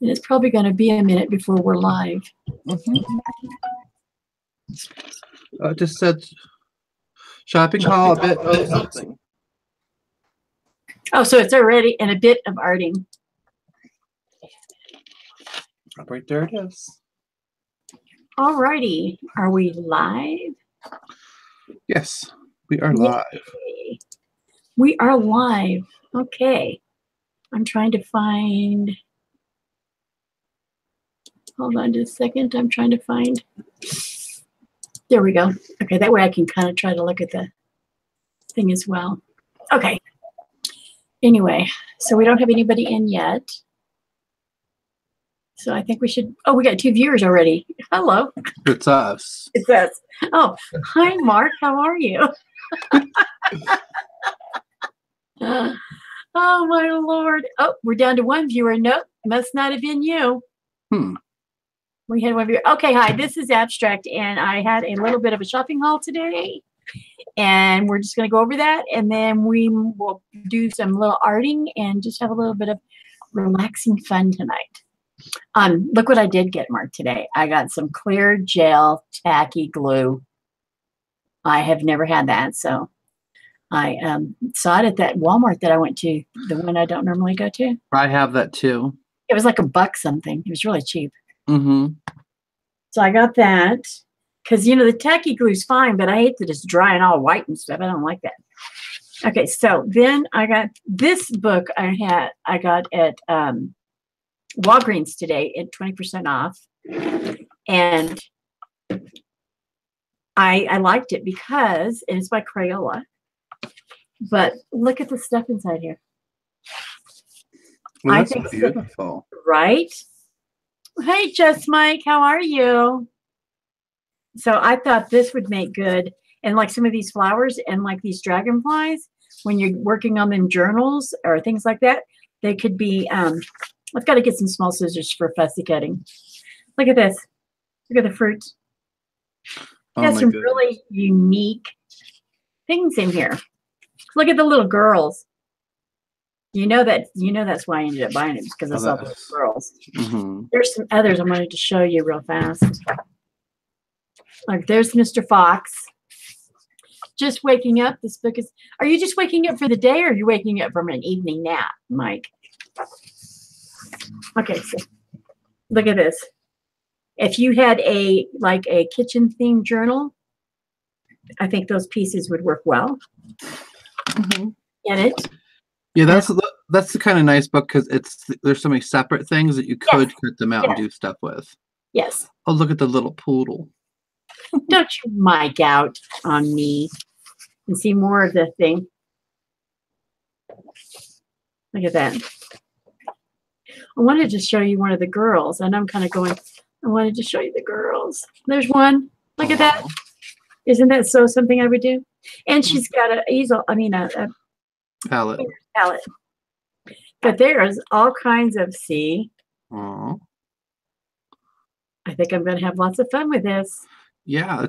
And it's probably going to be a minute before we're live. Just said shopping haul, a bit of something. Oh, so it's already in a bit of arting. Right there it is. All righty. Are we live? Yes, we are live. Yay. We are live. Okay. I'm trying to find. Hold on just a second. I'm trying to find. There we go. Okay, that way I can kind of try to look at the thing as well. Okay. Anyway, so we don't have anybody in yet. So I think we should. Oh, we got 2 viewers already. Hello. It's us. It's us. Oh, hi, Mark. How are you? Oh, my Lord. Oh, we're down to 1 viewer. Nope, must not have been you. We had 1 viewer. Okay, hi. This is Abstract, and I had a little bit of a shopping haul today. And we're just going to go over that, and then we will do some little arting and just have a little bit of relaxing fun tonight. Look what I did get, Mark, today. I got some clear gel tacky glue. I have never had that, so I saw it at that Walmart that I went to, the one I don't normally go to. I have that too. It was like $1 something. It was really cheap. Mm-hmm. So I got that because, you know, the tacky glue is fine, but I hate that it's dry and all white and stuff. I don't like that. Okay, so then I got this book I got at Walgreens today at 20% off. And I liked it because, and it's by Crayola, but look at the stuff inside here. Well, that's I think beautiful. Right? Hey, Just Mike, how are you? So I thought this would make good. And like some of these flowers and like these dragonflies, when you're working on them journals or things like that, they could be, I've got to get some small scissors for fussy cutting. Look at this. Look at the fruit. Got some really unique things in here. Look at the little girls. You know that's why I ended up buying it, because I saw the little girls. Mm-hmm. There's some others I wanted to show you real fast. Like there's Mr. Fox. Just waking up. This book is. Are you just waking up for the day, or are you waking up from an evening nap, Mike? Okay, so look at this. If you had a kitchen themed journal, I think those pieces would work well in it. Yeah, that's the kind of nice book because there's so many separate things that you could cut them out and do stuff with. Yes. Oh, look at the little poodle. Don't you mic out on me and see more of the thing. Look at that. I wanted to show you one of the girls, and I'm kind of going, I wanted to show you the girls. There's one. Look at that. Isn't that so something I would do? And she's got a easel, a palette. But there's all kinds of, see? Aww. I think I'm going to have lots of fun with this. Yeah,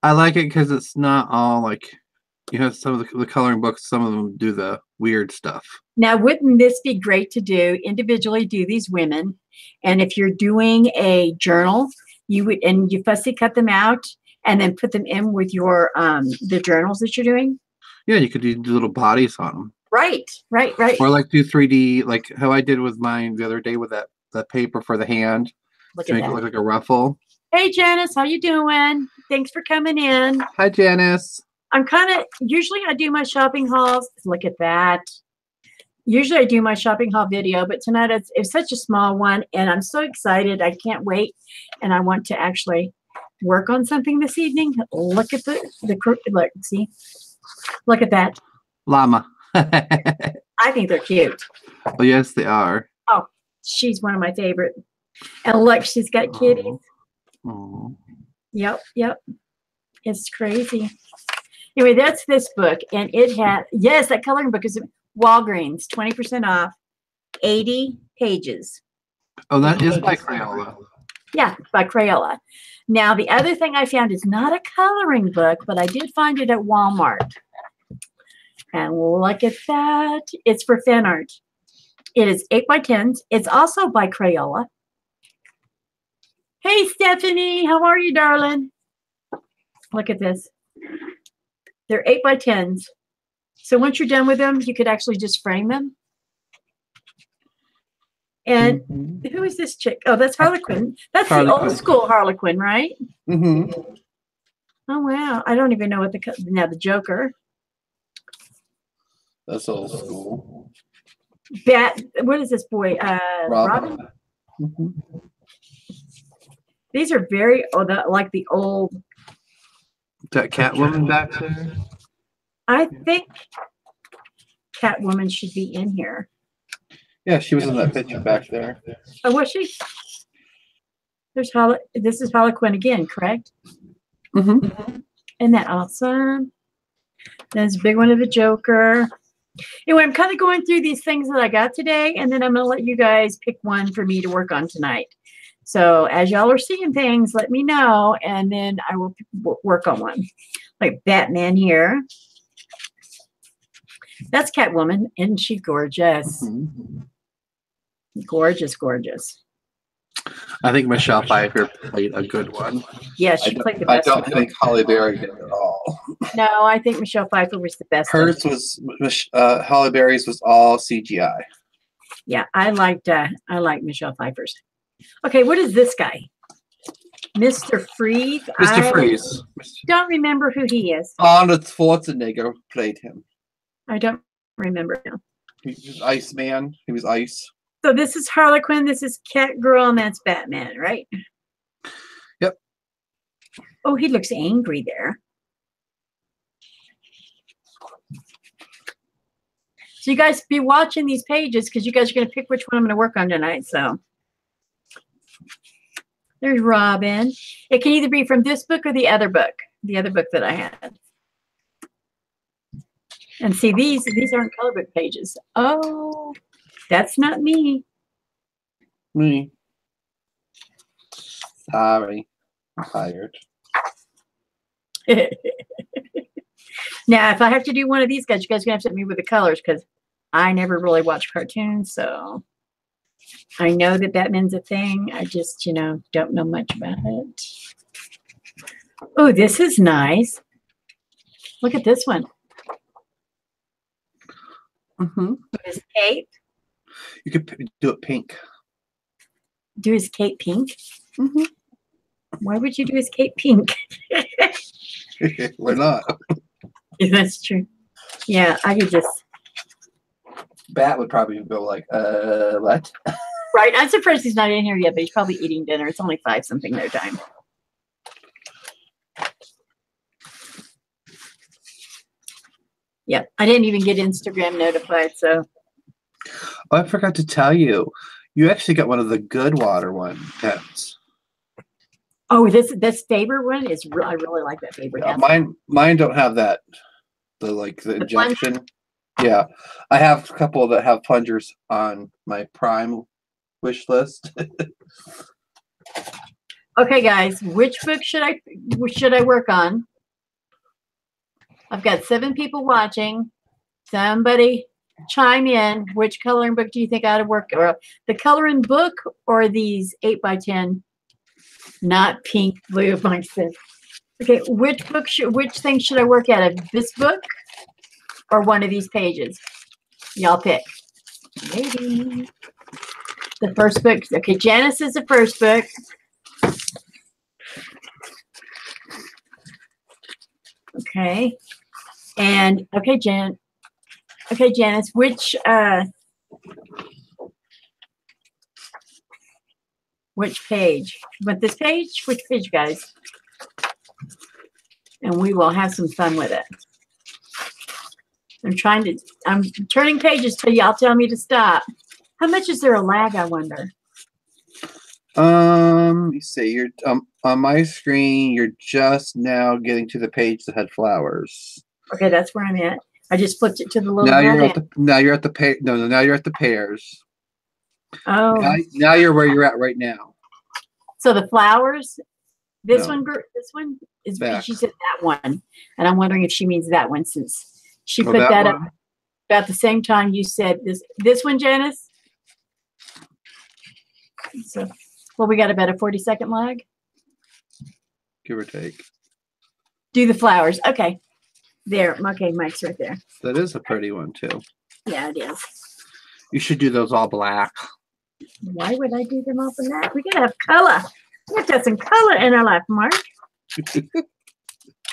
I like it because it's not all like, you know, some of the coloring books, some of them do the weird stuff. Now, wouldn't this be great to do, individually do these women? And if you're doing a journal, you fussy cut them out and then put them in with your, the journals that you're doing. Yeah, you could do little bodies on them. Right. Or like do 3D, like how I did with mine the other day with that paper for the hand. To make it look like a ruffle. Hey, Janice, how you doing? Thanks for coming in. Hi, Janice. Usually I do my shopping hauls. Look at that. Usually I do my shopping haul video, but tonight it's such a small one, and I'm so excited. I can't wait, and I want to actually work on something this evening. Look at look, see? Look at that. Llama. I think they're cute. Oh, yes, they are. Oh, she's one of my favorite. And look, she's got kitties. Oh. Yep. It's crazy. Anyway, that's this book, and it had, yes, that coloring book is Walgreens, 20% off, 80 pages. Oh, that is by Crayola. Yeah, by Crayola. Now, the other thing I found is not a coloring book, but I did find it at Walmart. And look at that. It's for fan art. It is 8x10s. It's also by Crayola. Hey, Stephanie, how are you, darling? Look at this. They're 8x10s. So once you're done with them, you could actually just frame them. And who is this chick? Oh, that's Harlequin. That's the old school Harlequin, right? Mm-hmm. Oh, wow. I don't even know what now the Joker. That's old school. What is this boy? Robin? Mm-hmm. These are very, like the old. That Catwoman back there? I think Catwoman should be in here. Yeah, she was in that picture back there. Oh, was she? This is Harlequin again, correct? Mm-hmm. Isn't that awesome? There's a big one of the Joker. Anyway, I'm kind of going through these things that I got today, and then I'm going to let you guys pick one for me to work on tonight. So as y'all are seeing things, let me know, and then I will work on one. Like Batman here. That's Catwoman. Isn't she gorgeous? Mm-hmm. Gorgeous, gorgeous. I think Michelle Pfeiffer played a good one. Yeah, she played the best. I don't think Halle Berry did at all. No, I think Michelle Pfeiffer was the best. Hers was Halle Berry's was all CGI. Yeah, I like Michelle Pfeiffer's. Okay, what is this guy? Mr. Freeze. Mr. Freeze. Don't remember who he is. Arnold Schwarzenegger played him. I don't remember him. He was Iceman. He was Ice. So this is Harlequin, this is Catgirl, and that's Batman, right? Yep. Oh, he looks angry there. So you guys be watching these pages because you guys are going to pick which one I'm going to work on tonight. So there's Robin. It can either be from this book or the other book that I had. And see, these aren't color book pages. Oh, that's not me. Me. Sorry. I'm tired. Now, if I have to do one of these guys, you guys are going to have to help me with the colors because I never really watch cartoons. So I know that Batman's a thing. I just, don't know much about it. Oh, this is nice. Look at this one. Mm-hmm. His cape. You could do it pink. Do his cape pink? Mm-hmm. Why would you do his cape pink? Why not? Yeah, that's true. Yeah, I could just. Bat would probably go like, what? Right. I'm surprised he's not in here yet, but he's probably eating dinner. It's only 5-something their time. Yep. I didn't even get Instagram notified, so. Oh, I forgot to tell you. You actually got one of the good water pens. Oh, this Faber one is I really like that Faber. Mine don't have that. The injection. Plunger? Yeah. I have a couple that have plungers on my Prime wish list. Okay, guys, which book should I work on? I've got 7 people watching. Somebody chime in. Which coloring book do you think I ought to work? Or the coloring book or these 8x10? Not pink, blue, like this. Okay, which thing should I work out of? This book or one of these pages? Y'all pick. Maybe. The first book. Okay, Janice is the first book. Okay. And okay, Janice, which page? But this page? Which page, guys? And we will have some fun with it. I'm turning pages till y'all tell me to stop. How much is there a lag, I wonder? Let me see. You're on my screen, you're just now getting to the page that had flowers. Okay, that's where I'm at. I just flipped it to the little. Now you're at the now you're at the pairs. Oh. Now you're where you're at right now. So the flowers, this one is back. She said that one, and I'm wondering if she means that one since she put that up about the same time you said this one, Janice. So, well, we got about a 40-second lag. Give or take. Do the flowers. Okay. There. Okay, Mike's right there. That is a pretty one, too. Yeah, it is. You should do those all black. Why would I do them all black? We got to have color. We have to have some color in our life, Mark.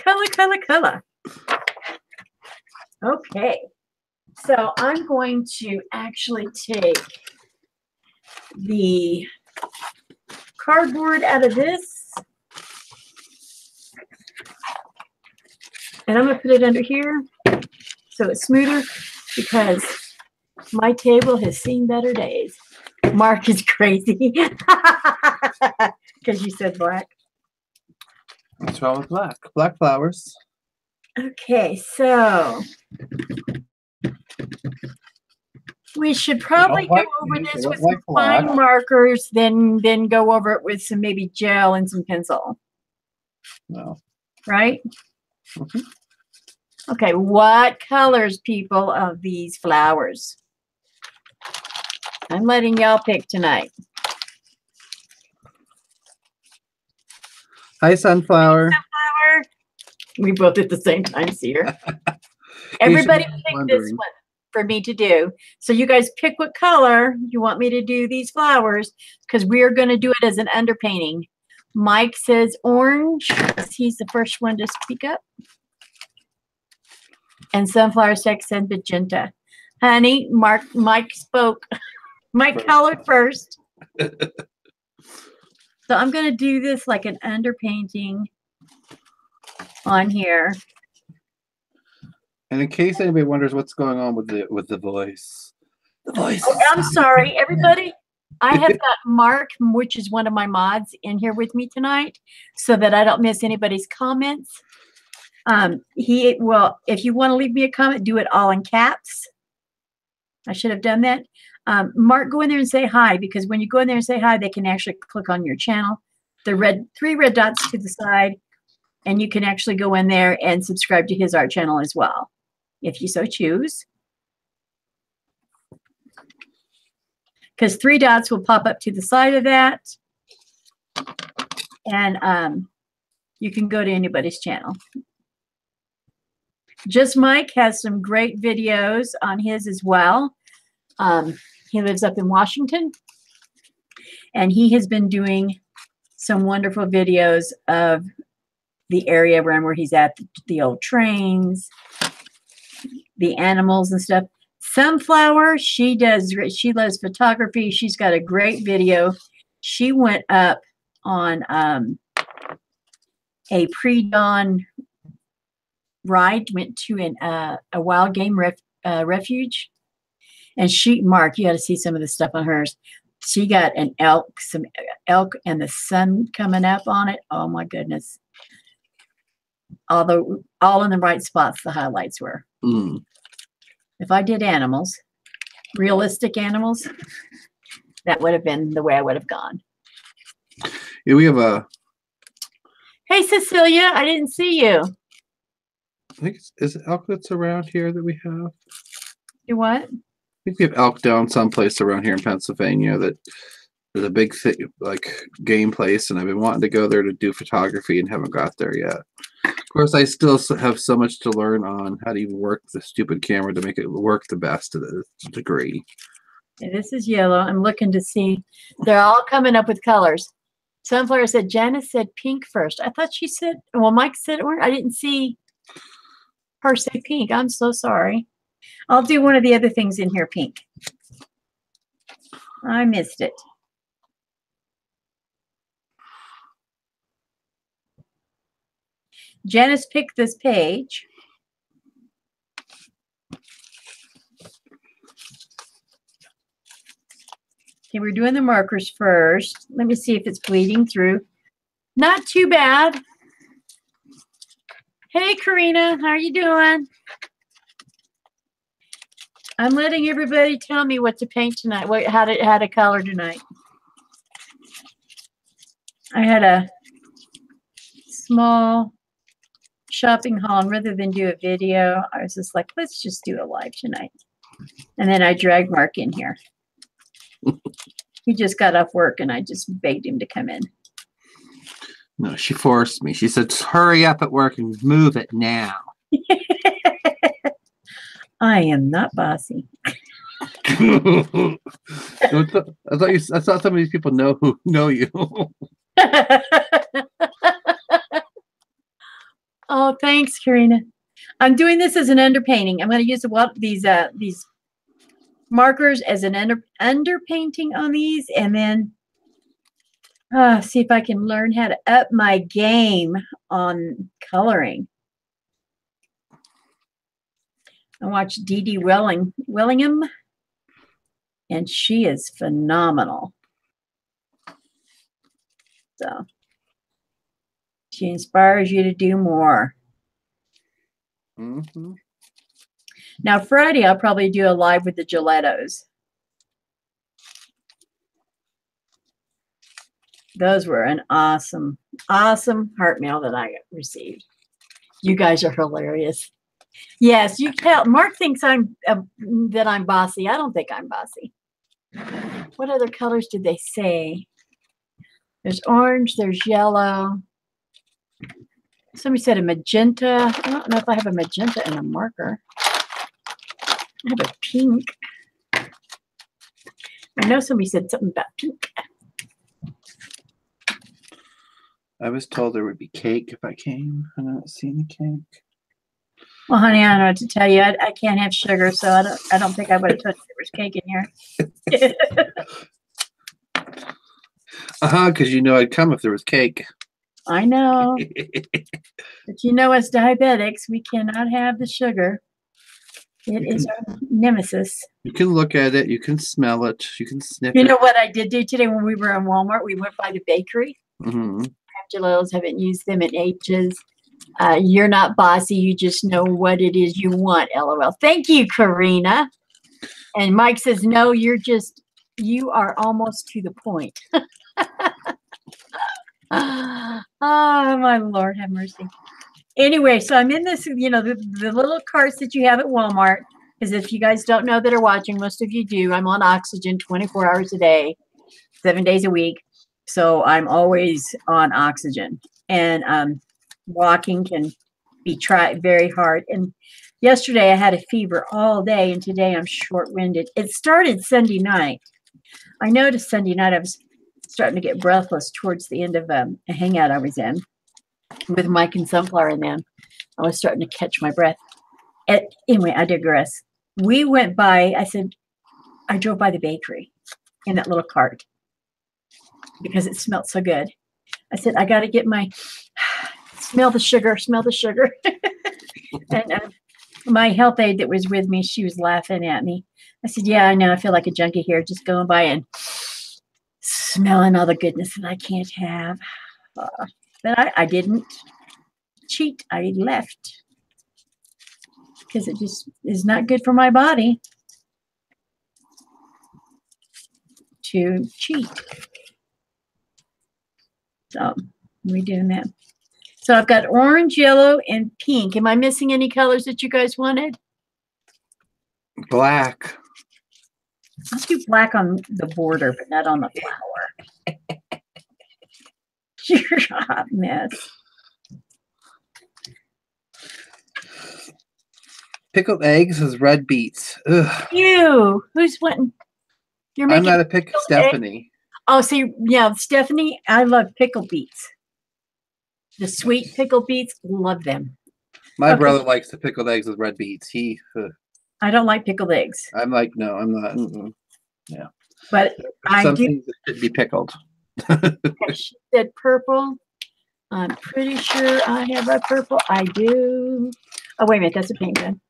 Color, color, color. Okay. So I'm going to actually take the cardboard out of this. And I'm going to put it under here so it's smoother because my table has seen better days. Mark is crazy because you said black. What's wrong with black? Black flowers. Okay, so we should probably go over this with some fine markers, then go over it with some maybe gel and some pencil. No. Right? Mm-hmm. Okay, what colors, people, of these flowers? I'm letting y'all pick tonight. Hi, sunflower. Sunflower. We both at the same time, Seer. Everybody pick this one for me to do. So you guys pick what color you want me to do these flowers because we are going to do it as an underpainting. Mike says orange. He's the first one to speak up. And Sunflower Sex and Magenta. Honey, Mike spoke. Mike colored first. So I'm going to do this like an underpainting on here. And in case anybody wonders what's going on with the voice. The voice. Oh, I'm sorry, everybody. I have got Mark, which is one of my mods, in here with me tonight so that I don't miss anybody's comments. He will, if you want to leave me a comment, do it all in caps. I should have done that. Mark, go in there and say hi, because when you go in there and say hi, they can actually click on your channel. The three red dots to the side, and you can actually go in there and subscribe to his art channel as well, if you so choose. Because three dots will pop up to the side of that. And you can go to anybody's channel. Just Mike has some great videos on his as well. He lives up in Washington. And he has been doing some wonderful videos of the area around where he's at, the old trains, the animals and stuff. Sunflower, she loves photography. She's got a great video. She went up on a pre-dawn ride, went to a wild game refuge. And Mark, you got to see some of the stuff on hers. She got some elk and the sun coming up on it. Oh my goodness. Although all in the right spots, the highlights were. Mm. If I did animals, realistic animals, that would have been the way I would have gone. Yeah, we have a. Hey, Cecilia, I didn't see you. I think is it elk that's around here that we have? You what? I think we have elk down someplace around here in Pennsylvania that there's a big like game place, and I've been wanting to go there to do photography and haven't got there yet. Of course, I still have so much to learn on how to even work the stupid camera to make it work the best to the degree. Okay, this is yellow. I'm looking to see. They're all coming up with colors. Sunflower said, Janice said pink first. I thought she said, well, Mike said orange. I didn't see her say pink. I'm so sorry. I'll do one of the other things in here pink. I missed it. Janice picked this page. Okay, we're doing the markers first. Let me see if it's bleeding through. Not too bad. Hey, Karina, how are you doing? I'm letting everybody tell me what to paint tonight, how to color tonight. I had a small shopping haul, and rather than do a video, I was just like, let's just do a live tonight. And then I dragged Mark in here. He just got off work, and I just begged him to come in. No, she forced me. She said, hurry up at work and move it now. I am not bossy. I thought some of these people know you. Oh, thanks, Karina. I'm doing this as an underpainting. I'm going to use these markers as an underpainting on these, and then see if I can learn how to up my game on coloring. I watched Dee Dee Willingham, and she is phenomenal. So she inspires you to do more. Mm-hmm. Now, Friday, I'll probably do a live with the Gillettos. Those were an awesome, awesome heart mail that I received. You guys are hilarious. Yes, you tell. Mark thinks that I'm bossy. I don't think I'm bossy. What other colors did they say? There's orange. There's yellow. Somebody said a magenta. I don't know if I have a magenta and a marker. I have a pink. I know somebody said something about pink. I was told there would be cake if I came. I don't see any cake. Well, honey, I don't know what to tell you. I can't have sugar, so I don't think I would have told you there was cake in here. Because you know I'd come if there was cake. I know. But you know, as diabetics, we cannot have the sugar. It is our nemesis. You can look at it. You can smell it. You can sniff it. You know what I did do today when we were in Walmart? We went by the bakery. Mm-hmm. Gillettos, haven't used them in ages. You're not bossy. You just know what it is you want. LOL. Thank you, Karina. And Mike says, no, you are almost to the point. Oh, my Lord, have mercy. Anyway, so I'm in this, the little carts that you have at Walmart, because if you guys don't know that are watching, most of you do, I'm on oxygen 24 hours a day, 7 days a week. So I'm always on oxygen, and walking can be very hard. And yesterday I had a fever all day, and today I'm short-winded. It started Sunday night. I noticed Sunday night I was starting to get breathless towards the end of a hangout I was in with Mike and Sunflower and them. I was starting to catch my breath. Anyway, I digress. We went by, I drove by the bakery in that little cart because it smelled so good. I said, I got to get smell the sugar. And my health aide that was with me, she was laughing at me. I said, yeah, I know. I feel like a junkie here, just going by and smelling all the goodness that I can't have. But I didn't cheat. I left because it just is not good for my body to cheat. So we're doing that. So I've got orange, yellow, and pink. Am I missing any colors that you guys wanted? Black. I'll do black on the border, but not on the flower. You're a hot mess. Pickled eggs is red beets. Ugh. Ew. Who's wanting? You're making. I'm not a pick Stephanie. Oh, see, yeah, Stephanie, I love pickled beets. The sweet pickled beets, love them. My brother likes the pickled eggs with red beets. I don't like pickled eggs. I'm like, no, I'm not. Mm-mm. Yeah. But I do. Things that should be pickled. She said purple. I'm pretty sure I have a purple. I do. Oh, wait a minute. That's a pink one.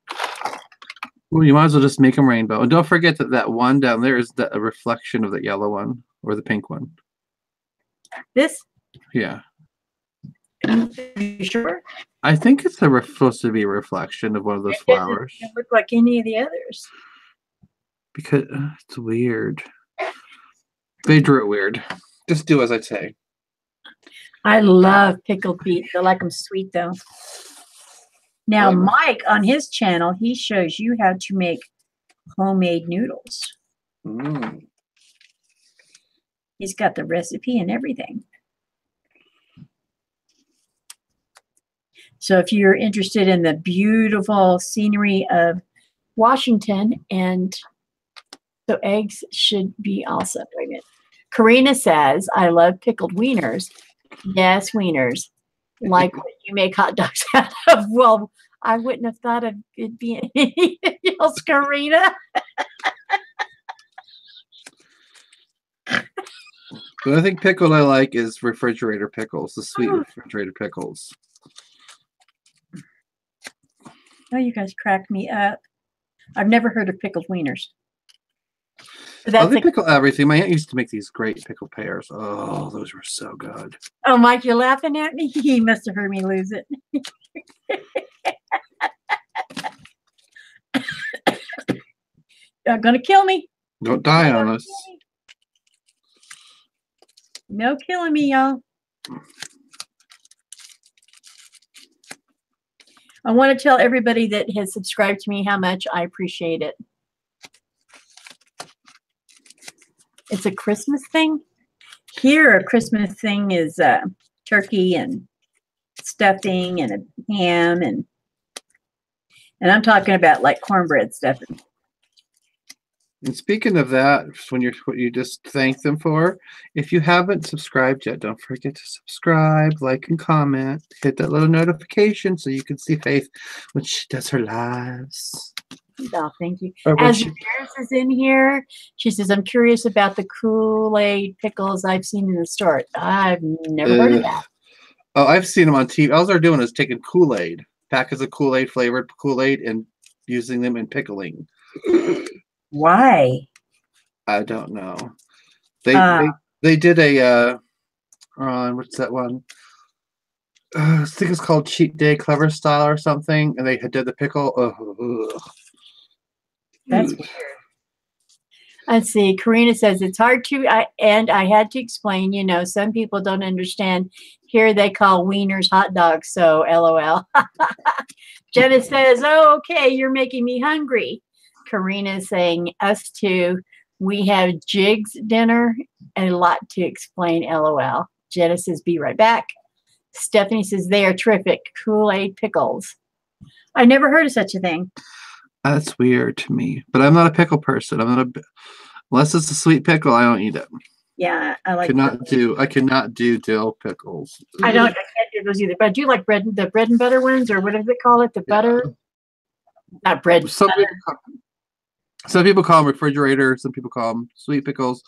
Well, you might as well just make them rainbow. And don't forget that one down there is a reflection of the yellow one or the pink one. This? Yeah. Are you sure? I think it's supposed to be a reflection of one of those flowers. It doesn't look like any of the others. Because it's weird. They drew it weird. Just do as I say. I love pickled beets. I like them sweet, though. Now, Mike, on his channel, he shows you how to make homemade noodles. Mm. He's got the recipe and everything. So if you're interested in the beautiful scenery of Washington, and so eggs should be also. Wait a minute. Karina says, I love pickled wieners. Yes, wieners. Like what you make hot dogs out of. Well, I wouldn't have thought of it being anything else, Karina. The only thing pickled I like is refrigerator pickles, the sweet refrigerator pickles. Oh, you guys cracked me up. I've never heard of pickled wieners. Oh, they pickle everything. My aunt used to make these great pickle pears. Oh, those were so good. Oh, Mike, you're laughing at me? He must have heard me lose it. You're going to kill me. Don't die on us. No killing me, y'all. I want to tell everybody that has subscribed to me how much I appreciate it. It's a Christmas thing. Here, a Christmas thing is turkey and stuffing and a ham, and I'm talking about like cornbread stuffing. And speaking of that, when what you just thank them for, if you haven't subscribed yet, don't forget to subscribe, like, and comment. Hit that little notification so you can see Faith when she does her lives. Oh, thank you. As Nurse is in here, she says, I'm curious about the Kool-Aid pickles I've seen in the store. I've never heard of that. Oh, I've seen them on TV. All they're doing is taking Kool-Aid, packets of Kool-Aid, flavored Kool-Aid, and using them in pickling. Why? I don't know. They did a what's that one? I think it's called Cheat Day Clever Style or something, and they did the pickle. That's weird. Let's see. Karina says it's hard to, and I had to explain. You know, some people don't understand. Here they call wieners hot dogs. So, LOL. Jenna says, "Oh, okay, you're making me hungry." Karina is saying, us too. We have Jigs dinner and a lot to explain, LOL. Jenna says, be right back. Stephanie says, they are terrific. Kool-Aid pickles. I never heard of such a thing. That's weird to me. But I'm not a pickle person. I'm not unless it's a sweet pickle, I don't eat it. Yeah, I like I cannot do dill pickles. I can't do those either. But I do like the bread and butter ones, or whatever they call it, the butter. Not bread. Some people call them refrigerator. Some people call them sweet pickles.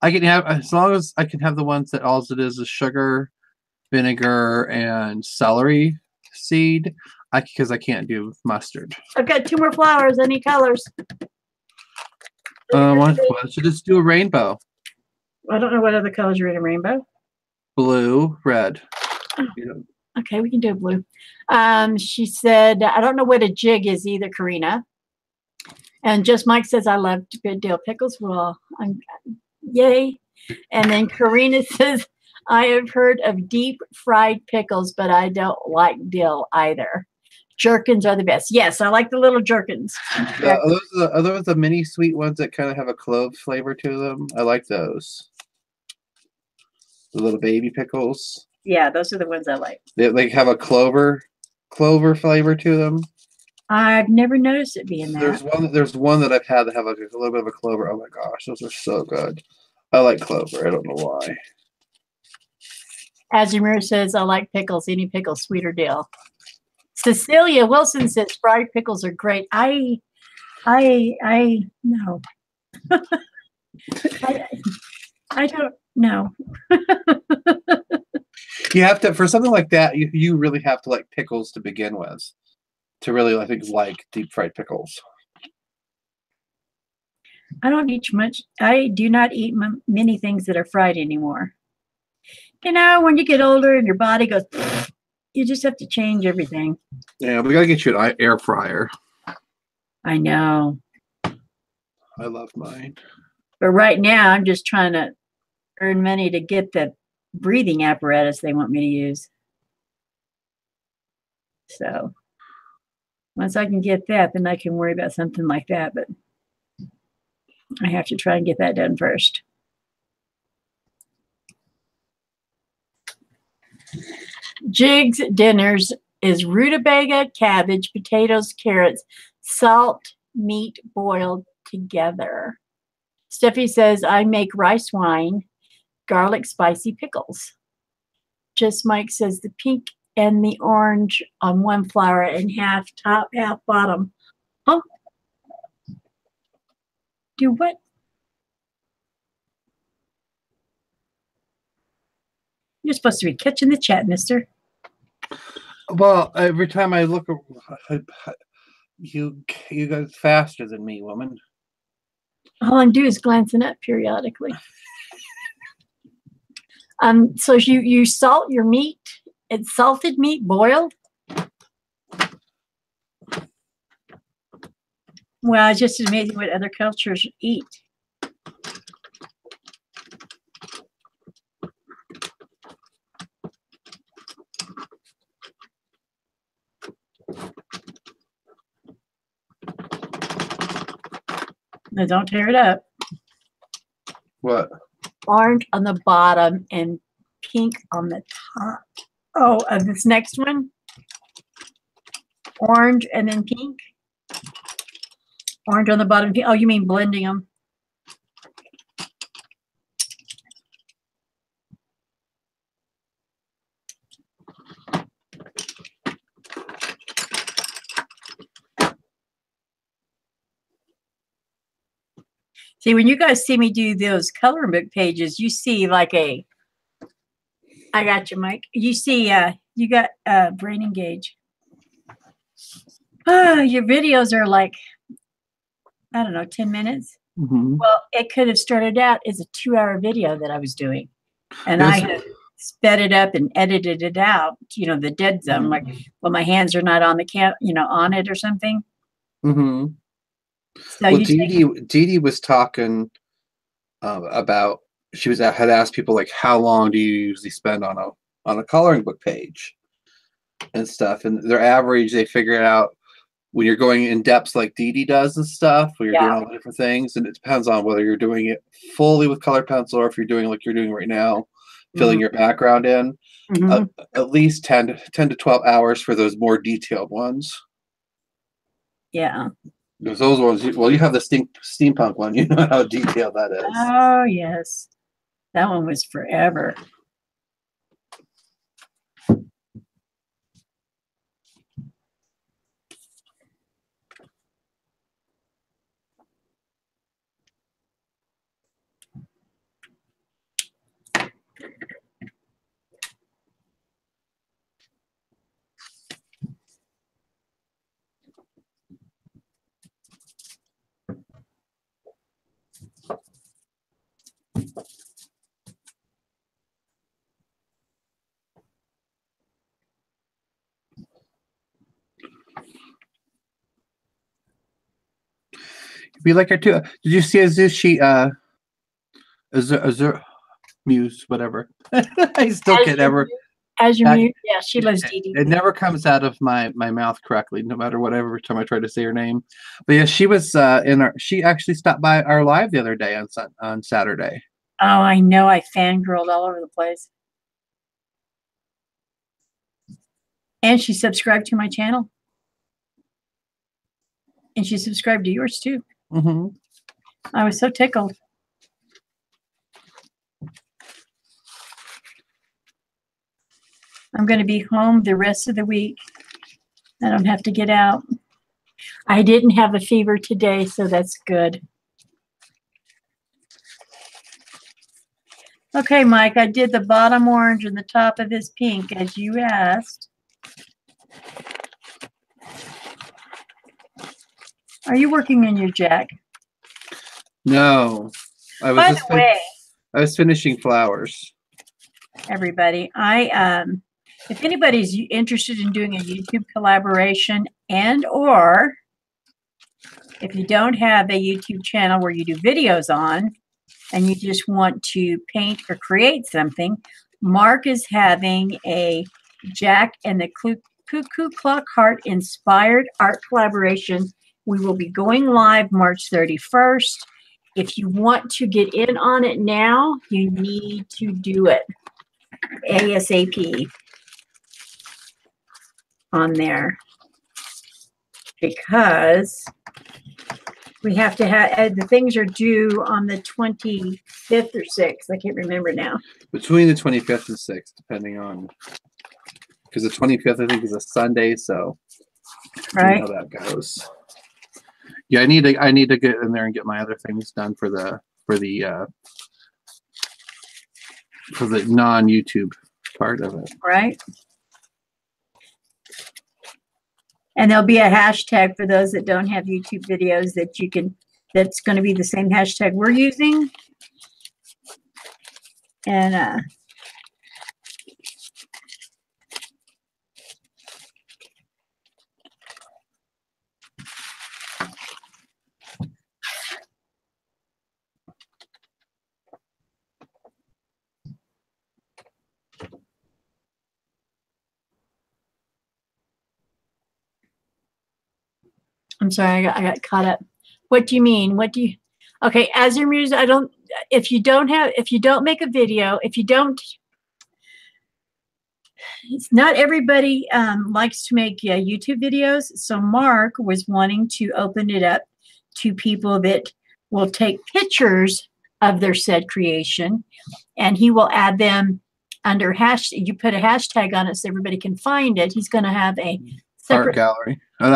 I can have, as long as I can have the ones that all it is sugar, vinegar, and celery seed. Because I can't do mustard. I've got 2 more flowers. I need colors. Why don't you just do a rainbow? I don't know what other colors are in a rainbow. Blue, red. Oh. Okay, we can do blue. She said, I don't know what a jig is either, Karina. And Just Mike says, I love good dill pickles. Well, yay. And then Karina says, I have heard of deep fried pickles, but I don't like dill either. Jerkins are the best. Yes, I like the little jerkins. Are those the mini sweet ones that kind of have a clove flavor to them? I like those. The little baby pickles. Yeah, those are the ones I like. They have a clover flavor to them. I've never noticed it being that. There's one that I've had that have like a little bit of a clover. Oh my gosh, those are so good. I like clover. I don't know why. Azimir says, I like pickles. Any pickle, sweet or dill. Cecilia Wilson says, fried pickles are great. I no. I don't know. You have to, for something like that, you really have to like pickles to begin with. To really, I think, like deep fried pickles. I don't eat much. I do not eat many things that are fried anymore. You know, when you get older and your body goes, you just have to change everything. Yeah, we got to get you an air fryer. I know. I love mine. But right now, I'm just trying to earn money to get the breathing apparatus they want me to use. So once I can get that, then I can worry about something like that. But I have to try and get that done first. Jig's dinners is rutabaga, cabbage, potatoes, carrots, salt, meat boiled together. Steffi says, I make rice wine, garlic, spicy pickles. Just Mike says, the pink and the orange on one flower and half top, half bottom. Oh, do what? You're supposed to be catching the chat, mister. Well, every time I look, you go faster than me, woman. All I do is glancing up periodically. So you salt your meat. It's salted meat boiled. Well, it's just amazing what other cultures eat. No, don't tear it up. What? Orange on the bottom and pink on the top. Oh, this next one. Orange and then pink. Orange on the bottom. Oh, you mean blending them? See, when you guys see me do those coloring book pages, you see like I got you, Mike. You see, you got brain engage. Your videos are like, I don't know, 10 minutes. Mm-hmm. Well, it could have started out as a 2-hour video that I was doing. And I have sped it up and edited it out, the dead zone. Like, well, my hands are not on the on it or something. Mm-hmm. So well, Dee was talking about, she had asked people like, how long do you usually spend on a coloring book page and stuff, and their average, they figure it out when you're going in depth like Dee does and stuff, when you're doing all the different things, and it depends on whether you're doing it fully with colored pencil or if you're doing like you're doing right now, filling your background in. At least 10 to 12 hours for those more detailed ones. Yeah. Because those ones, you have the steampunk one. You know how detailed that is. Oh, yes. That one was forever. Be like her too. Did you see Azushi? Azur Muse, whatever. I still can't ever. As you mute, yeah, she loves Dee. It never comes out of my mouth correctly, no matter whatever time I try to say her name. But yeah, she was she actually stopped by our live the other day on Saturday. Oh, I know. I fangirled all over the place. And she subscribed to my channel. And she subscribed to yours too. Mm-hmm. I was so tickled. I'm going to be home the rest of the week. I don't have to get out. I didn't have a fever today, so that's good. Okay, Mike, I did the bottom orange and the top of this pink, as you asked. Are you working on your jack? No. I was finishing flowers. Everybody, if anybody's interested in doing a YouTube collaboration, and or if you don't have a YouTube channel where you do videos on and you just want to paint or create something, Mark is having a Jack and the Cuckoo Clock Heart inspired art collaboration. We will be going live March 31st. If you want to get in on it now, you need to do it ASAP. on there because we have to have the things are due on the 25th or 6th. I can't remember now. Between the 25th and 6th, depending on, because the 25th I think is a Sunday, so right, you know how that goes. Yeah, I need to get in there and get my other things done for the non-YouTube part of it. Right. And there'll be a hashtag for those that don't have YouTube videos that you can, that's going to be the same hashtag we're using. And I'm sorry, I got caught up. What do you mean? What do you, okay, as your music, if you don't make a video, it's not everybody likes to make YouTube videos. So Mark was wanting to open it up to people that will take pictures of their said creation, and he will add them under hashtag. You put a hashtag on it so everybody can find it. He's going to have a separate art gallery, an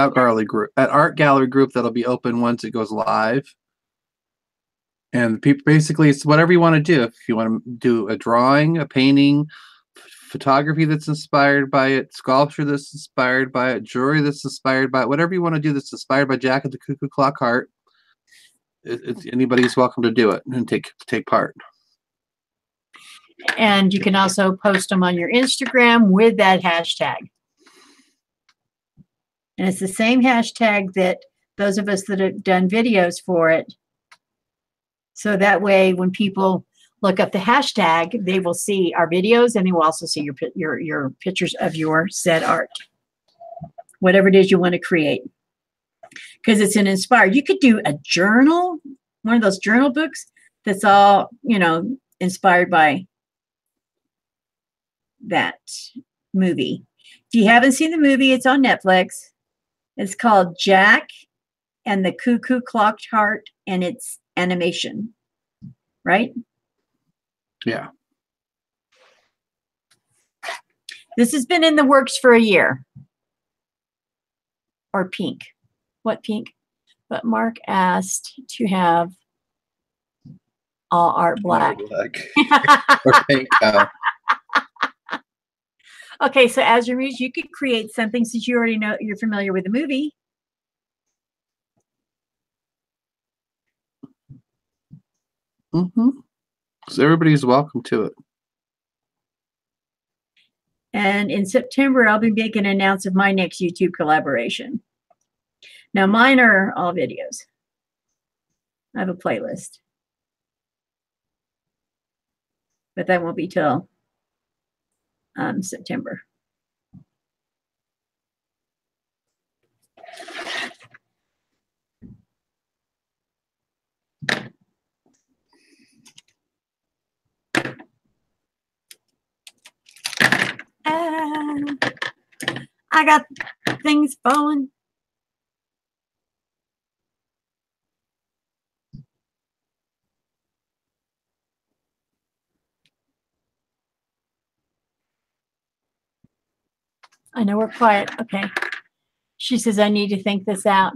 art gallery group that'll be open once it goes live. And people, basically, it's whatever you want to do. If you want to do a drawing, a painting, photography that's inspired by it, sculpture that's inspired by it, jewelry that's inspired by it, whatever you want to do that's inspired by Jack of the Cuckoo Clock Heart, anybody's welcome to do it and take part. And you can also post them on your Instagram with that hashtag. And it's the same hashtag that those of us that have done videos for it. So that way, when people look up the hashtag, they will see our videos, and they will also see your pictures of your said art, whatever it is you want to create. Because it's an inspired. You could do a journal, one of those journal books that's all, inspired by that movie. If you haven't seen the movie, it's on Netflix. It's called Jack and the Cuckoo Clock Heart, and it's animation, right? Yeah. This has been in the works for a year. Or pink. What pink? But Mark asked to have all art black. Or pink. Okay, so as your muse, you could create something since you already know you're familiar with the movie. So everybody's welcome to it. And in September, I'll be making an announcement of my next YouTube collaboration. Now, mine are all videos. I have a playlist. But that won't be till September. I got things falling. I know we're quiet. Okay. She says, I need to think this out.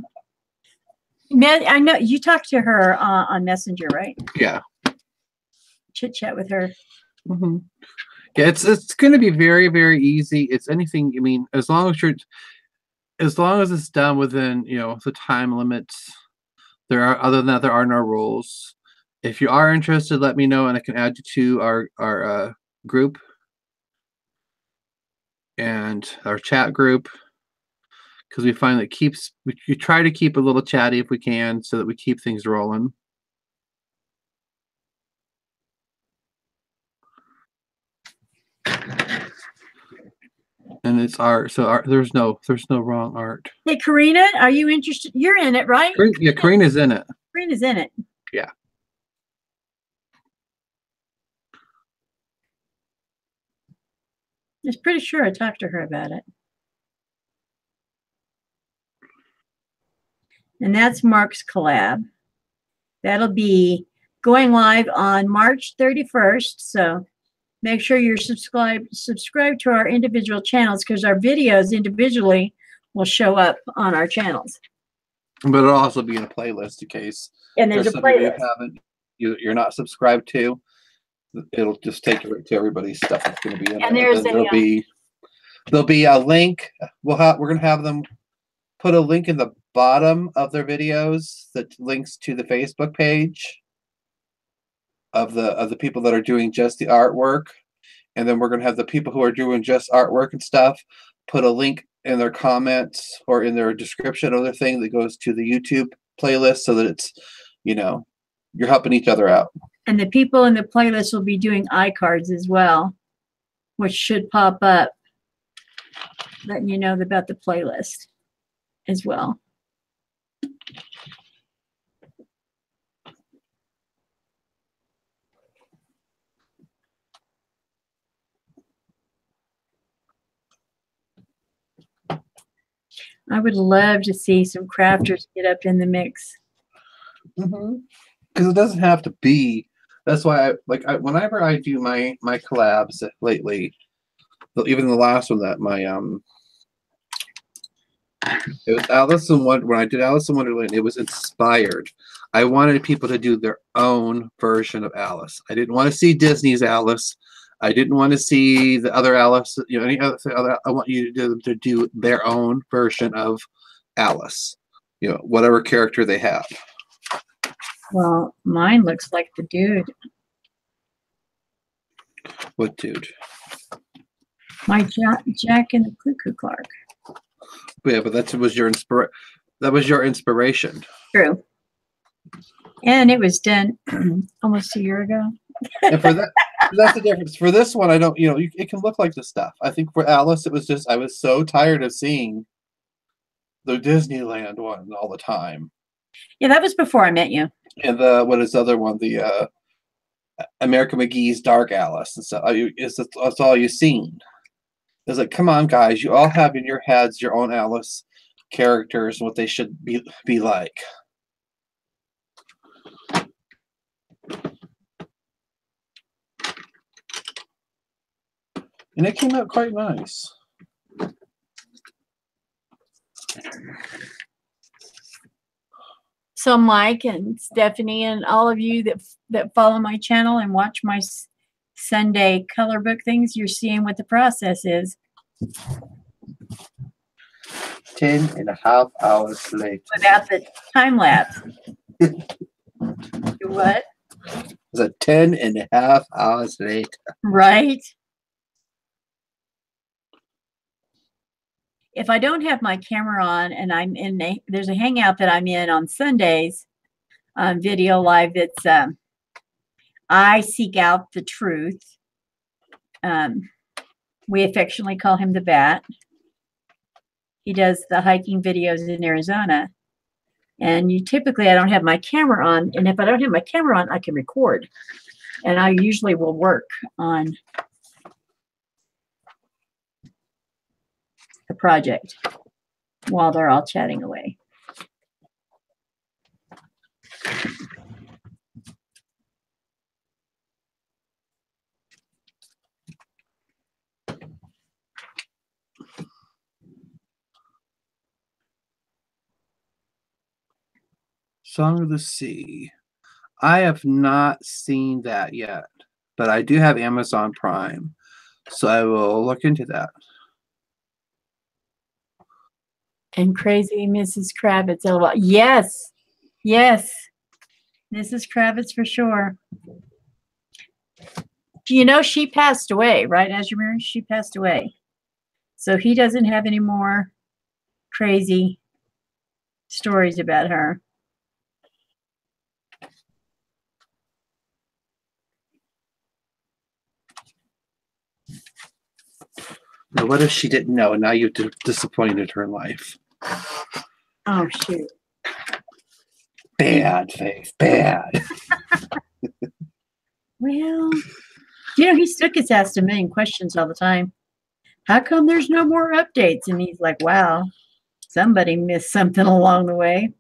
I know you talked to her on Messenger, right? Yeah. Chit chat with her. Yeah, it's going to be very, very easy. It's anything. I mean, as long as it's done within the time limits. Other than that, there are no rules. If you are interested, let me know, and I can add you to our group and our chat group, because we find that we try to keep a little chatty if we can, so that we keep things rolling. And it's art, so there's no wrong art. Hey, Karina, are you interested? You're in it, right? Yeah, Karina's in it. Karina's in it. Yeah. I was pretty sure I talked to her about it. And that's Mark's collab. That'll be going live on March 31st. So make sure you're subscribed to our individual channels, because our videos individually will show up on our channels. But it'll also be in a playlist in case there's a playlist you're not subscribed to. It'll just take you right to everybody's stuff that's going to be in and there. There'll be a link. We're going to have them put a link in the bottom of their videos that links to the Facebook page of the people that are doing just the artwork. And then we're going to have the people who are doing just artwork and stuff put a link in their comments or in their description of their thing that goes to the YouTube playlist, so that it's, you're helping each other out. And the people in the playlist will be doing iCards as well, which should pop up, letting you know about the playlist as well. I would love to see some crafters get up in the mix. Because it doesn't have to be. That's why whenever I do my collabs lately, even the last one that it was Alice in Wonderland. When I did Alice in Wonderland, it was inspired. I wanted people to do their own version of Alice. I didn't want to see Disney's Alice. I didn't want to see the other Alice, any other. I want you to do their own version of Alice, whatever character they have. Well, mine looks like the dude. What dude? My Jack and the Cuckoo Clock. Yeah, but that was your inspiration. True. And it was done almost a year ago. And for that, that's the difference. For this one, I don't, it can look like this stuff. I think for Alice, it was just, I was so tired of seeing the Disneyland one all the time. Yeah, that was before I met you. And what is the other one? The American McGee's Dark Alice. And so that's all you've seen. It's like, come on, guys, you all have in your heads your own Alice characters and what they should be like. And it came out quite nice. So Mike and Stephanie and all of you that follow my channel and watch my Sunday color book things, you're seeing what the process is. 10.5 hours later. Without the time lapse. What? It's a 10.5 hours later. Right. If I don't have my camera on and I'm in there's a hangout that I'm in on Sundays, video live, that's I seek out the truth. We affectionately call him the Bat. He does the hiking videos in Arizona. And typically I don't have my camera on. And if I don't have my camera on, I can record. And I usually will work on the project while they're all chatting away. Song of the Sea. I have not seen that yet, but I do have Amazon Prime, so I will look into that. And Crazy Mrs. Kravitz. LOL. Yes. Yes. Mrs. Kravitz for sure. She passed away, right? As you remember, she passed away. So he doesn't have any more crazy stories about her. Now, what if she didn't know and now you disappointed her in life? Oh, shoot. Bad, Faith. Bad. Well, he still gets asked a million questions all the time. How come there's no more updates? And he's like, wow, somebody missed something along the way.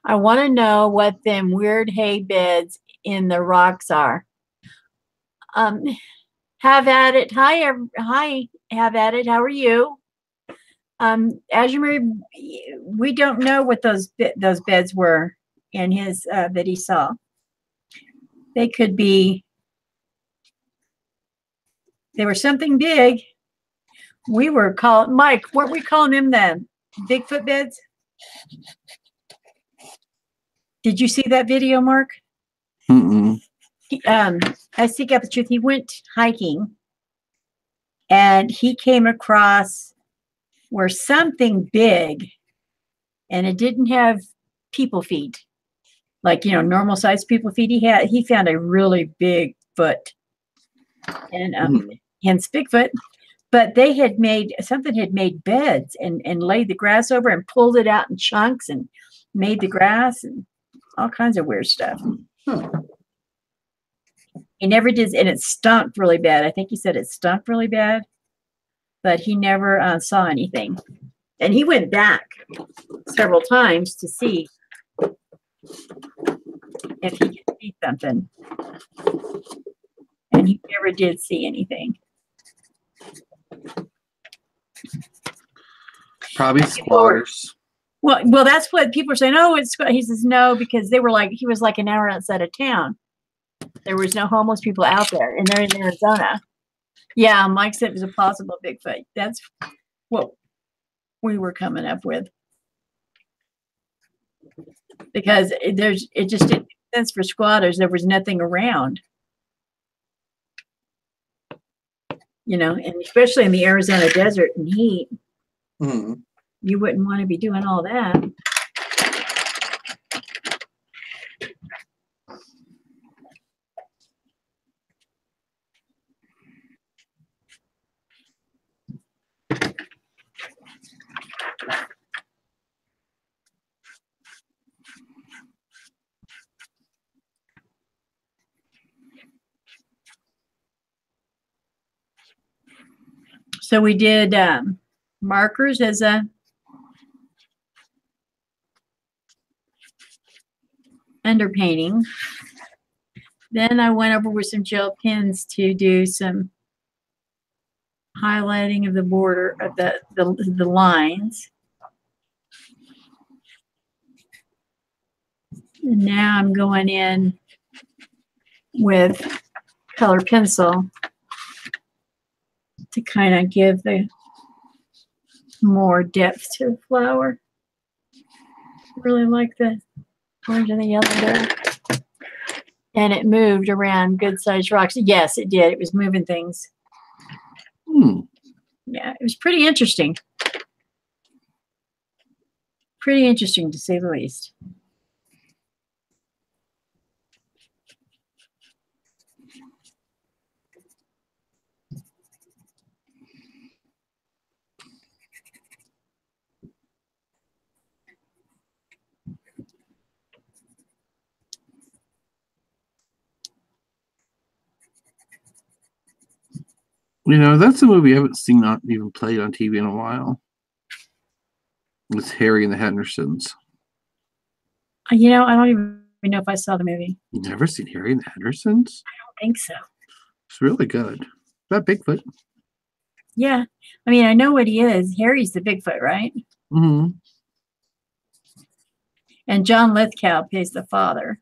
I want to know what them weird hay beds in the rocks are. Have at it. Hi, have at it. How are you? As you remember, we don't know what those beds were in his that he saw. They could be. They were something big. We were calling Mike. Weren't we calling them the Bigfoot beds? Did you see that video, Mark? Mm-mm. I seek out the truth. He went hiking, and he came across where something big, and it didn't have people feet, like normal sized people feet. He found a really big foot, and hence Bigfoot. But they had made beds and laid the grass over and pulled it out in chunks and made the grass and all kinds of weird stuff. He never did, and it stunk really bad. I think he said it stunk really bad, but he never saw anything. And he went back several times to see if he could see something. And he never did see anything. Probably squatters. Well, that's what people are saying. Oh, it's. He says no, because he was like an hour outside of town. There was no homeless people out there, and they're in Arizona. Yeah, Mike said it was a possible Bigfoot. That's what we were coming up with, because it just didn't make sense for squatters. There was nothing around, and especially in the Arizona desert and heat. Mm. You wouldn't want to be doing all that. So we did markers as a underpainting. Then I went over with some gel pens to do some highlighting of the border of the lines. And now I'm going in with color pencil to kind of give the more depth to the flower. Really like the orange and the yellow there. And it moved around good sized rocks. Yes, it did. It was moving things. Yeah, it was pretty interesting. Pretty interesting, to say the least. That's a movie I haven't seen, not even played on TV in a while. It's Harry and the Hendersons. I don't even know if I saw the movie. You've never seen Harry and the Hendersons? I don't think so. It's really good. that Bigfoot. Yeah. I mean, I know what he is. Harry's the Bigfoot, right? Mm-hmm. And John Lithgow plays the father.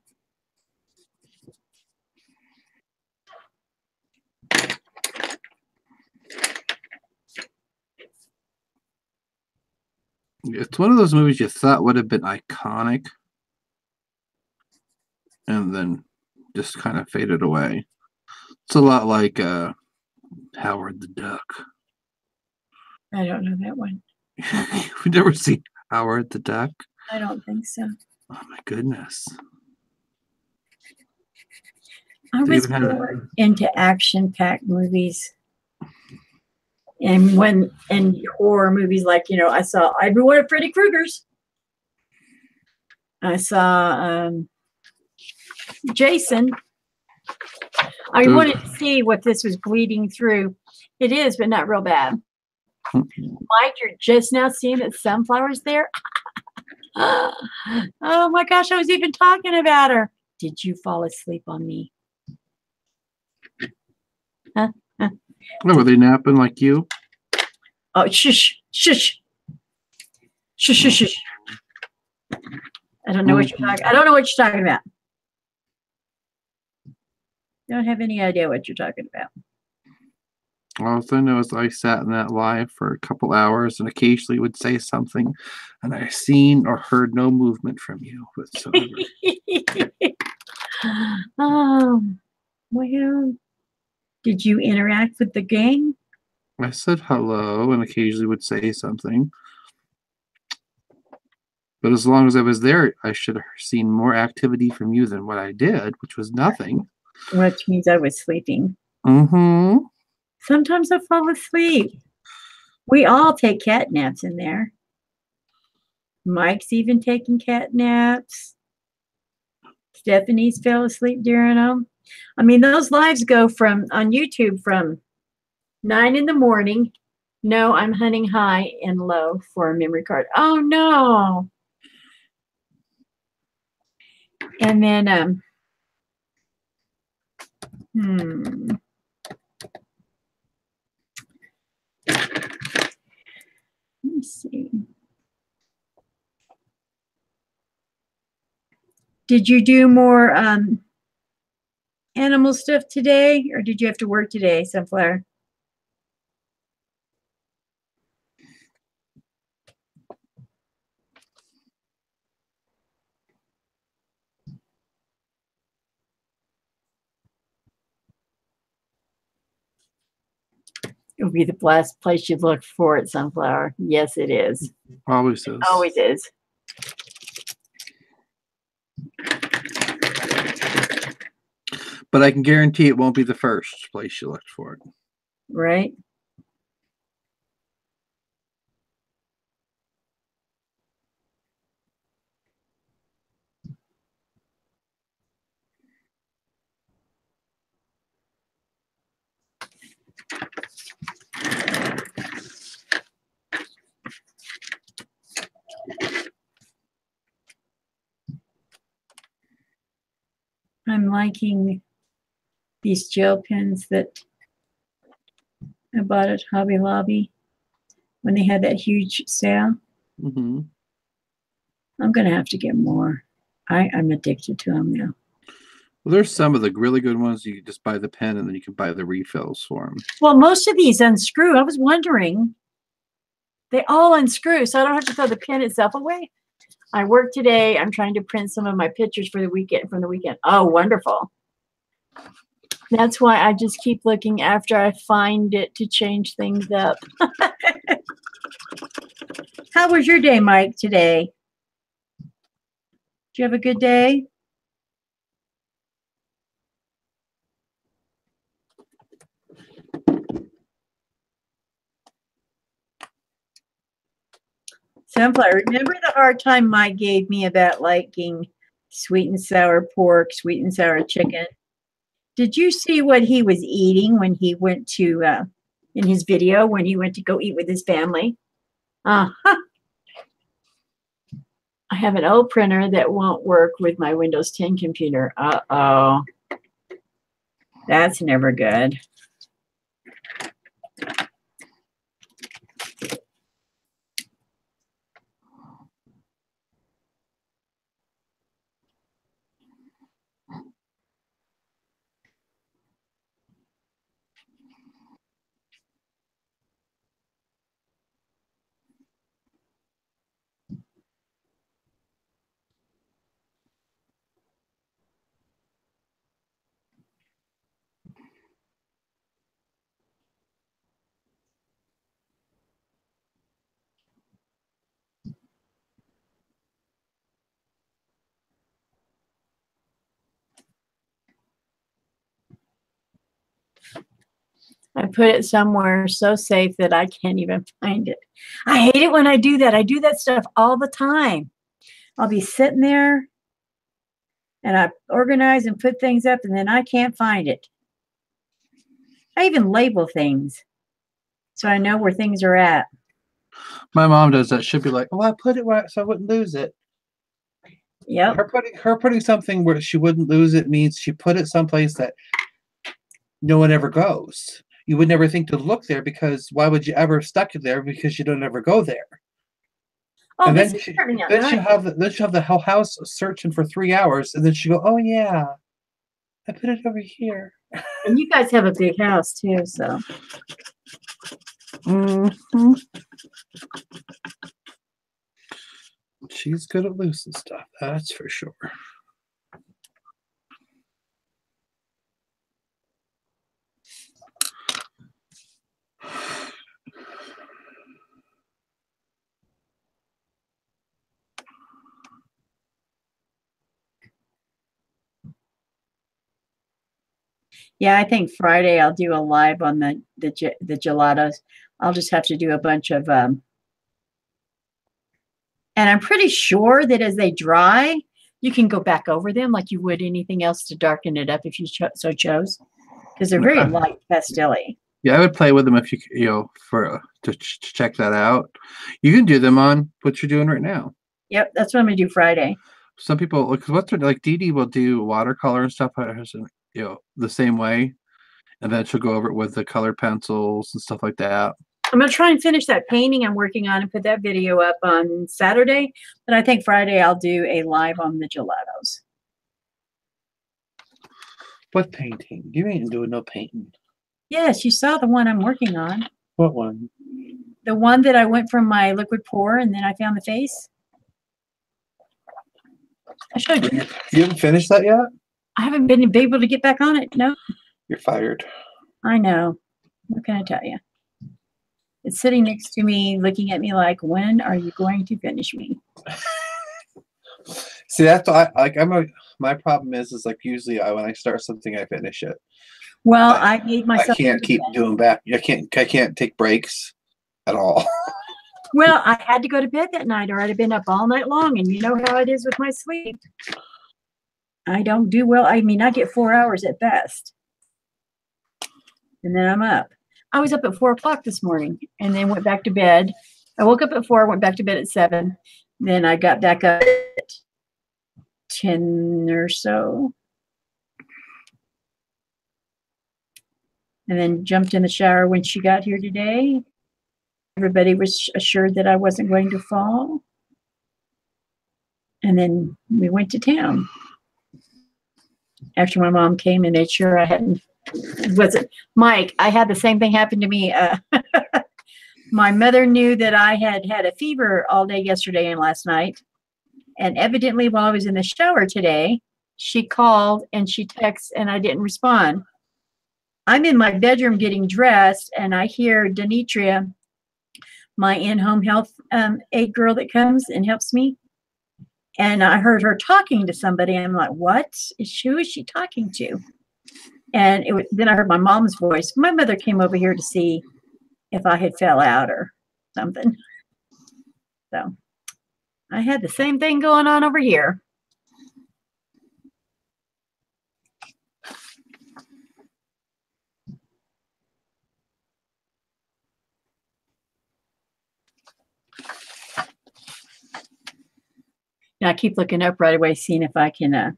It's one of those movies you thought would have been iconic and then just kind of faded away. It's a lot like Howard the Duck. I don't know that one. You've never seen Howard the Duck? I don't think so. Oh my goodness. I was more into action-packed movies. And horror movies, like, I saw every one of Freddy Krueger's. I saw Jason. I wanted to see what this was bleeding through. It is, but not real bad. Mike, you're just now seeing that sunflower's there? Oh my gosh, I was even talking about her. Did you fall asleep on me? Huh? Oh, were they napping like you? Oh, shush, shush. Shush, shush, shush. I don't know what you're talking. I don't know what you're talking about. Don't have any idea what you're talking about. All I know is I sat in that live for a couple hours and occasionally would say something, and I seen or heard no movement from you whatsoever. Oh, well, did you interact with the gang? I said hello and occasionally would say something. But as long as I was there, I should have seen more activity from you than what I did, which was nothing. Which means I was sleeping. Mm-hmm. Sometimes I fall asleep. We all take cat naps in there. Mike's even taking cat naps. Stephanie's fell asleep during them. I mean, those lives go on YouTube from 9 in the morning. No, I'm hunting high and low for a memory card. Oh, no. And then, let me see. Did you do more animal stuff today, or did you have to work today, Sunflower? It would be the last place you look for it, Sunflower. Yes, it is. Always is. Always is. But I can guarantee it won't be the first place you looked for it. Right? I'm liking these gel pens that I bought at Hobby Lobby when they had that huge sale. Mm-hmm. I'm going to have to get more. I'm addicted to them now. Well, there's some of the really good ones. You can just buy the pen and then you can buy the refills for them. Well, most of these unscrew. I was wondering. They all unscrew, so I don't have to throw the pen itself away. I work today. I'm trying to print some of my pictures for the weekend. From the weekend. Oh, wonderful. That's why I just keep looking after I find it to change things up. How was your day, Mike, today? Did you have a good day? Sunflower, remember the hard time Mike gave me about liking sweet and sour pork, sweet and sour chicken? Did you see what he was eating when he went to, in his video, when he went to go eat with his family? Uh-huh. I have an old printer that won't work with my Windows 10 computer. Uh-oh. That's never good. I put it somewhere so safe that I can't even find it. I hate it when I do that. I do that stuff all the time. I'll be sitting there and I organize and put things up and then I can't find it. I even label things so I know where things are at. My mom does that. She'll be like, "Oh, I put it right so I wouldn't lose it." Yep. Her putting something where she wouldn't lose it means she put it someplace that no one ever goes. You would never think to look there because why would you ever stuck it there? Because you don't ever go there. Oh, And this is turning out nice. she'll have the whole house searching for 3 hours, and then she go, "Oh yeah, I put it over here." And you guys have a big house too, so. Mm-hmm. She's good at losing stuff, that's for sure. Yeah, I think Friday I'll do a live on the gelatos. I'll just have to do a bunch of and I'm pretty sure that as they dry, you can go back over them like you would anything else to darken it up if you so chose, because they're very light pastel-y. Yeah, I would play with them if to check that out. You can do them on what you're doing right now. Yep, that's what I'm gonna do Friday. Some people, because what's like Dee Dee will do watercolor and stuff, the same way, and then she'll go over it with the color pencils and stuff like that. I'm gonna try and finish that painting I'm working on and put that video up on Saturday. But I think Friday I'll do a live on the gelatos. What painting? You ain't doing no painting. Yes, you saw the one I'm working on. What one? The one that I went from my liquid pour and then I found the face. I showed you. You haven't finished that yet? I haven't been able to get back on it. No. You're fired. I know. What can I tell you? It's sitting next to me, looking at me like, when are you going to finish me? See, that's my problem is like usually when I start something, I finish it. Well, I made myself. I can't keep doing back. I can't take breaks at all. Well, I had to go to bed that night or I'd have been up all night long. And you know how it is with my sleep. I don't do well. I mean, I get 4 hours at best. And then I'm up. I was up at 4 o'clock this morning and then went back to bed. I woke up at 4, went back to bed at 7. Then I got back up at 10 or so. And then jumped in the shower when she got here today. Everybody was assured that I wasn't going to fall. And then we went to town. After my mom came and made sure I hadn't, Mike, I had the same thing happen to me. My mother knew that I had had a fever all day yesterday and last night. And evidently while I was in the shower today, she called and she texted and I didn't respond. I'm in my bedroom getting dressed and I hear Denitria, my in-home health aide girl that comes and helps me. And I heard her talking to somebody. I'm like, who is she talking to? And then I heard my mom's voice. My mother came over here to see if I had fell out or something. So I had the same thing going on over here. And I keep looking up right away, seeing if I can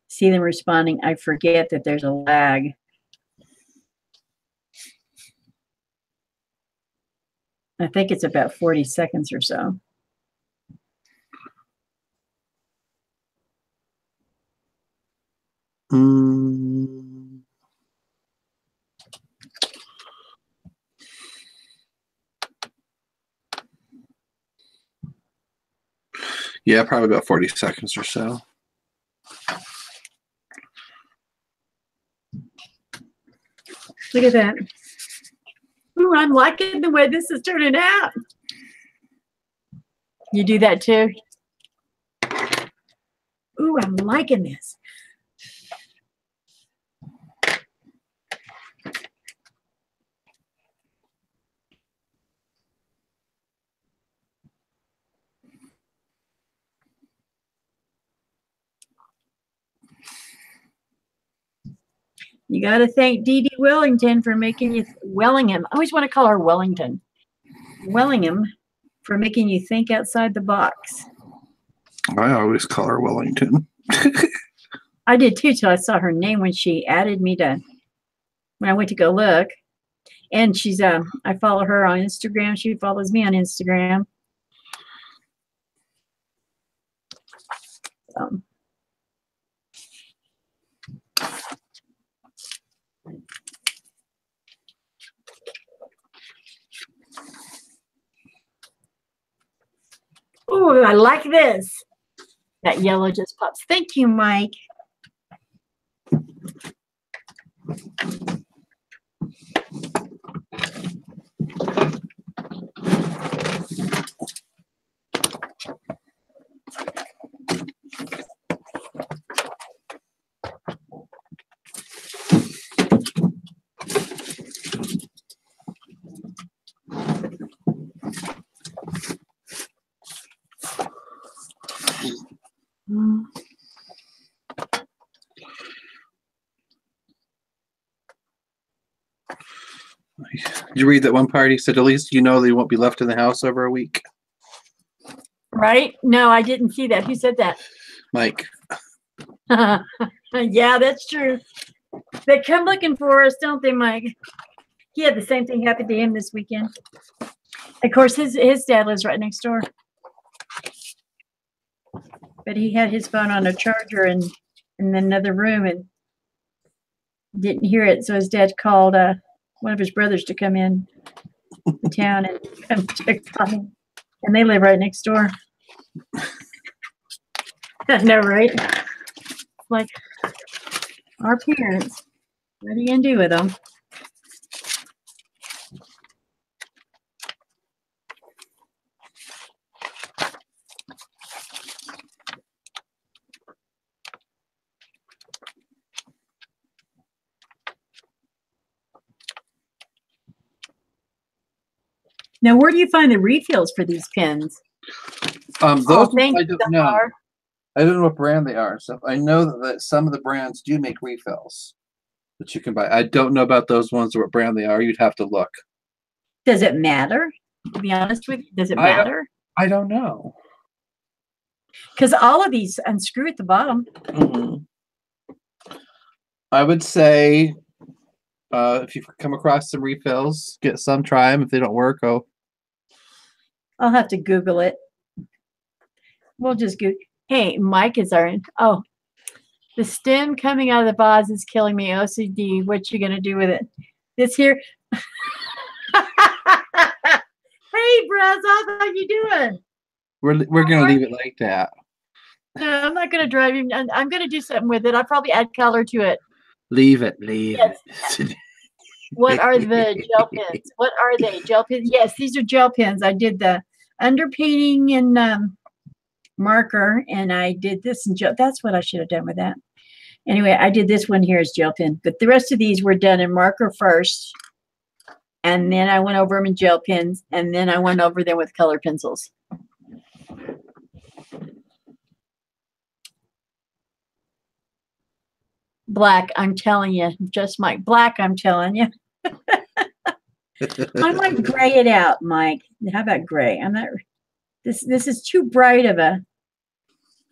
see them responding. I forget that there's a lag. I think it's about 40 seconds or so. Yeah, probably about 40 seconds or so. Look at that. Ooh, I'm liking the way this is turning out. You do that too? Ooh, I'm liking this. You got to thank Dee Dee Wellington for making you Wellingham. I always want to call her Wellington. Wellingham for making you think outside the box. I always call her Wellington. I did too till I saw her name when she added me to when I went to go look. And she's I follow her on Instagram. She follows me on Instagram. Oh, I like this. That yellow just pops. Thank you, Mike. Did you read that one part? He said, at least you know they won't be left in the house over a week. Right? No, I didn't see that. Who said that? Mike. Yeah, that's true. They come looking for us, don't they, Mike? He had the same thing happen to him this weekend. Of course, his dad lives right next door. But he had his phone on a charger in another room and didn't hear it. So his dad called one of his brothers to come in town and come check on him. And they live right next door. I know, right? Like our parents. What are you going to do with them? Now, where do you find the refills for these pens? Those I don't know. I don't know what brand they are. So I know that some of the brands do make refills that you can buy. I don't know about those ones or what brand they are. You'd have to look. Does it matter? To be honest with you, does it matter? I don't know. Because all of these unscrew at the bottom. Mm-hmm. I would say if you come across some refills, get some, try them. If they don't work, I'll have to Google it. We'll just Google. Hey, Mike is our. Oh, the stem coming out of the vase is killing me. OCD. What you gonna do with it? This here. Hey, Brez, how you doing? We're gonna leave it like that. No, I'm not gonna drive him. I'm gonna do something with it. I'll probably add color to it. Leave it. Leave it. What are the gel pens? What are they? Gel pens? Yes, these are gel pens. I did the underpainting in marker, and I did this in gel. That's what I should have done with that. Anyway, I did this one here as gel pen, but the rest of these were done in marker first, and then I went over them in gel pens, and then I went over them with color pencils. Black, I'm telling you, just Mike. Black, I'm telling you. I might gray it out, Mike. How about gray? I'm not. This is too bright of a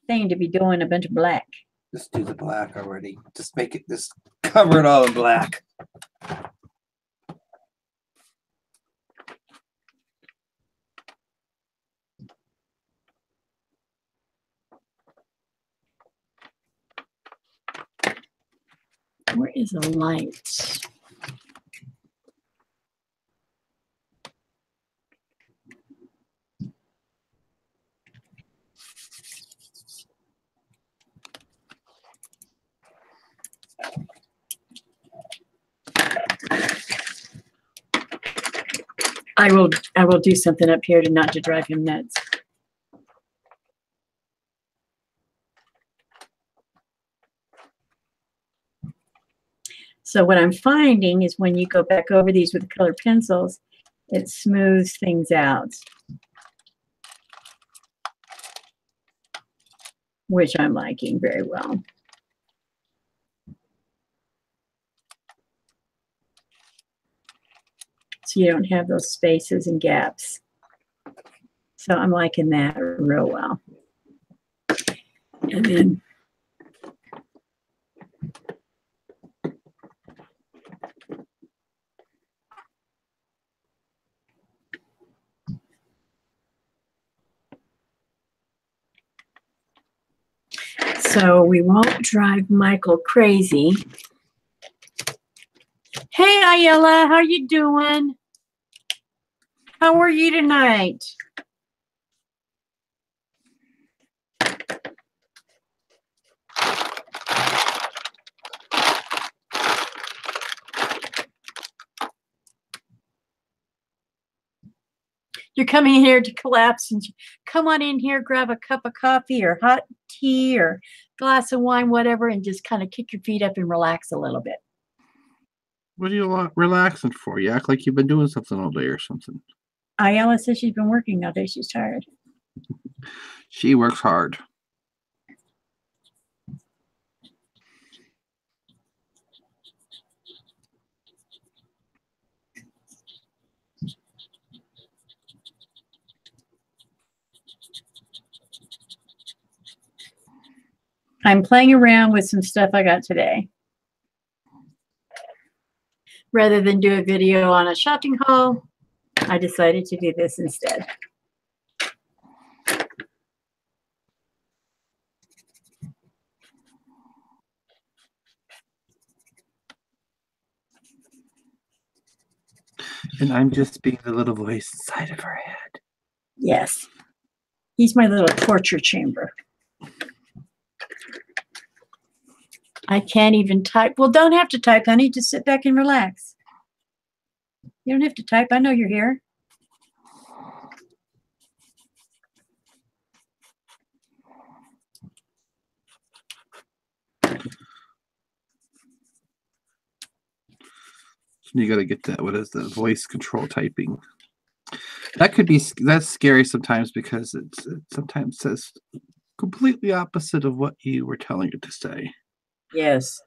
thing to be doing a bunch of black. Just do the black already. Just make it. Just cover it all in black. Where is the light? I will do something up here to not to drive him nuts. So what I'm finding is when you go back over these with colored pencils, it smooths things out, which I'm liking very well. So you don't have those spaces and gaps. So I'm liking that real well. And then so we won't drive Michael crazy. Hey, Ayala, how you doing? How are you tonight? You're coming here to collapse, and come on in here, grab a cup of coffee or hot tea or glass of wine, whatever, and just kind of kick your feet up and relax a little bit. What are you relaxing for? You act like you've been doing something all day or something. Ayala says she's been working all day. She's tired. She works hard. I'm playing around with some stuff I got today. Rather than do a video on a shopping haul, I decided to do this instead. And I'm just being the little voice inside of her head. Yes. He's my little torture chamber. I can't even type. Well, don't have to type, honey. Just sit back and relax. You don't have to type. I know you're here. You got to get that. What is the voice control typing? That could be, that's scary sometimes because it sometimes says completely opposite of what you were telling it to say. Yes.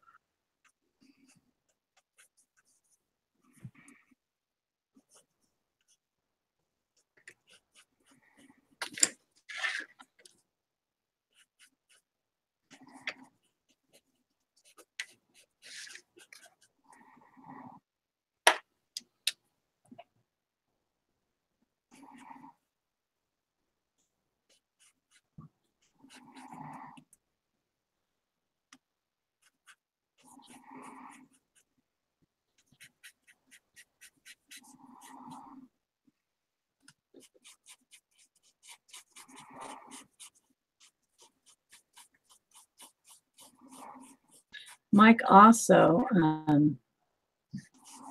Mike also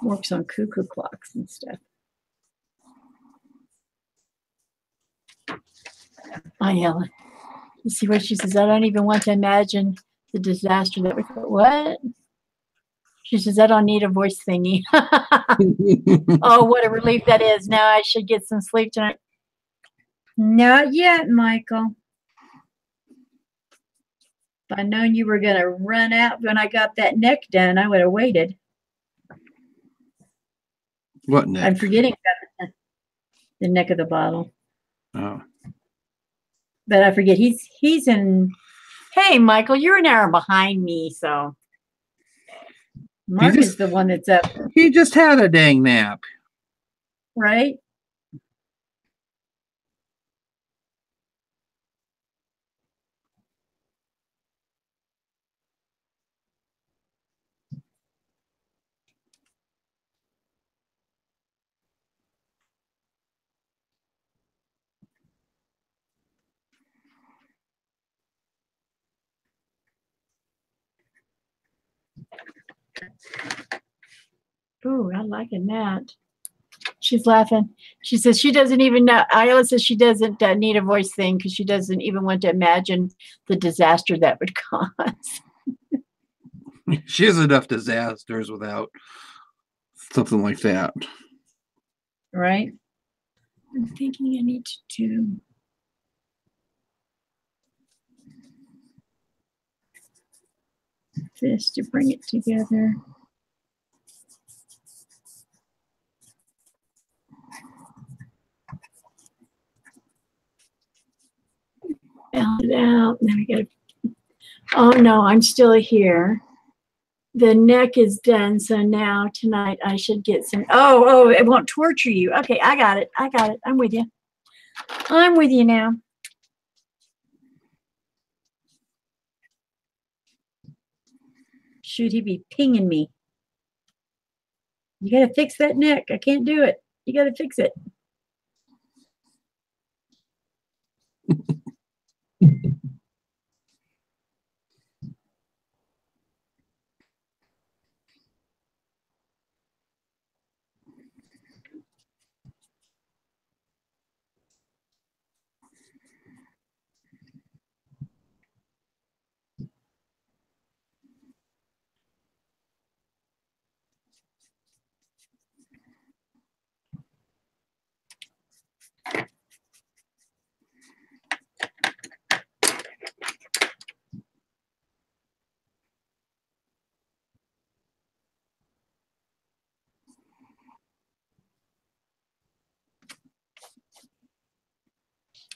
works on cuckoo clocks and stuff. Ayala. You see what she says? I don't even want to imagine the disaster that we could. What? She says, I don't need a voice thingy. Oh, what a relief that is. Now I should get some sleep tonight. Not yet, Michael. If I'd known you were going to run out when I got that neck done, I would have waited. What neck? I'm forgetting the neck of the bottle. Oh. But I forget. He's in. Hey, Michael, you're an hour behind me, so Mark is the one that's up. He just had a dang nap. Right? Ooh, I'm liking that. She's laughing. She says she doesn't even know. Ayala says she doesn't need a voice thing because she doesn't even want to imagine the disaster that would cause. She has enough disasters without something like that. Right? I'm thinking I need to do. This to bring it together. balance it out. Then we got. Oh no, I'm still here. The neck is done, so now tonight I should get some. Oh, it won't torture you. Okay, I got it. I'm with you. I'm with you now. Should he be pinging me? You got to fix that neck. I can't do it. You got to fix it.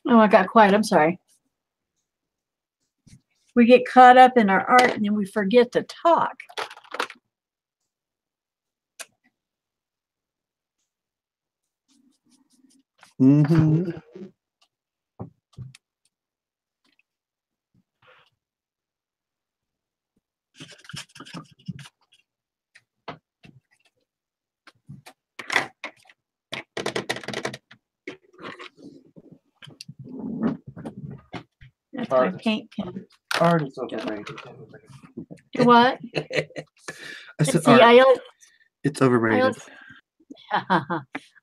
Oh, I got quiet. I'm sorry. We get caught up in our art and then we forget to talk. Mm-hmm. That's my paint pen. Art is overrated. What? I said See, art. It's overrated.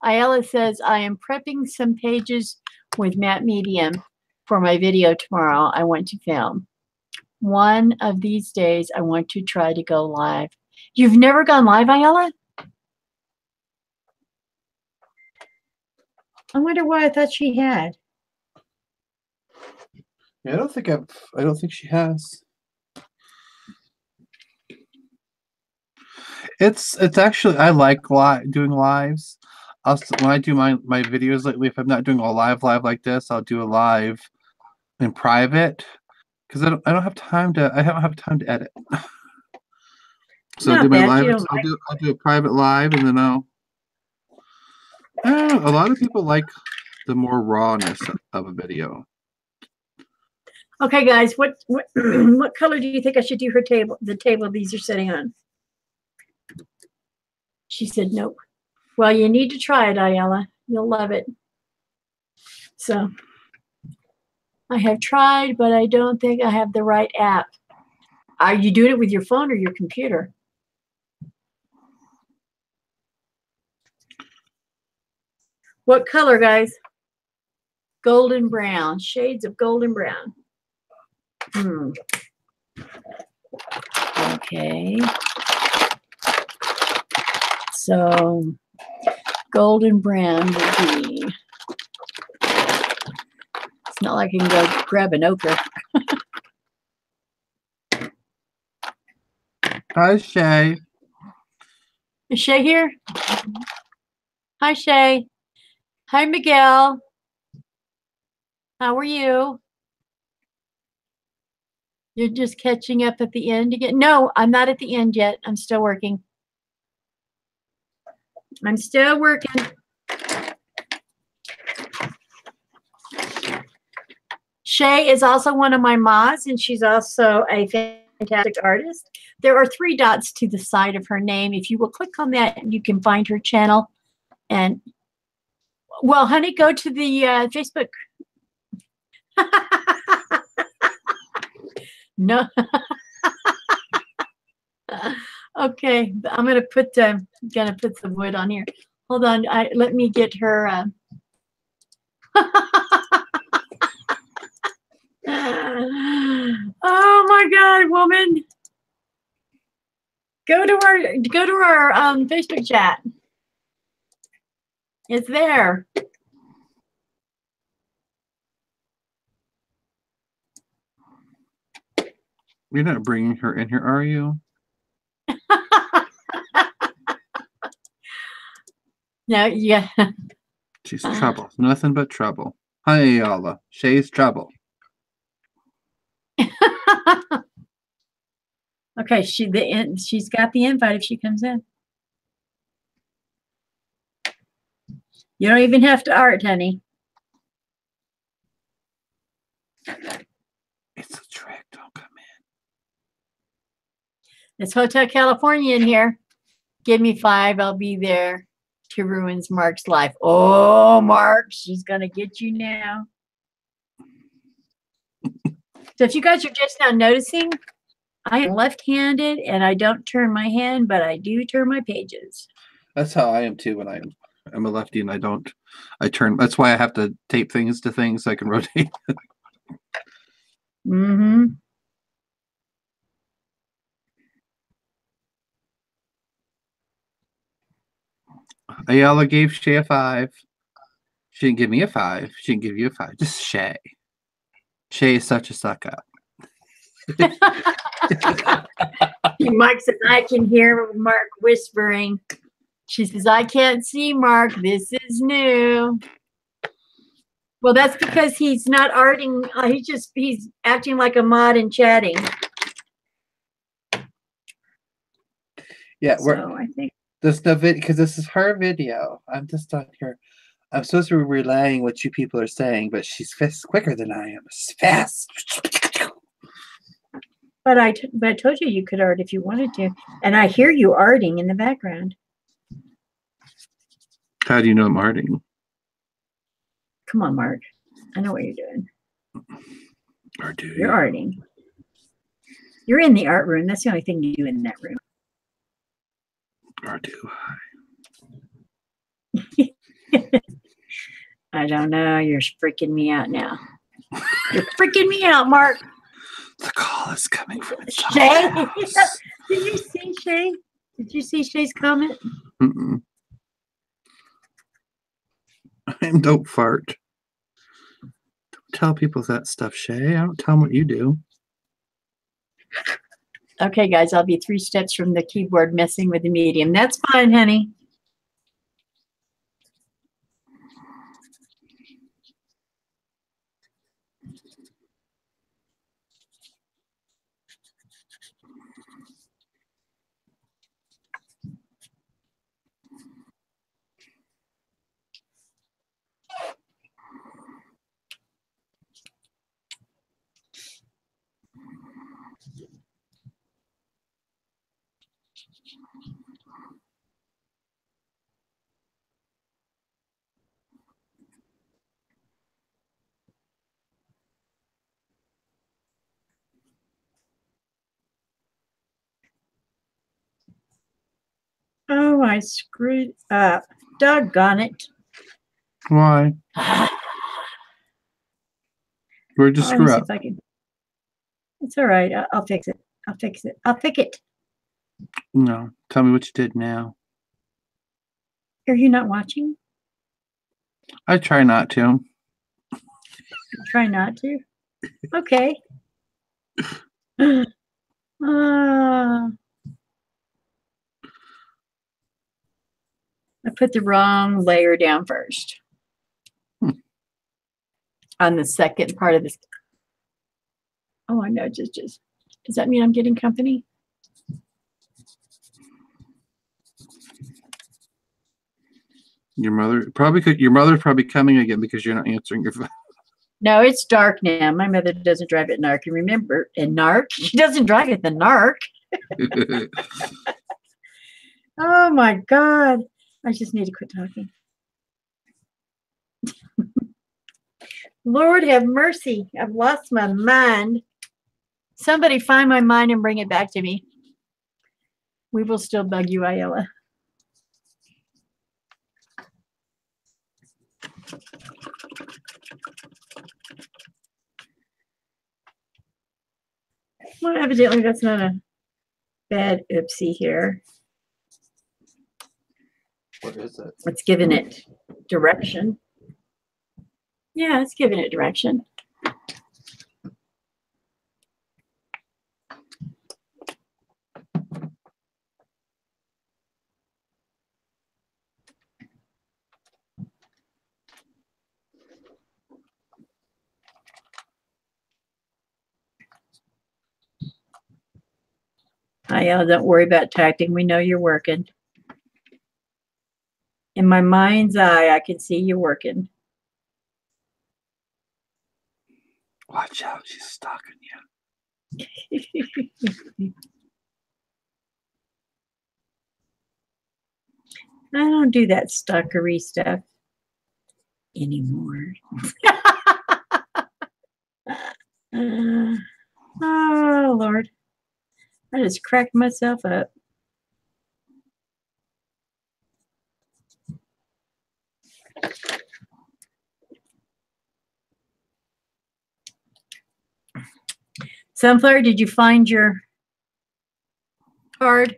Ayala says, I am prepping some pages with matte medium for my video tomorrow I want to film. One of these days, I want to try to go live. You've never gone live, Ayala? I wonder why I thought she had. Yeah, I don't think she has. It's actually, I like doing lives. When I do my videos lately, if I'm not doing a live like this, I'll do a live in private because I don't have time to edit. So I'll do my live. I'll do a private live, and then I don't know, a lot of people like the more rawness of a video. Okay, guys, what what color do you think I should do her table? The table these are sitting on. She said nope. Well, you need to try it, Ayala. You'll love it. So I have tried, but I don't think I have the right app. Are you doing it with your phone or your computer? What color, guys? Golden brown, shades of golden brown. Okay. So golden brown would be. It's not like I can go grab an ochre. Hi, Shay. Is Shay here? Hi, Shay. Hi, Miguel. How are you? You're just catching up at the end again? No, I'm not at the end yet. I'm still working. I'm still working. Shay is also one of my mods, and she's also a fantastic artist. There are 3 dots to the side of her name. If you will click on that, you can find her channel. And, well, honey, go to the Facebook. No. Okay, I'm gonna put some wood on here. Hold on, let me get her. Oh my God, woman! Go to our Facebook chat. It's there. You're not bringing her in here, are you? No, yeah. She's trouble. Nothing but trouble. Hi, Ayala. Shay's trouble. Okay, she's got the invite if she comes in. You don't even have to art, honey. It's a trick. Don't come in. It's Hotel California in here. Give me 5. I'll be there to ruins Mark's life. Oh, Mark, she's going to get you now. So if you guys are just now noticing, I am left-handed and I don't turn my hand, but I do turn my pages. That's how I am too when I'm a lefty and I turn. That's why I have to tape things to things so I can rotate. Mm-hmm. Ayala gave Shay a 5. She didn't give me a 5. She didn't give you a 5. Just Shay. Shay is such a suck up. Mark says, I can hear Mark whispering. She says, I can't see Mark. This is new. Well, that's because he's not arting. He's acting like a mod and chatting. Yeah, I think there's no video because this is her video. I'm just on here. I'm supposed to be relaying what you people are saying, but she's fast quicker than I am. She's fast. But I told you could art if you wanted to, and I hear you arting in the background. How do you know I'm arting? Come on, Mark. I know what you're doing. Or do You're arting. You're in the art room. That's the only thing you do in that room. Or do I? I don't know. You're freaking me out now. You're freaking me out, Mark. The call is coming from Shay. Did you see Shay? Did you see Shay's comment? Mm-mm. Don't fart. Don't tell people that stuff, Shay. I don't tell them what you do. Okay, guys, I'll be 3 steps from the keyboard messing with the medium. That's fine, honey. Oh, I screwed up. Doggone it. Why? Where'd you screw up? It's all right. I'll fix it. I'll fix it. I'll fix it. No. Tell me what you did now. Are you not watching? I try not to. Try not to? Okay. I put the wrong layer down first. On the second part of this. Oh, I know. Just. Does that mean I'm getting company? Your mother's probably coming again because you're not answering your phone. No, it's dark now. My mother doesn't drive at NARC. And remember, in NARC, she doesn't drive at the NARC. Oh my God. I just need to quit talking. Lord have mercy. I've lost my mind. Somebody find my mind and bring it back to me. We will still bug you, Ayala. Well, evidently that's not a bad oopsie here. What is it? It's giving it direction. Yeah, it's giving it direction. Don't worry about typing. We know you're working. In my mind's eye, I can see you working. Watch out, she's stalking you. I don't do that stalkery stuff anymore. Oh, Lord. I just cracked myself up. Sunflower, did you find your card?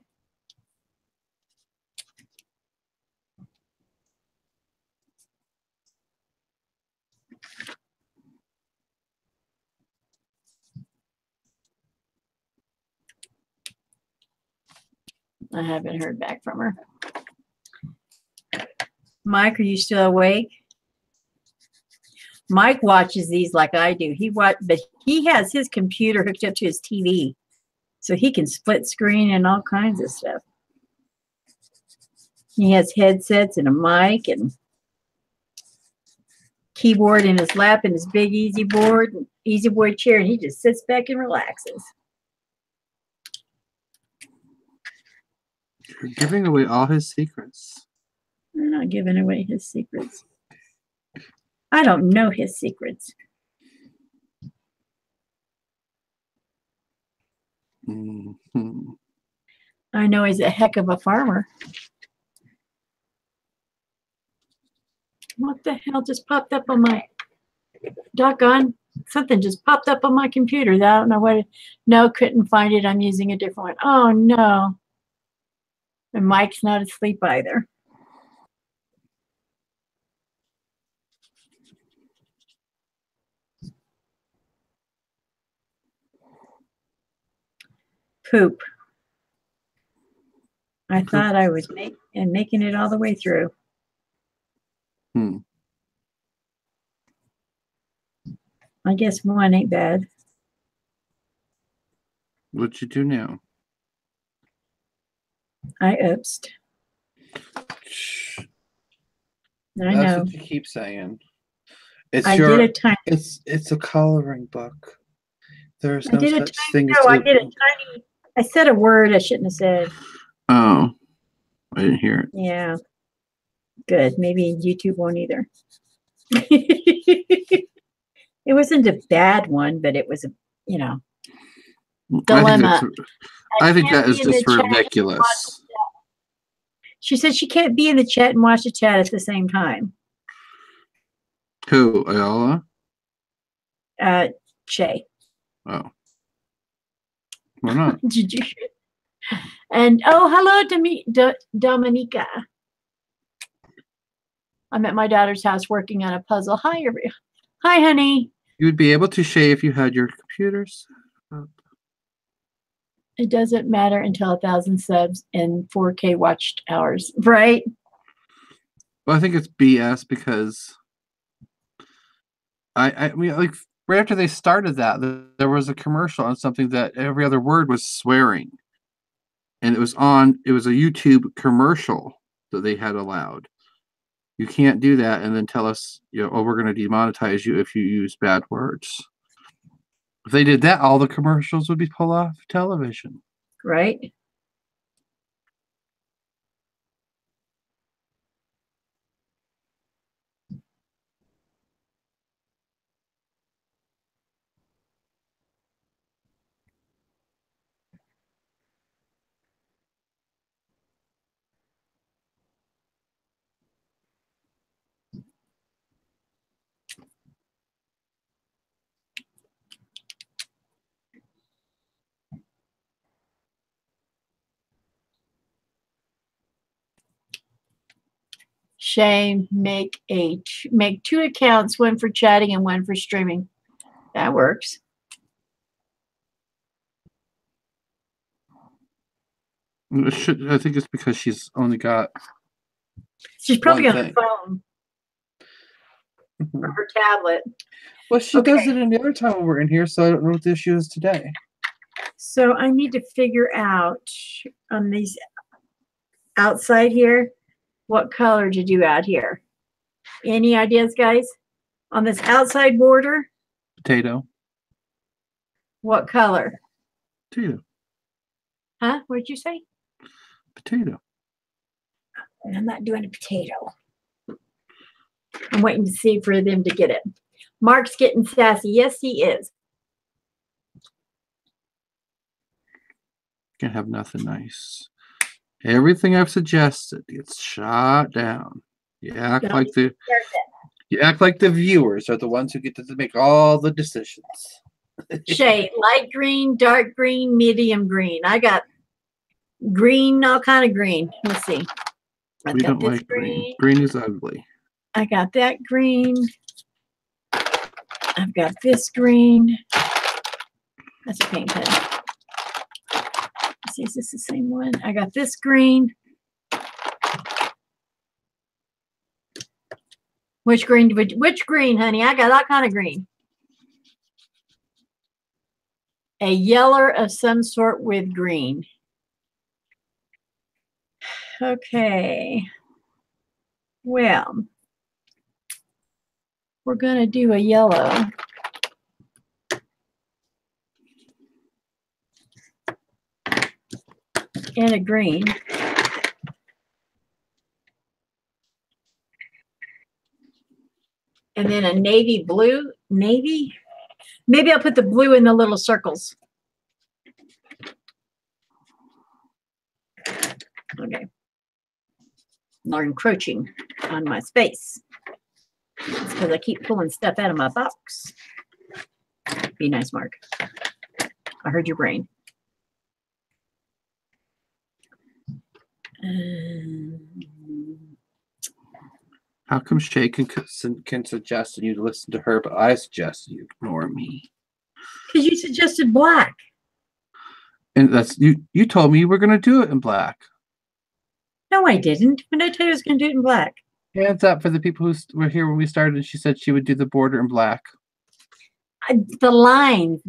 I haven't heard back from her. Mike, are you still awake? Mike watches these like I do. But he has his computer hooked up to his TV, so he can split screen and all kinds of stuff. He has headsets and a mic and keyboard in his lap and his big easy boy chair, and he just sits back and relaxes. You're giving away all his secrets. I'm not giving away his secrets. I don't know his secrets. Mm-hmm. I know he's a heck of a farmer. What the hell just popped up on my doggone? Something just popped up on my computer. I don't know what. No, couldn't find it. I'm using a different one. Oh, no. And Mike's not asleep either. Poop. I thought I was making it all the way through. I guess one ain't bad. What'd you do now? I oopsed. I know. That's what you keep saying. It's it's a coloring book. There's no such thing as I said a word I shouldn't have said. Oh, I didn't hear it. Yeah. Good. Maybe YouTube won't either. It wasn't a bad one, but it was a, dilemma. I think that is just ridiculous. She said she can't be in the chat and watch the chat at the same time. Who, Ayala? Shay. Oh. Why not? Did you? And hello, Dominica. I'm at my daughter's house working on a puzzle. Hi, honey. You would be able to, Shay, if you had your computers up. It doesn't matter until 1,000 subs and 4K watched hours, right? Well, I think it's BS because I mean, like, right after they started that, there was a commercial on something that every other word was swearing. And it was a YouTube commercial that they had allowed. You can't do that and then tell us, we're going to demonetize you if you use bad words. If they did that, all the commercials would be pulled off television. Right. Shay, make 2 accounts, one for chatting and one for streaming. That works. I think it's because she's only got. She's probably on her phone or her tablet. Well, she does it any other time when we're in here, so I don't know what the issue is today. So I need to figure out on these outside here, what color to do out here. Any ideas, guys? On this outside border? Potato. What color? Potato. Huh? What did you say? Potato. I'm not doing a potato. I'm waiting to see for them to get it. Mark's getting sassy. Yes, he is. Can't have nothing nice. Everything I've suggested gets shot down. You act like the viewers are the ones who get to make all the decisions. Shade, light green, dark green, medium green. I got green, all kind of green. Let's see. We don't like green. Green is ugly. I got that green. I've got this green. That's a paint pen. Let's see, is this the same one? I got this green. Which green, honey? I got all kind of green. A yeller of some sort with green. Okay. Well, we're going to do a yellow. And a green. And then a navy blue. Navy? Maybe I'll put the blue in the little circles. Okay. They're encroaching on my space. It's because I keep pulling stuff out of my box. Be nice, Mark. I heard your brain. How come Shay can suggest you to listen to her, but I suggest you ignore me? Because you suggested black. And that's you told me you were going to do it in black. No, I didn't. When did I tell you I was going to do it in black? Hands up for the people who were here when we started. She said she would do the border in black. The lines.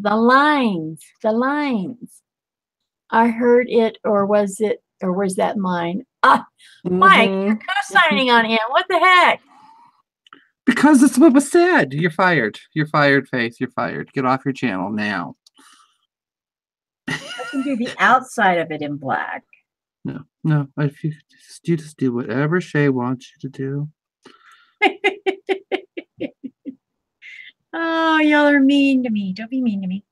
I heard it, or was that mine? Mike, you're co-signing on him. What the heck? Because that's what was said. You're fired. You're fired, Faith. You're fired. Get off your channel now. I can do the outside of it in black. No. If you just do whatever Shay wants you to do. Oh, y'all are mean to me. Don't be mean to me.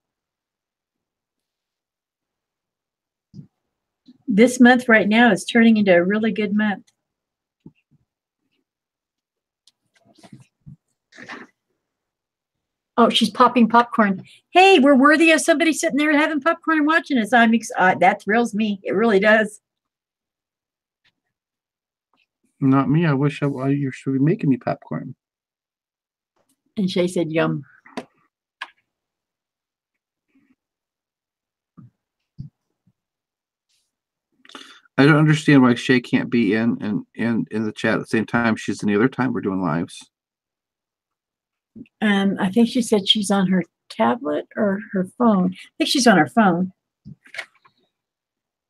This month right now is turning into a really good month. Oh, she's popping popcorn. Hey, we're worthy of somebody sitting there having popcorn and watching us. That thrills me. It really does. Not me. I wish you should be making me popcorn. And Shay said, yum. I don't understand why Shay can't be in the chat at the same time. She's in the other time we're doing lives. I think she said she's on her tablet or her phone. I think she's on her phone.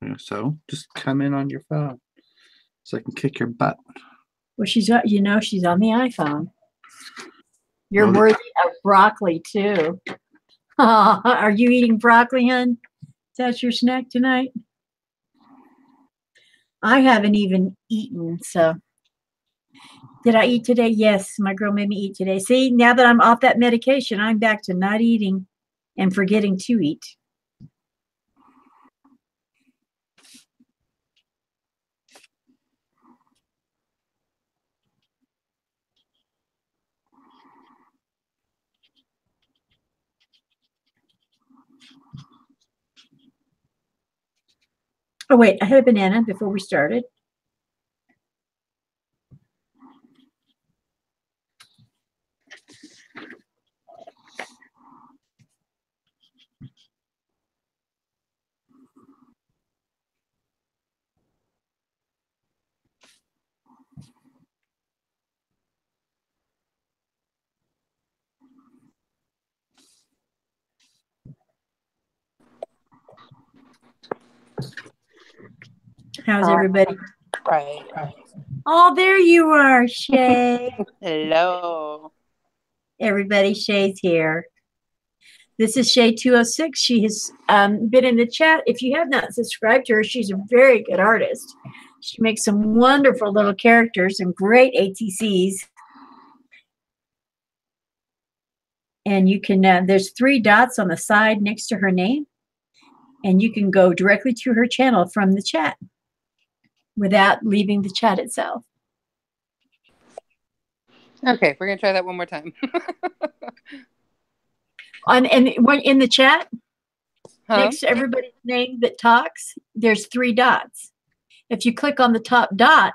Yeah, so just come in on your phone so I can kick your butt. Well, she's on the iPhone. You're worthy of broccoli too. Are you eating broccoli, hun? Is that your snack tonight? I haven't even eaten, so. Did I eat today? Yes, my girl made me eat today. See, now that I'm off that medication, I'm back to not eating and forgetting to eat. Oh, wait, I had a banana before we started. How's everybody? Right. Oh, there you are, Shay. Hello. Everybody, Shay's here. This is Shay 206. She has been in the chat. If you have not subscribed to her, she's a very good artist. She makes some wonderful little characters and great ATCs. And you can, there's 3 dots on the side next to her name. And you can go directly to her channel from the chat without leaving the chat itself. Okay, we're going to try that one more time. And when in the chat, next to everybody's name that talks, there's 3 dots. If you click on the top dot,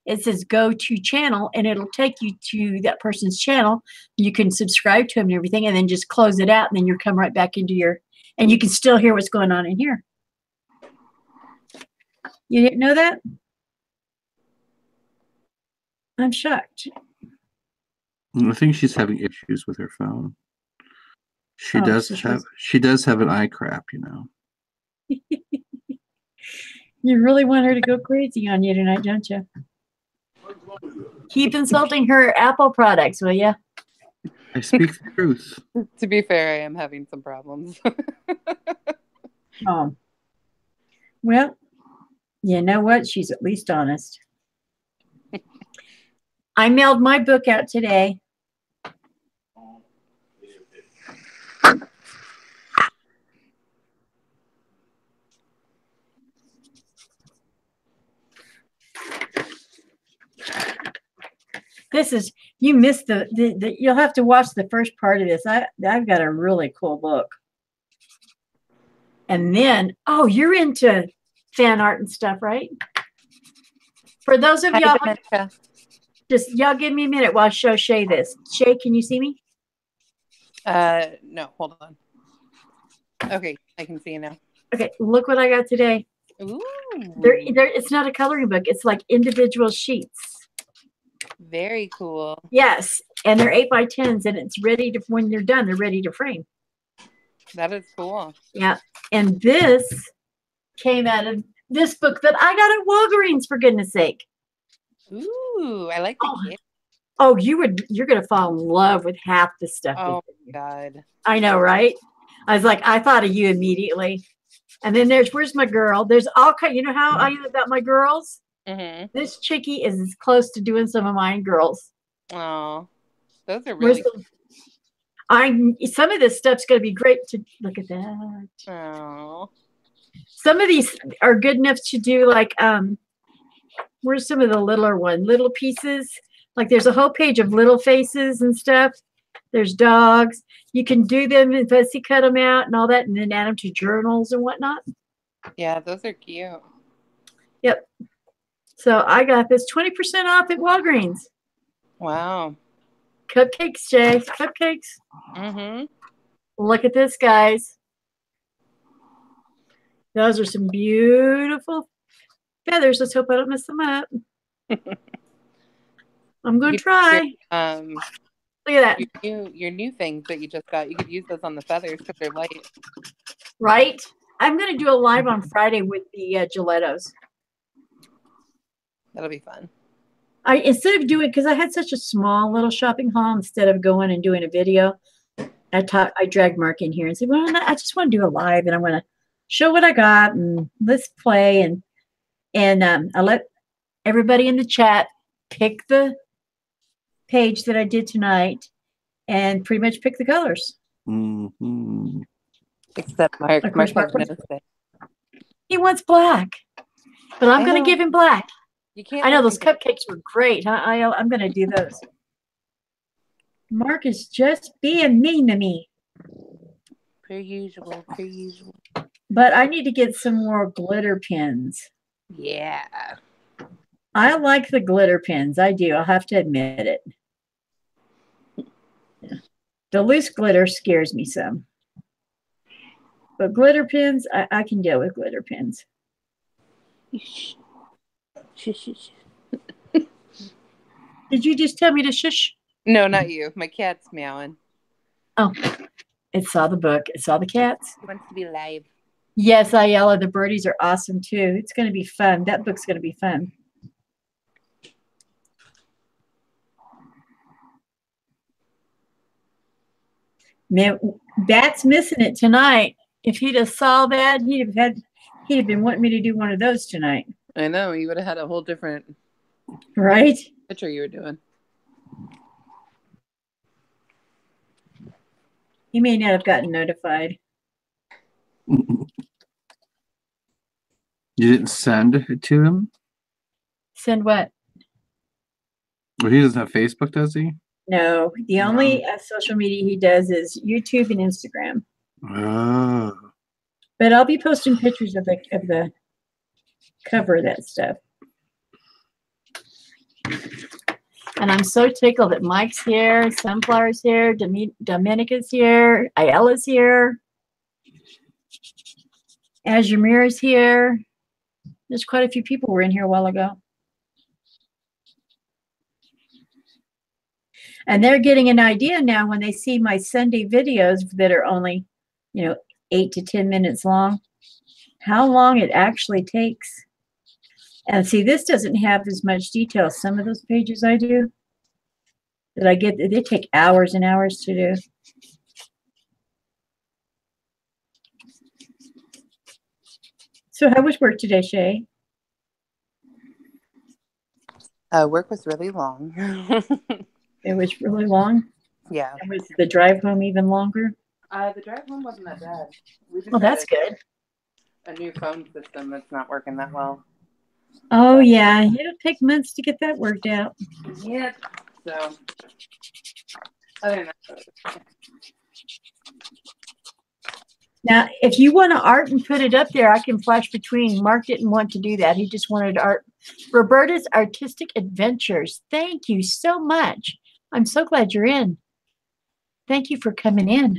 it says go to channel, and it'll take you to that person's channel. You can subscribe to them and everything, and then just close it out, and then you come right back into your, and you can still hear what's going on in here. You didn't know that? I'm shocked. I think she's having issues with her phone. She does have an eye crap, you know. You really want her to go crazy on you tonight, don't you? Keep insulting her Apple products, will you? I speak the truth. To be fair, I am having some problems. Oh. Well, you know what? She's at least honest. I mailed my book out today. This is, you missed the you'll have to watch the first part of this. I've got a really cool book. And then, oh, you're into fan art and stuff, right? For those of y'all, just y'all give me a minute while I show Shay this. Shay, can you see me? No, hold on. Okay, I can see you now. Okay, look what I got today. Ooh. It's not a coloring book. It's like individual sheets. Very cool. Yes, and they're 8x10s, and it's ready to, when they're done, they're ready to frame. That is cool. Yeah, and this came out of this book that I got at Walgreens, for goodness sake. Ooh, I like the kit. Oh, you're gonna fall in love with half the stuff. Oh God. I know, right? I was like, I thought of you immediately. And then where's my girl? There's all kind. You know how I am about my girls? Mm-hmm. This chickie is as close to doing some of mine girls. Oh, those are really. Some of this stuff's going to be great to look at that. Oh. Some of these are good enough to do like where's some of the little pieces? Like there's a whole page of little faces and stuff. There's dogs. You can do them and fussy cut them out and all that, and then add them to journals and whatnot. Yeah, those are cute. Yep. So I got this 20% off at Walgreens. Wow. Cupcakes, Jay. Cupcakes. Mm-hmm. Look at this, guys. Those are some beautiful feathers. Let's hope I don't mess them up. I'm going to try. Look at that. Your new things that you just got, you could use those on the feathers because they're light. Right? I'm going to do a live on Friday with the Gillettos. That'll be fun. Instead of doing, because I had such a small little shopping haul, instead of going and doing a video, I dragged Mark in here and said, well, I just want to do a live, and I want to show what I got, and let's play. And I let everybody in the chat pick the page that I did tonight and pretty much pick the colors. Mm-hmm. Except Mark. He wants black, but I'm going to give him black. You can't. I know those cupcakes were great. I'm going to do those. Mark is just being mean to me. Per usual. But I need to get some more glitter pins. Yeah. I like the glitter pins. I do. I'll have to admit it. Yeah. The loose glitter scares me some. But glitter pins, I can deal with glitter pins. Shush. Did you just tell me to shush? No, not you. My cat's meowing. Oh, it saw the book. It saw the cats. He wants to be live. Yes, Ayala, the birdies are awesome too. It's going to be fun. That book's going to be fun. Man, Bat's missing it tonight. If he'd have saw that, he'd have been wanting me to do one of those tonight. I know, you would have had a whole different right picture you were doing. He may not have gotten notified. You didn't send it to him? Send what? Well, he doesn't have Facebook, does he? No, the only social media he does is YouTube and Instagram. Oh. But I'll be posting pictures of the cover of that stuff. And I'm so tickled that Mike's here, Sunflower's here, Dominica's here, Ayala's here, Azumira's here. There's quite a few people who were in here a while ago. And they're getting an idea now when they see my Sunday videos that are only, 8 to 10 minutes long, how long it actually takes. And see, this doesn't have as much detail. Some of those pages I do that I get, they take hours and hours to do. So how was work today, Shay? Work was really long. It was really long? Yeah. And was the drive home even longer? The drive home wasn't that bad. Well, that's good. A new phone system that's not working that well. Oh, yeah. It'll take months to get that worked out. Yeah. So, other than that. Now, if you want to art and put it up there, I can flash between. Mark didn't want to do that. He just wanted art. Roberta's Artistic Adventures. Thank you so much. I'm so glad you're in. Thank you for coming in.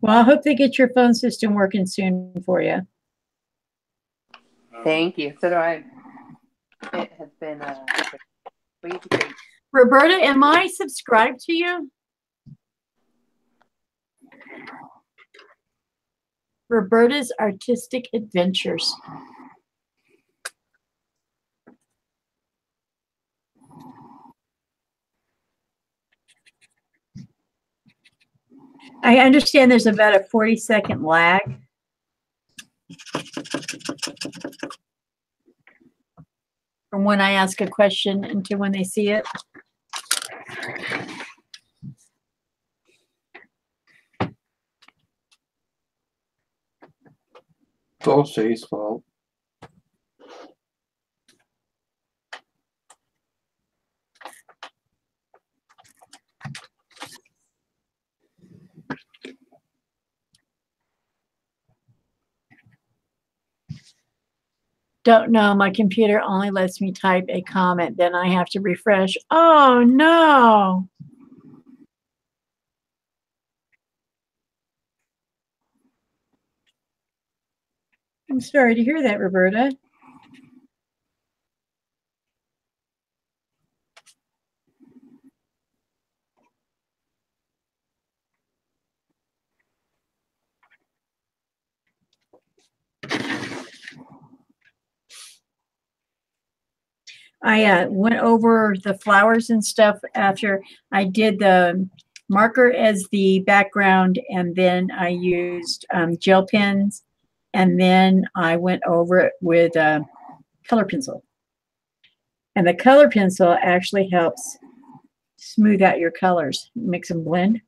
Well, I hope they get your phone system working soon for you. Thank you. So do I. It has been Roberta, am I subscribed to you? Roberta's Artistic Adventures. I understand there's about a 40-second lag. From when I ask a question into when they see it. It's all Shay's fault. Don't know. My computer only lets me type a comment. Then I have to refresh. Oh, no. I'm sorry to hear that, Roberta. I went over the flowers and stuff after I did the marker as the background, and then I used gel pens, and then I went over it with a color pencil. And the color pencil actually helps smooth out your colors, makes them blend.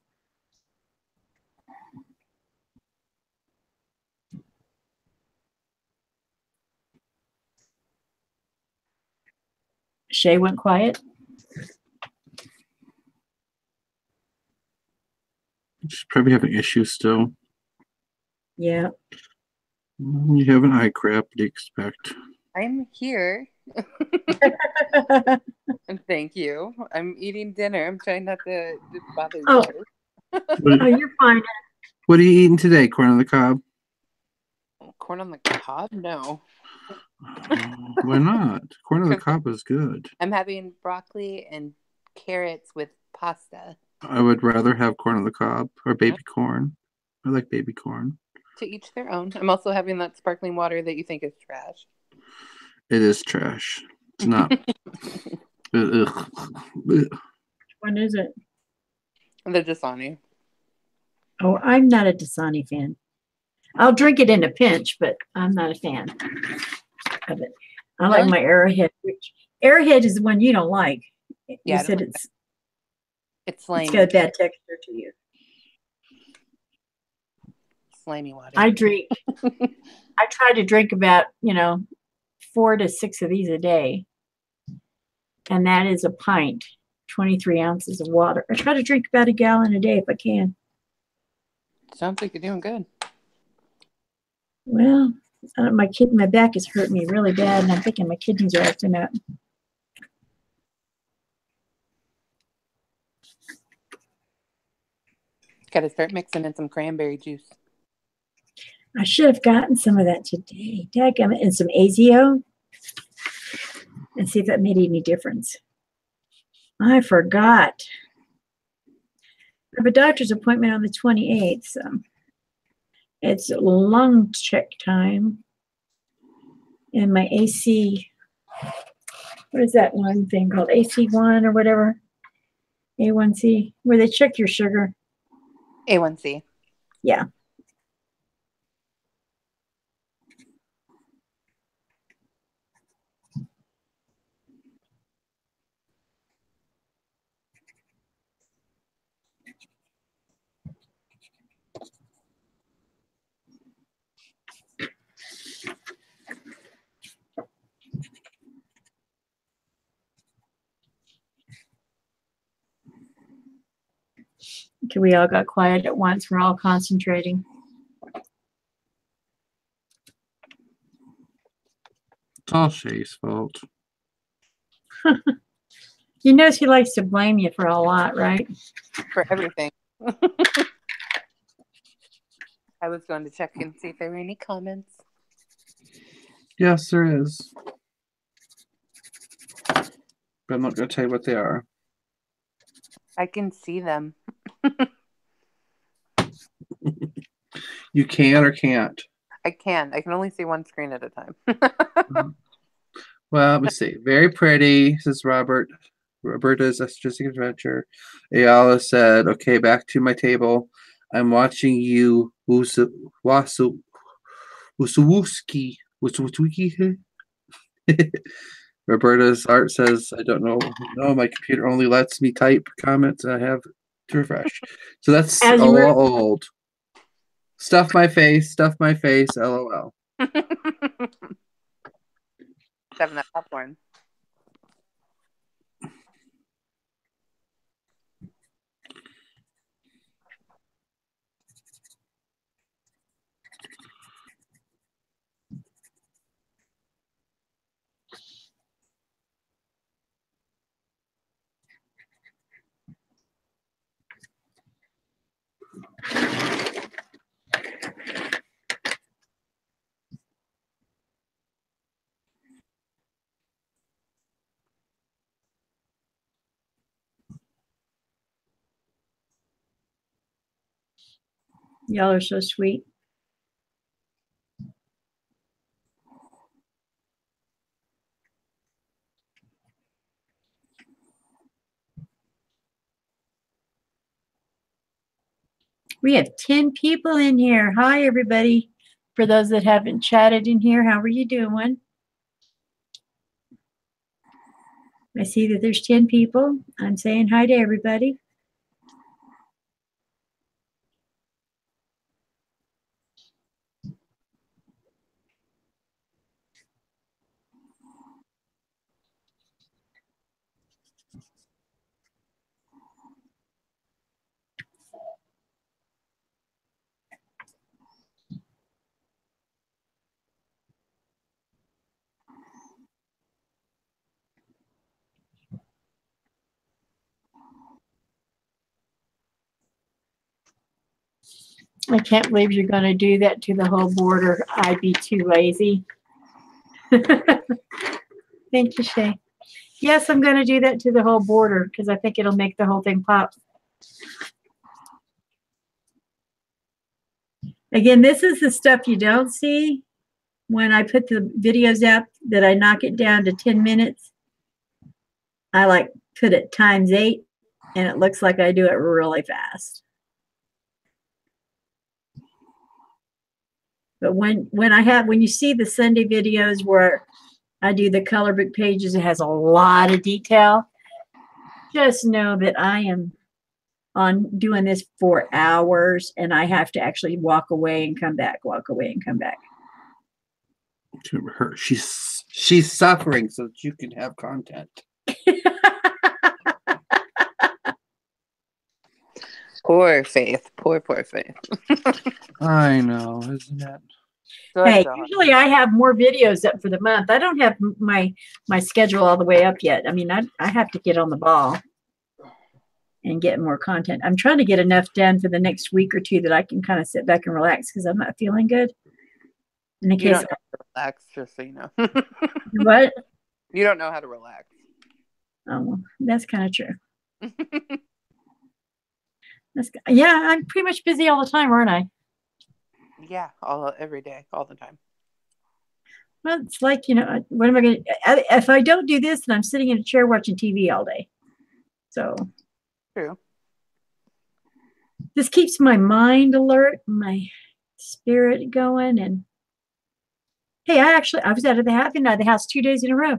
Shay went quiet. She's probably having issues still. Yeah. You have an eye crap. What do you expect? I'm here. And thank you. I'm eating dinner. I'm trying not to bother you. Oh, you're fine. What are you eating today? Corn on the cob? Corn on the cob? No. Why not? Corn on the cob is good. I'm having broccoli and carrots with pasta. I would rather have corn on the cob or baby corn. I like baby corn. To each their own. I'm also having that sparkling water that you think is trash. It is trash. It's not. Ugh. Which one is it? The Dasani. Oh, I'm not a Dasani fan. I'll drink it in a pinch, but I'm not a fan of it. I like my Arrowhead, which Arrowhead is the one you don't like. You said it's slimy. It's got a bad texture to you. Slimy water. I try to drink about, 4 to 6 of these a day. And that is a pint, 23 ounces of water. I try to drink about a gallon a day if I can. Sounds like you're doing good. Well, my back is hurting me really bad, and I'm thinking my kidneys are acting up. Got to start mixing in some cranberry juice. I should have gotten some of that today. Dadgummit, and some Azio, and see if that made any difference. I forgot. I have a doctor's appointment on the 28th, so it's lung check time. And my AC, what is that one thing called? AC1 or whatever? A1C, where they check your sugar. A1C. Yeah. Okay, we all got quiet at once. We're all concentrating. It's all Shay's fault. You know she likes to blame you for a lot, right? For everything. I was going to check and see if there were any comments. Yes, there is. But I'm not going to tell you what they are. I can see them. You can or can't? I can. I can only see one screen at a time. Well, let me see. Very pretty, says Robert. Roberta's Astronomic Adventure. Ayala said, okay, back to my table. I'm watching you, Wasuwuski. Roberta's art says, I don't know. No, my computer only lets me type comments. I have to refresh. So that's old. Stuff my face, LOL. Having that popcorn. Y'all are so sweet. We have 10 people in here. Hi, everybody. For those that haven't chatted in here, how are you doing? I see that there's 10 people. I'm saying hi to everybody. I can't believe you're going to do that to the whole border. I'd be too lazy. Thank you, Shay. Yes, I'm going to do that to the whole border because I think it'll make the whole thing pop. Again, this is the stuff you don't see when I put the videos out, that I knock it down to 10 minutes. I like put it ×8 and it looks like I do it really fast. But when you see the Sunday videos where I do the color book pages, it has a lot of detail. Just know that I am on doing this for hours and I have to actually walk away and come back, walk away and come back. To her, she's suffering so that you can have content. Poor Faith. Poor Faith. I know, isn't it? Hey, usually I have more videos up for the month. I don't have my schedule all the way up yet. I mean, I have to get on the ball and get more content. I'm trying to get enough done for the next week or two that I can kind of sit back and relax because I'm not feeling good. In case you don't know how to relax, just so you know. What? You don't know how to relax. Oh, well, that's kind of true. Yeah, I'm pretty much busy all the time, aren't I? Yeah, every day, all the time. Well, it's like, what am I going to, if I don't do this, then I'm sitting in a chair watching TV all day. So. True. This keeps my mind alert, my spirit going. And hey, I was out of the house 2 days in a row.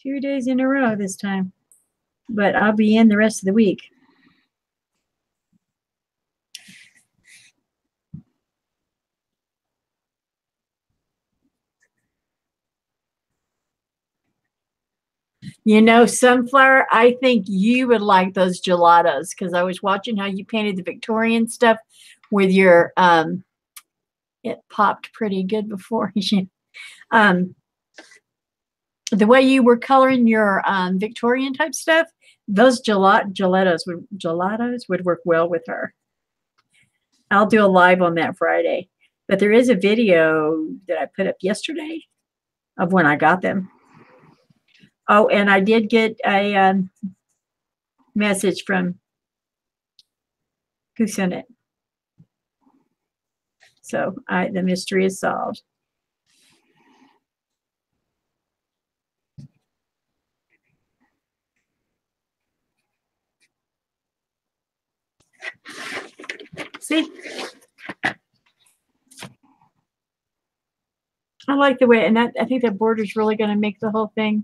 2 days in a row this time. But I'll be in the rest of the week. Sunflower, I think you would like those gelatos because I was watching how you painted the Victorian stuff with your, it popped pretty good before you. The way you were coloring your Victorian type stuff, those gelatos would work well with her. I'll do a live on that Friday. But there is a video that I put up yesterday of when I got them. Oh, and I did get a message from who sent it. So the mystery is solved. See? I like the way, and I think that border is really going to make the whole thing.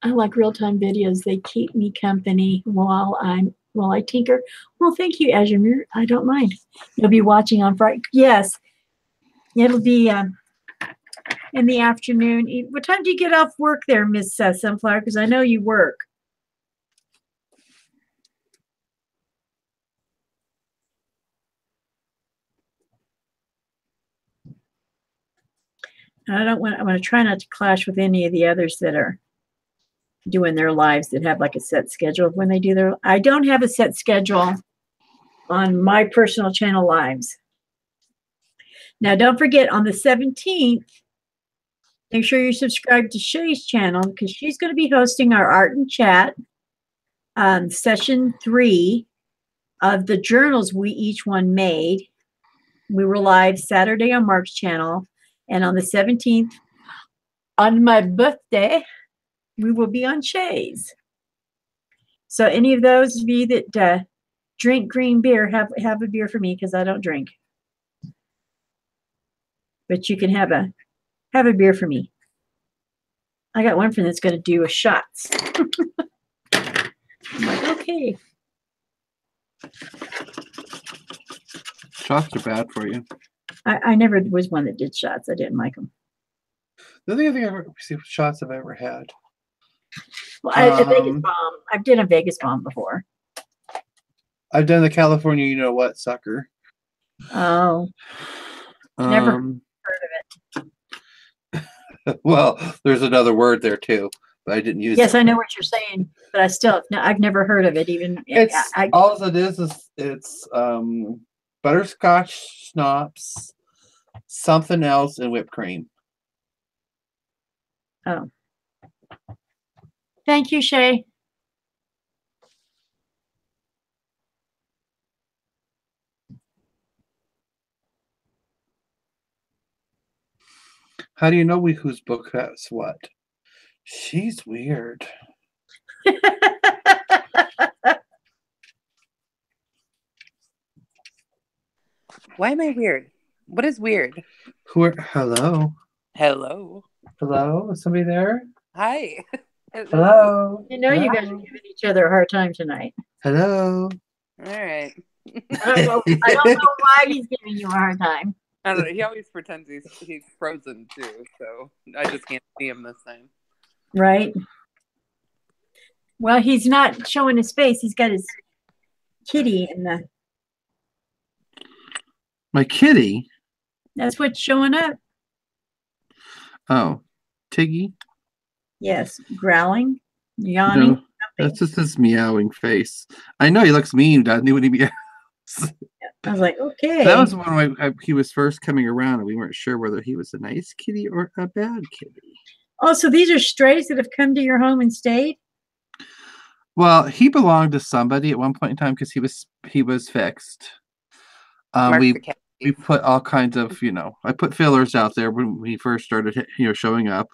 I like real-time videos. They keep me company while I tinker. Well, thank you, Azure. I don't mind. You'll be watching on Friday. Yes, it'll be in the afternoon. What time do you get off work there, Miss Sunflower? Because I know you work. I want to try not to clash with any of the others that are doing their lives that have like a set schedule of when they do their. I don't have a set schedule on my personal channel lives. Now, don't forget on the 17th, make sure you're subscribed to Shay's channel because she's going to be hosting our Art and Chat session 3 of the journals we each one made. We were live Saturday on Mark's channel, and on the 17th, on my birthday, we will be on Shay's. So any of those of you that drink green beer, have a beer for me because I don't drink. But you can have a beer for me. I got one friend that's going to do a shots. I'm like, okay. Shots are bad for you. I never was one that did shots. I didn't like them. The only thing shots I've ever had. Well, a Vegas bomb. I've done a Vegas bomb before. I've done the California, you know what, sucker. Oh. Never heard of it. Well, there's another word there too, but I didn't use Yes, it. I know what you're saying, but I've never heard of it. Even It's all it is it's butterscotch schnapps, something else, and whipped cream. Oh, thank you, Shay. How do you know whose book has what? She's weird. Why am I weird? What is weird? Hello? Hello. Hello? Is somebody there? Hi. Hello? You know, you guys are giving each other a hard time tonight. Hello? All right. I don't know why he's giving you a hard time. I don't know. He always pretends he's frozen too, so I just can't see him this time. Right. Well, he's not showing his face. He's got his kitty in the. My kitty? That's what's showing up. Oh, Tiggy? Yes, growling, yawning. No, that's just his meowing face. I know he looks mean, doesn't he, when he meows? I was like, okay. That was when he was first coming around, and we weren't sure whether he was a nice kitty or a bad kitty. Oh, so these are strays that have come to your home and stayed? Well, he belonged to somebody at one point in time because he was fixed. We put all kinds of, I put fillers out there when we first started, showing up,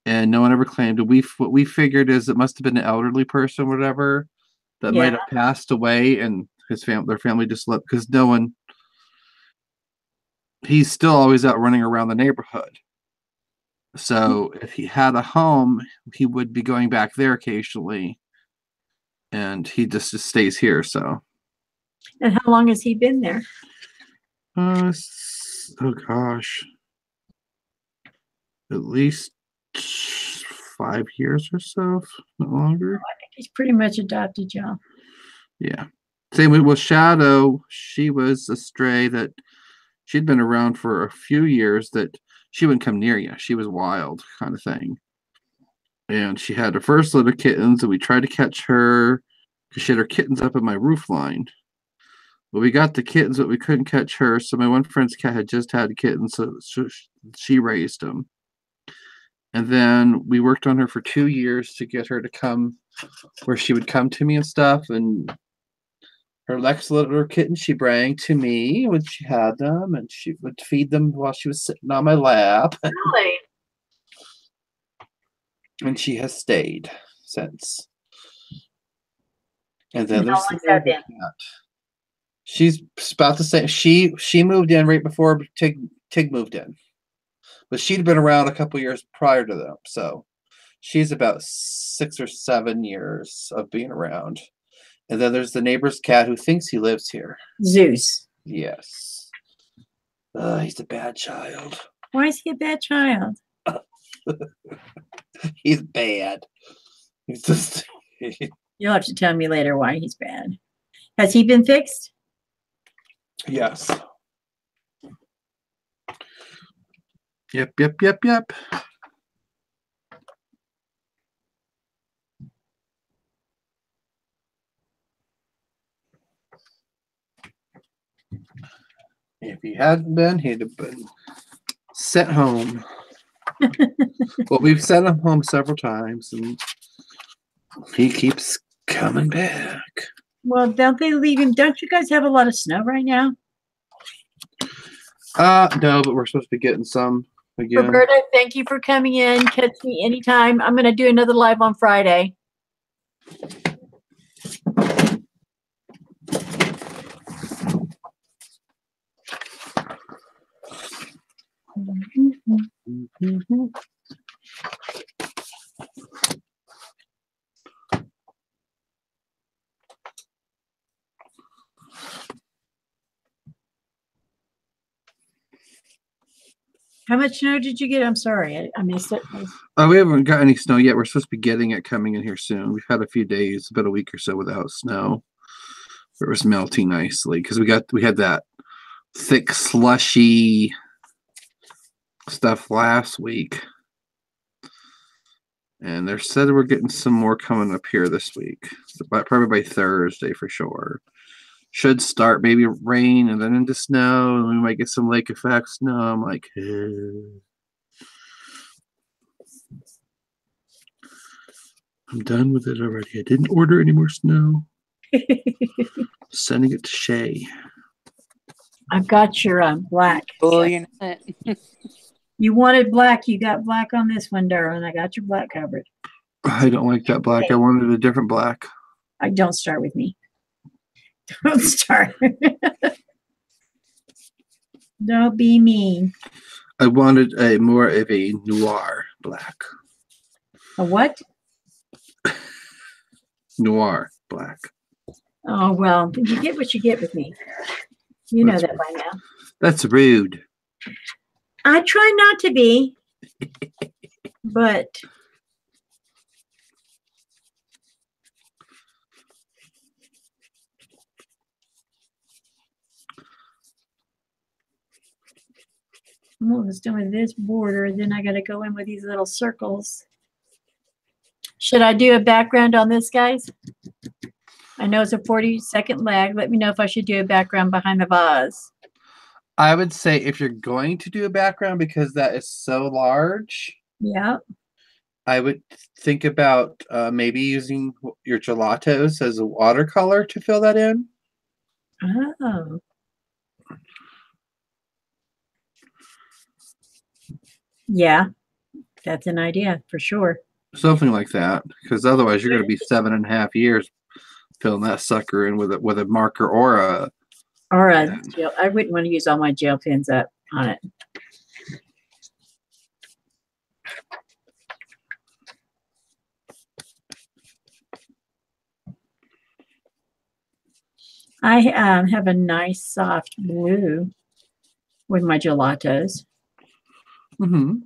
and no one ever claimed it. What we figured is it must have been an elderly person, whatever, that might have passed away, and their family just left because no one. He's still always out running around the neighborhood. So if he had a home, he would be going back there occasionally, and he just stays here. So. And how long has he been there? Oh gosh, at least 5 years or so, if not longer. I think he's pretty much adopted y'all. Yeah. Same with Shadow. She was a stray that she'd been around for a few years that she wouldn't come near you. She was wild kind of thing. And she had her first litter of kittens, and we tried to catch her because she had her kittens up in my roof line. Well, we got the kittens, but we couldn't catch her. So my one friend's cat had just had a kitten, so she raised them. And then we worked on her for 2 years to get her to come where she would come to me and stuff. And her next little kitten, she brought to me when she had them, and she would feed them while she was sitting on my lap. Really? And she has stayed since. And then how long's that been? She's about the same. She moved in right before Tig moved in, but she'd been around a couple years prior to them. So she's about 6 or 7 years of being around. And then there's the neighbor's cat who thinks he lives here. Zeus. Yes. He's a bad child. Why is he a bad child? He's bad. He's just. You'll have to tell me later why he's bad. Has he been fixed? Yes. Yep. If he hadn't been, he'd have been sent home. Well, we've sent him home several times, and he keeps coming back. Well, don't they leave him? Don't you guys have a lot of snow right now? No, but we're supposed to be getting some again. Roberta, thank you for coming in. Catch me anytime. I'm going to do another live on Friday. How much snow did you get? I'm sorry, I missed it. We haven't got any snow yet. We're supposed to be getting it coming in here soon. We've had a few days, about a week or so without snow. It was melting nicely because we had that thick slushy stuff last week. And they said we're getting some more coming up here this week. So probably by Thursday for sure. Should start maybe rain and then into snow, and we might get some lake effect snow. I'm like, I'm done with it already. I didn't order any more snow. Sending it to Shay. I've got your black. Oh, you're not. You wanted black. You got black on this one, darling. I got your black covered. I don't like that black. I wanted a different black. Don't start with me. Don't start. Don't be mean. I wanted a more of a noir black. A what? Noir black. Oh, well, you get what you get with me. You know that by now. That's rude. I try not to be, but I'm almost done with this border. Then I got to go in with these little circles. Should I do a background on this, guys? I know it's a 40-second lag. Let me know if I should do a background behind the vase. I would say if you're going to do a background, because that is so large. Yeah. I would think about maybe using your gelatos as a watercolor to fill that in. Oh. Yeah, that's an idea for sure. Something like that, because otherwise you're going to be 7.5 years filling that sucker in with a marker or a gel. I wouldn't want to use all my gel pens up on it. I have a nice soft blue with my gelatos. Mm-hmm.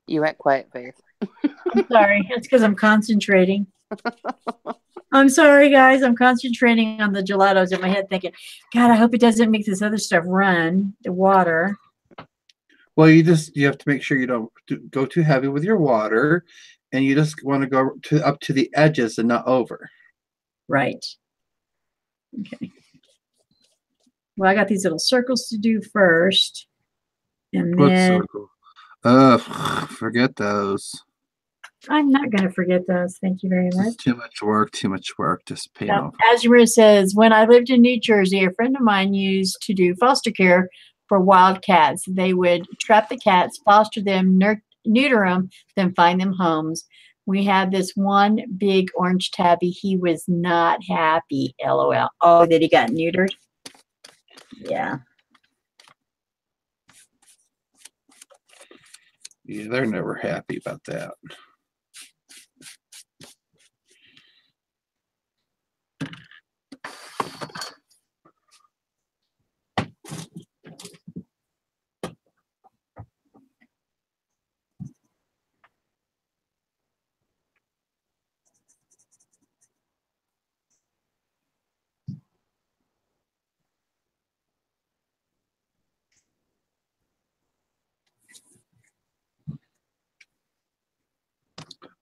You went quiet, Faith. I'm sorry. It's because I'm concentrating. I'm sorry, guys. I'm concentrating on the gelatos in my head thinking, God, I hope it doesn't make this other stuff run, the water. Well, you have to make sure you don't go too heavy with your water, and you just want to go up to the edges and not over. Right. Okay. Well, I got these little circles to do first. And What then circle? Forget those. I'm not going to forget those. Thank you very much. Too much work. Just pay off. Azure says, when I lived in New Jersey, a friend of mine used to do foster care for wild cats. They would trap the cats, foster them, neuter them, then find them homes. We had this one big orange tabby. He was not happy, LOL. Oh, that he got neutered? Yeah. Yeah, they're never happy about that.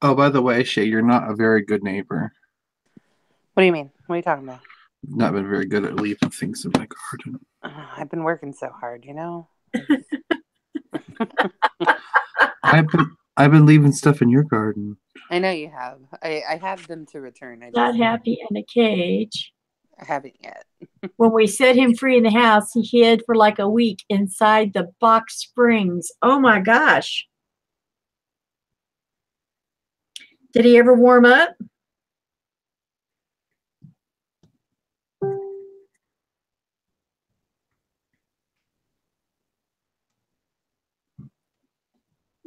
Oh, by the way, Shay, you're not a very good neighbor. What do you mean? What are you talking about? Not been very good at leaving things in my garden. I've been working so hard, you know? I've been leaving stuff in your garden. I know you have. I have them to return. Not happy in a cage. I haven't yet. When we set him free in the house, he hid for like a week inside the box springs. Oh my gosh. Did he ever warm up?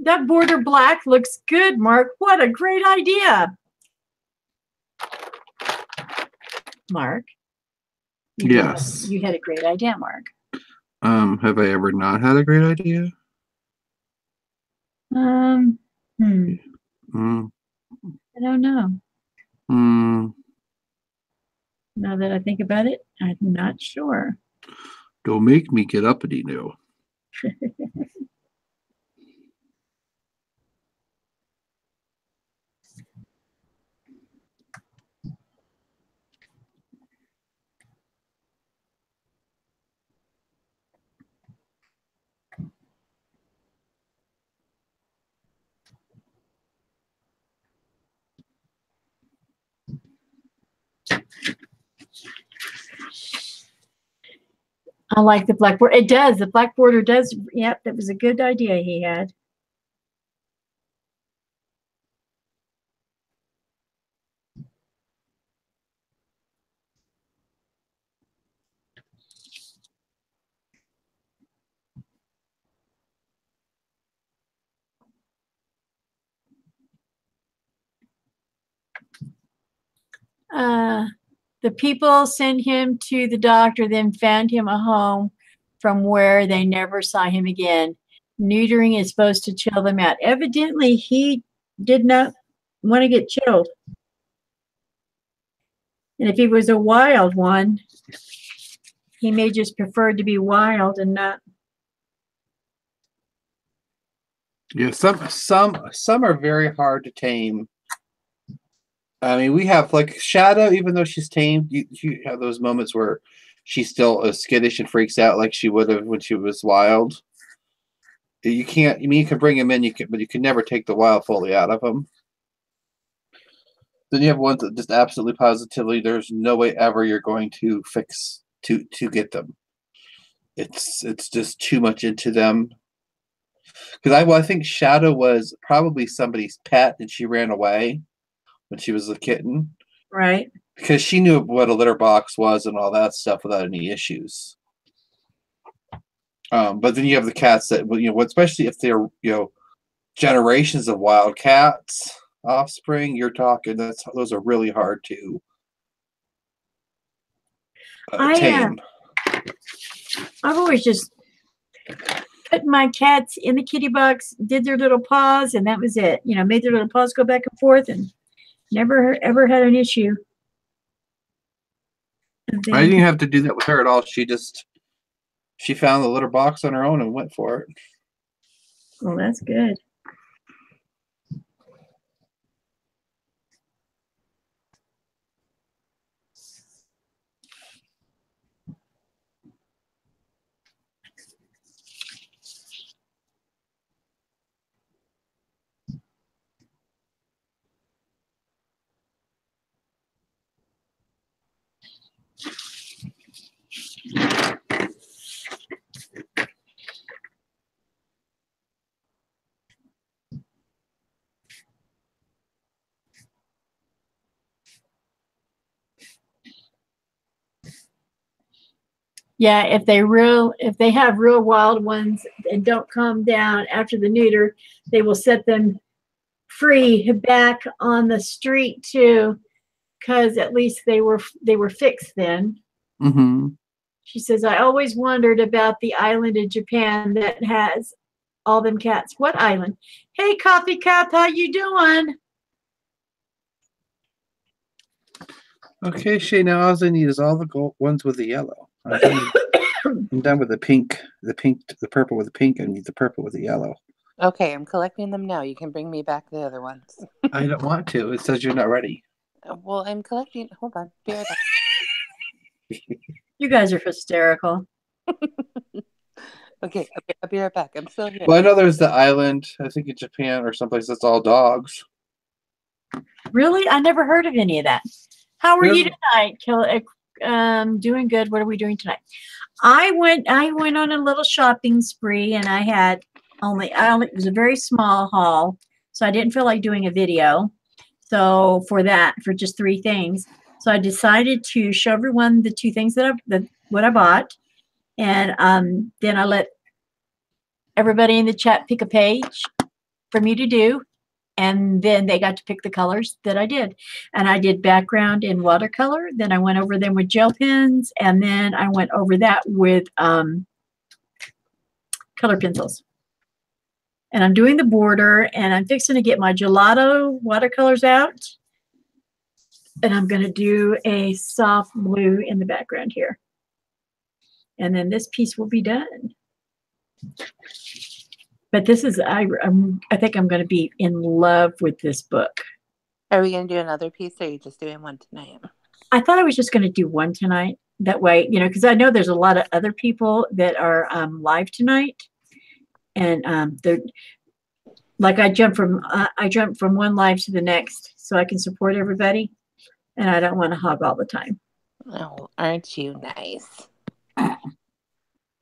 that border black looks good, Mark. What a great idea. Mark. Yes. You had a great idea, Mark. Have I ever not had a great idea? Mm. Mm. I don't know. Mm. Now that I think about it, I'm not sure. Don't make me get uppity now. I like the black border. It does. The black border does. Yep, that was a good idea he had. The people sent him to the doctor, then found him a home from where they never saw him again. Neutering is supposed to chill them out. Evidently, he did not want to get chilled. And if he was a wild one, he may just prefer to be wild and not. Yeah, some are very hard to tame. I mean, we have like Shadow, even though she's tamed, you have those moments where she's still skittish and freaks out like she would have when she was wild. You can't. I mean, you can bring him in, but you can never take the wild fully out of him. Then you have ones that just absolutely positively, there's no way ever you're going to fix to get them. It's just too much into them. Because I think Shadow was probably somebody's pet, and she ran away when she was a kitten. Right. Because she knew what a litter box was and all that stuff without any issues. But then you have the cats that, especially if they're, generations of wild cats offspring, you're talking, those are really hard to tame. I've always just put my cats in the kitty box, did their little paws, and that was it. Made their little paws go back and forth, and never ever had an issue. I didn't have to do that with her at all. She found the litter box on her own and went for it. Well, that's good. Yeah, if they have real wild ones and don't calm down after the neuter, they will set them free back on the street too, because at least they were fixed then. Mm-hmm. She says, I always wondered about the island in Japan that has all them cats. What island? Hey, Coffee Cup, how you doing? Okay, Shay, now all I need is all the gold ones with the yellow. I'm done with the pink, the purple with the pink. I need the purple with the yellow. Okay, I'm collecting them now. You can bring me back the other ones. I don't want to. It says you're not ready. Well, I'm collecting. Hold on. Be right back. You guys are hysterical. Okay, I'll be right back. I'm still here. Well, I know there's the island, I think in Japan or someplace that's all dogs. Really? I never heard of any of that. How are you tonight? Doing good. What are we doing tonight? I went on a little shopping spree, and I it was a very small haul, so I didn't feel like doing a video. So for just 3 things, so I decided to show everyone the 2 things what I bought, and then I let everybody in the chat pick a page, for me to do. And then they got to pick the colors that I did. And I did background in watercolor. Then I went over them with gel pens. And then I went over that with color pencils. And I'm doing the border. And I'm fixing to get my gelato watercolors out. And I'm going to do a soft blue in the background here. And then this piece will be done. But this is, I think I'm going to be in love with this book. Are we going to do another piece, or are you just doing one tonight? I thought I was just going to do one tonight. That way, you know, because I know there's a lot of other people that are live tonight. And they're like, I jump from one live to the next so I can support everybody. And I don't want to hog all the time. Oh, aren't you nice?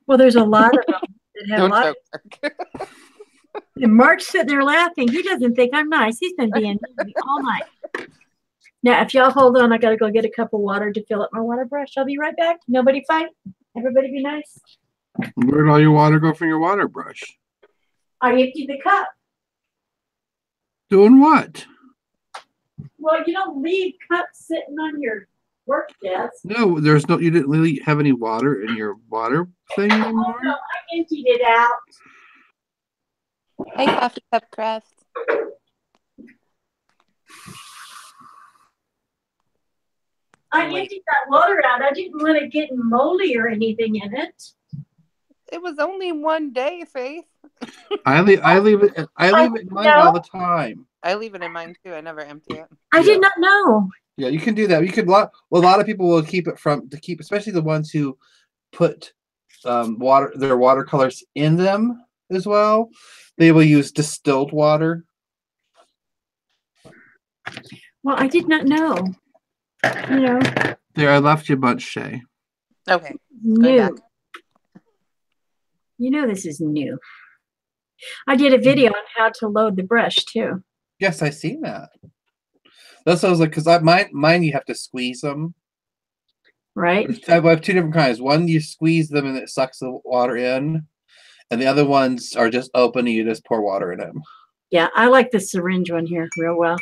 Well, there's a lot of them that have Don't joke. And Mark's sitting there laughing. He doesn't think I'm nice. He's been being mean all night. Now, if y'all hold on, I got to go get a cup of water to fill up my water brush. I'll be right back. Nobody fight. Everybody be nice. Where'd all your water go from your water brush? I emptied the cup. Doing what? Well, you don't leave cups sitting on your work desk. No, there's no. You didn't really have any water in your water thing anymore. Oh, no, I emptied it out. Hey, Coffee Cup Craft. I emptied that water out. I didn't want it getting moldy or anything in it. It was only one day, Faith. I leave it in mine all the time. I leave it in mine too. I never empty it. I did not know. Yeah, you can do that. You could. Well, a lot of people will keep it especially the ones who put their watercolors in them as well. They will use distilled water. Well, I did not know. You know. There, I left you a bunch, Shay. Okay. New. You know this is new. I did a video on how to load the brush too. Yes, I seen that. That's what I was like, because mine you have to squeeze them. Right. I have two different kinds. One you squeeze them and it sucks the water in, and the other ones are just open and you just pour water in them. Yeah, I like the syringe one here real well.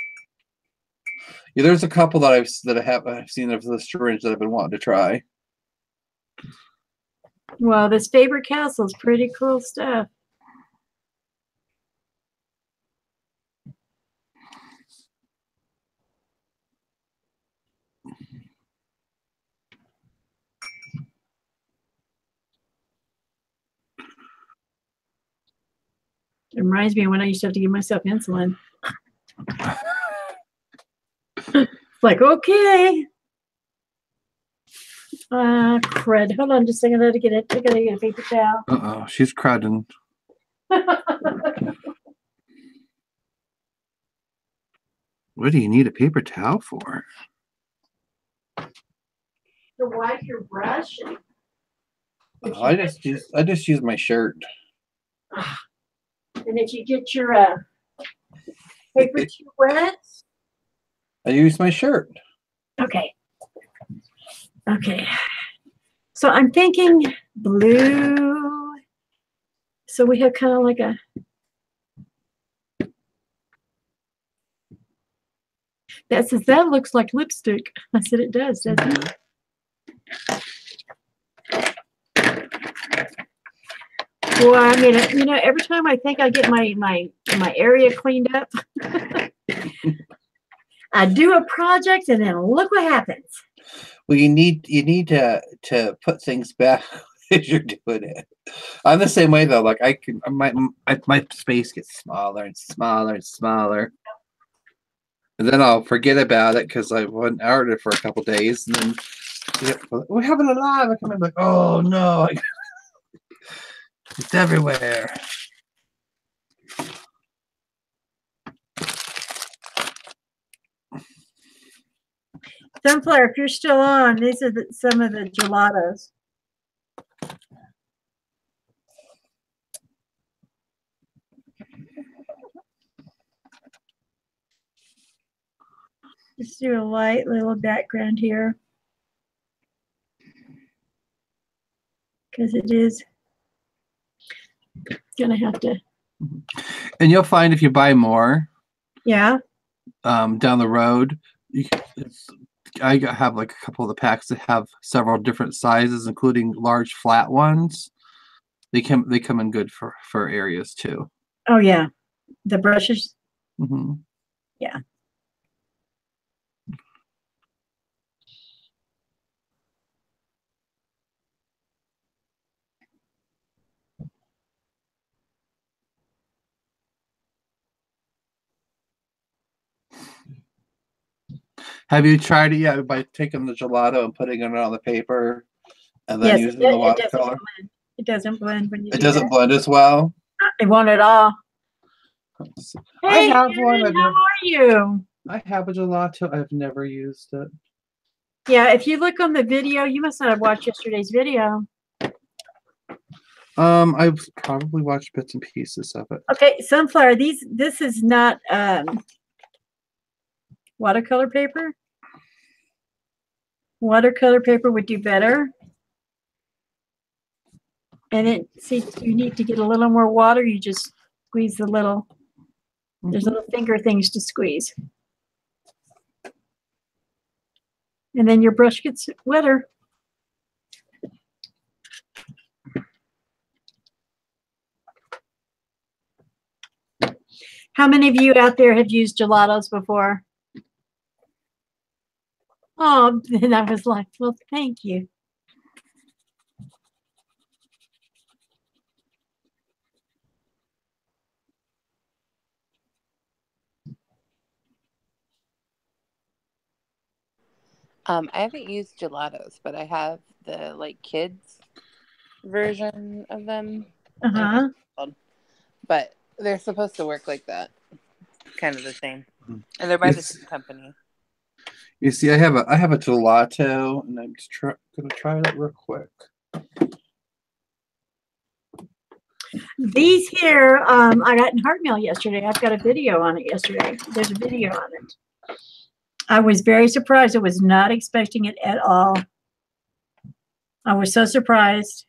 Yeah, there's a couple that I've seen of the syringe that I've been wanting to try. Well, this Faber-Castell is pretty cool stuff. It reminds me of when I used to have to give myself insulin. It's like, okay. Crud. Hold on just a second. I gotta get a paper towel. Uh-oh, she's crudding. What do you need a paper towel for? To wipe your brush. I just use my shirt. And if you get your paper too wet. I use my shirt. Okay. Okay. So I'm thinking blue. So we have kind of like a. That says that looks like lipstick. I said it does, doesn't it? Well, I mean, you know, every time I think I get my area cleaned up, I do a project and then look what happens. Well, you need to put things back as you're doing it. I'm the same way though. Like my space gets smaller and smaller and smaller, and then I'll forget about it because I wasn't out it for a couple days, and then we're having a live. I come in like, oh no, it's everywhere. Sunflower, if you're still on, these are some of the gelatos. Just do a light little background here. Because it is going to have to And you'll find if you buy more, Yeah. down the road, I have like a couple of the packs that have several different sizes, including large flat ones. They come in good for areas too. Oh yeah, the brushes. Mm-hmm. Yeah. Have you tried it yet by taking the gelato and putting it on the paper and then Yes, using the it doesn't watercolor? blend. It doesn't blend when you It do doesn't that. blend as well. I want it all. I Hey, have Erin, one. how are you? I have a gelato. I've never used it. Yeah, if you look on the video, you must not have watched yesterday's video. I've probably watched bits and pieces of it. Okay, sunflower. This is not watercolor paper. Watercolor paper would do better. And see, you need to get a little more water. You just squeeze the little. There's little finger things to squeeze. And then your brush gets wetter. How many of you out there have used gelatos before? Oh, and I was like, well, thank you. I haven't used gelatos, but I have the like kids version of them. Uh-huh. But they're supposed to work like that. Kind of the same. And they're by the same company. You see, I have a gelato, and I'm gonna try that real quick. These here, I got in Heartmail yesterday. I've got a video on it yesterday. There's a video on it. I was very surprised. I was not expecting it at all. I was so surprised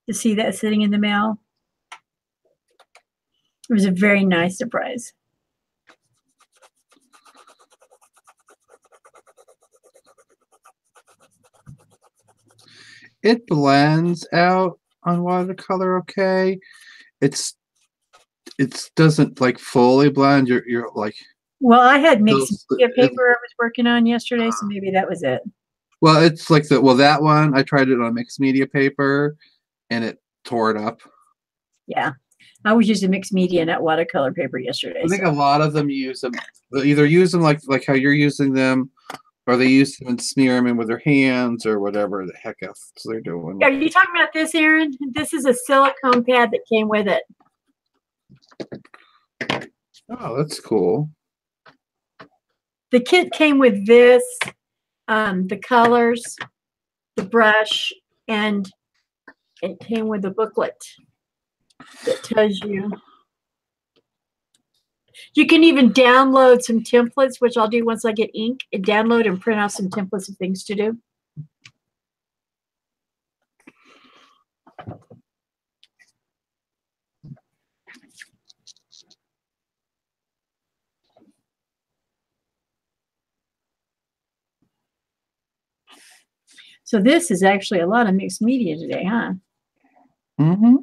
to see that sitting in the mail. It was a very nice surprise. It blends out on watercolor okay. It doesn't like fully blend. You're like. Well, I had mixed media paper I was working on yesterday, so maybe that was it. Well, it's like that one, I tried it on mixed media paper and it tore it up. Yeah. I was using mixed media, not watercolor paper yesterday. I think a lot of them use them, either use them like how you're using them, or they use them and smear them in with their hands or whatever the heck else they're doing. Are you talking about this, Erin? This is a silicone pad that came with it. Oh, that's cool. The kit came with this, the colors, the brush, and it came with a booklet that tells you. You can even download some templates, which I'll do once I get ink, and download and print out some templates of things to do. So this is actually a lot of mixed media today, huh? Mm-hmm.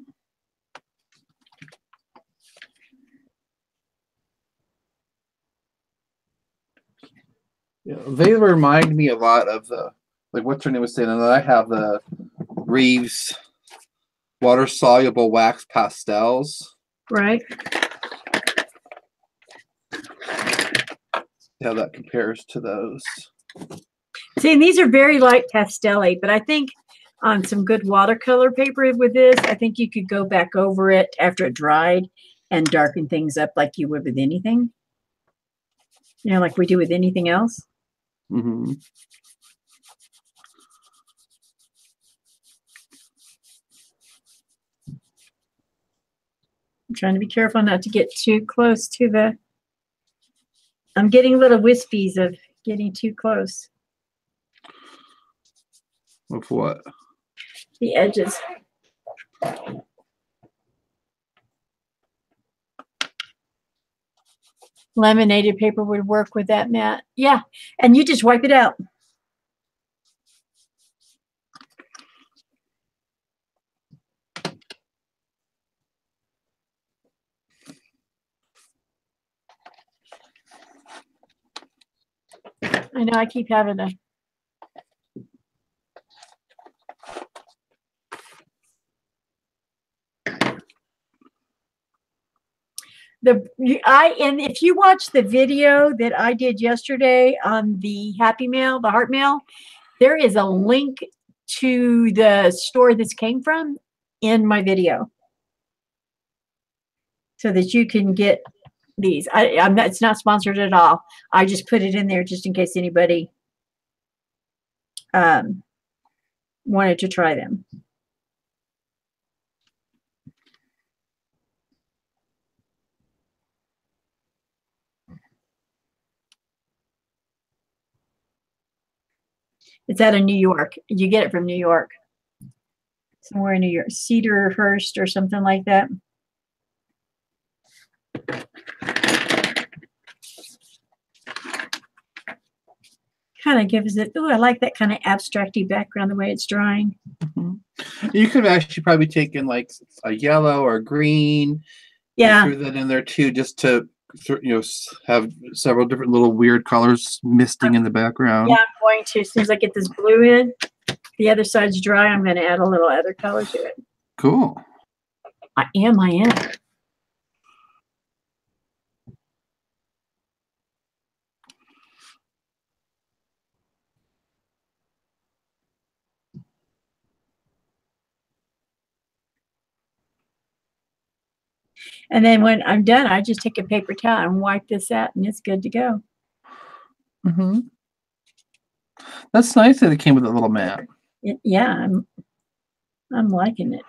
Yeah, they remind me a lot of the, like what's her name was saying, and I have the Reeves water-soluble wax pastels. Right. How that compares to those. See, and these are very light pastel-y, but I think on some good watercolor paper with this, I think you could go back over it after it dried and darken things up like you would with anything. You know, like we do with anything else. Mm-hmm. I'm trying to be careful not to get too close to the. I'm getting little wispies of getting too close. Of what? The edges. Laminated paper would work with that, Matt. Yeah, and you just wipe it out. I know I keep having to. And if you watch the video that I did yesterday on the Happy Mail, the Heart Mail, there is a link to the store this came from in my video, so that you can get these. I'm not, it's not sponsored at all. I just put it in there just in case anybody wanted to try them. It's out of New York. You get it from New York. Somewhere in New York. Cedarhurst or something like that. Kind of gives it, oh, I like that kind of abstracty background, the way it's drawing. You could have actually probably taken like a yellow or green. Yeah. Threw that in there too, just to, you know, have several different little weird colors misting in the background. Yeah, I'm going to. As soon as I get this blue in, the other side's dry, I'm going to add a little other color to it. Cool. I am. And then when I'm done, I just take a paper towel and wipe this out, and it's good to go. Mm-hmm. That's nice that it came with a little mat. Yeah, I'm liking it.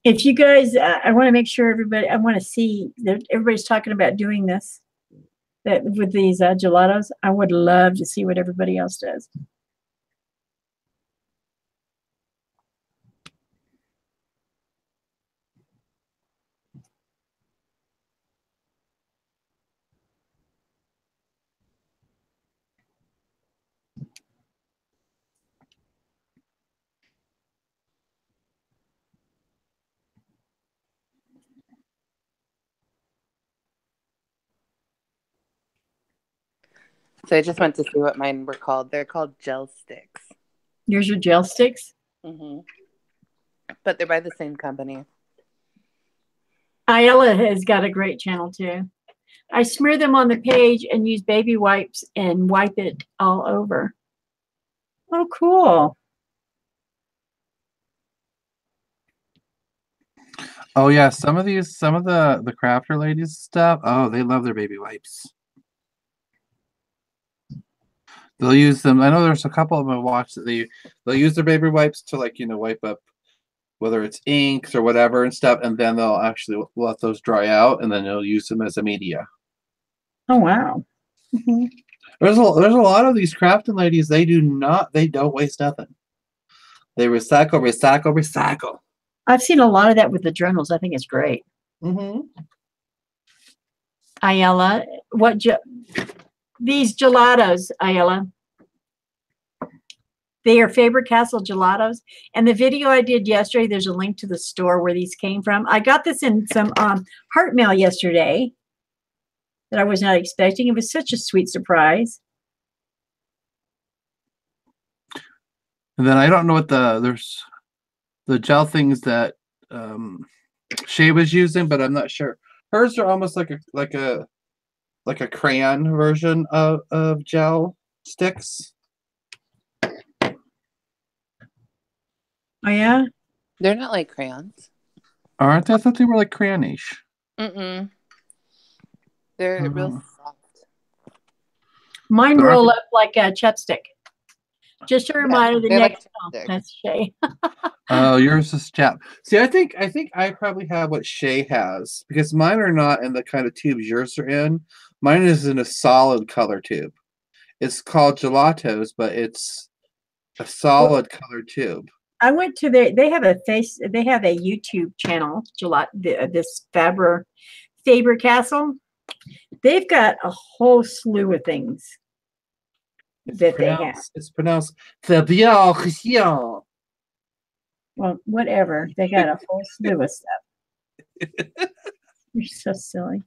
If you guys, I want to make sure everybody, I want to see that everybody's talking about doing this, that with these gelatos. I would love to see what everybody else does. So I just went to see what mine were called. They're called gel sticks. Here's your gel sticks. Mm-hmm. But they're by the same company. Ayala has got a great channel too. I smear them on the page and use baby wipes and wipe it all over. Oh, cool. Oh yeah, some of the crafter ladies stuff. Oh, they love their baby wipes. They'll use them. I know there's a couple of them I watched that they'll use their baby wipes to, like, you know, wipe up whether it's inks or whatever and stuff, and then they'll actually let those dry out, and then they'll use them as a media. Oh wow. Mm-hmm. There's a lot of these crafting ladies. They don't waste nothing. They recycle. I've seen a lot of that with the journals. I think it's great. Mm-hmm. Ayala, these gelatos, Ayala, they are Faber-Castell gelatos. And the video I did yesterday, there's a link to the store where these came from. I got this in some heart mail yesterday that I was not expecting. It was such a sweet surprise. And then I don't know what there's the gel things that Shay was using, but I'm not sure. Hers are almost like a crayon version of gel sticks. Oh yeah? They're not like crayons. Aren't they? I thought they were like crayonish. Mm-mm. They're real Oh. soft. Mine They're roll not- up like a chapstick. Just a reminder, the they're like next chapstick. that's Shay. Oh, yours is chap. See, I think I probably have what Shay has because mine are not in the kind of tubes yours are in. Mine is in a solid color tube. It's called gelatos, but it's a solid color tube. I went to they have a YouTube channel, this Faber Castle. They've got a whole slew of things that they have. It's pronounced Faber. Well, whatever. They got a whole slew of stuff. You're so silly.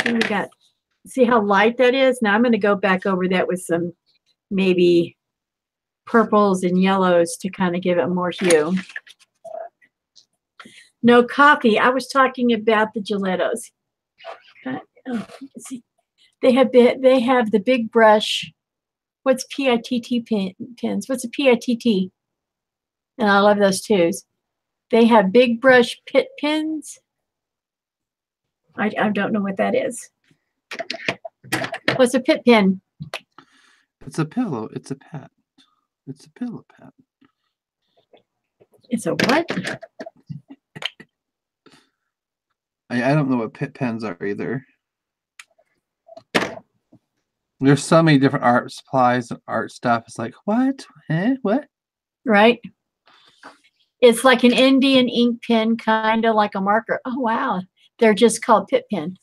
Here we got. See how light that is? Now I'm going to go back over that with some maybe purples and yellows to kind of give it more hue. No coffee. I was talking about the gelatos. See, they have the big brush. What's PITT pins? What's a PITT? And I love those twos. They have big brush pit pins. I don't know what that is. What's a pit pin? It's a pillow. It's a pet. It's a pillow pet. It's a what? I don't know what pit pens are either. There's so many different art supplies and art stuff. It's like, what? Eh? What? Right. It's like an Indian ink pen, kind of like a marker. Oh, wow. They're just called pit pens.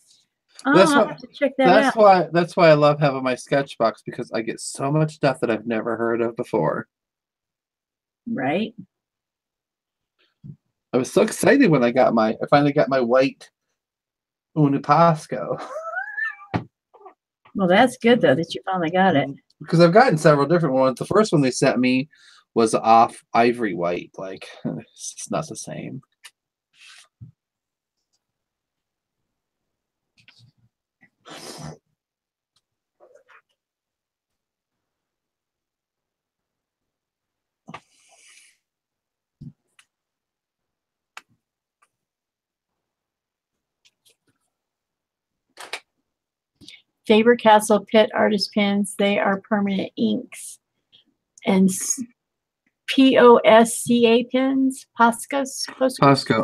Oh, I'll have to check that out. That's why I love having my sketch box because I get so much stuff that I've never heard of before. Right. I was so excited when I finally got my white Unipasco. Well, that's good though that you finally got it. Because I've gotten several different ones. The first one they sent me was off ivory white. Like, it's not the same. Faber Castle Pit Artist Pens. They are permanent inks. And POSCA pens. Pasco,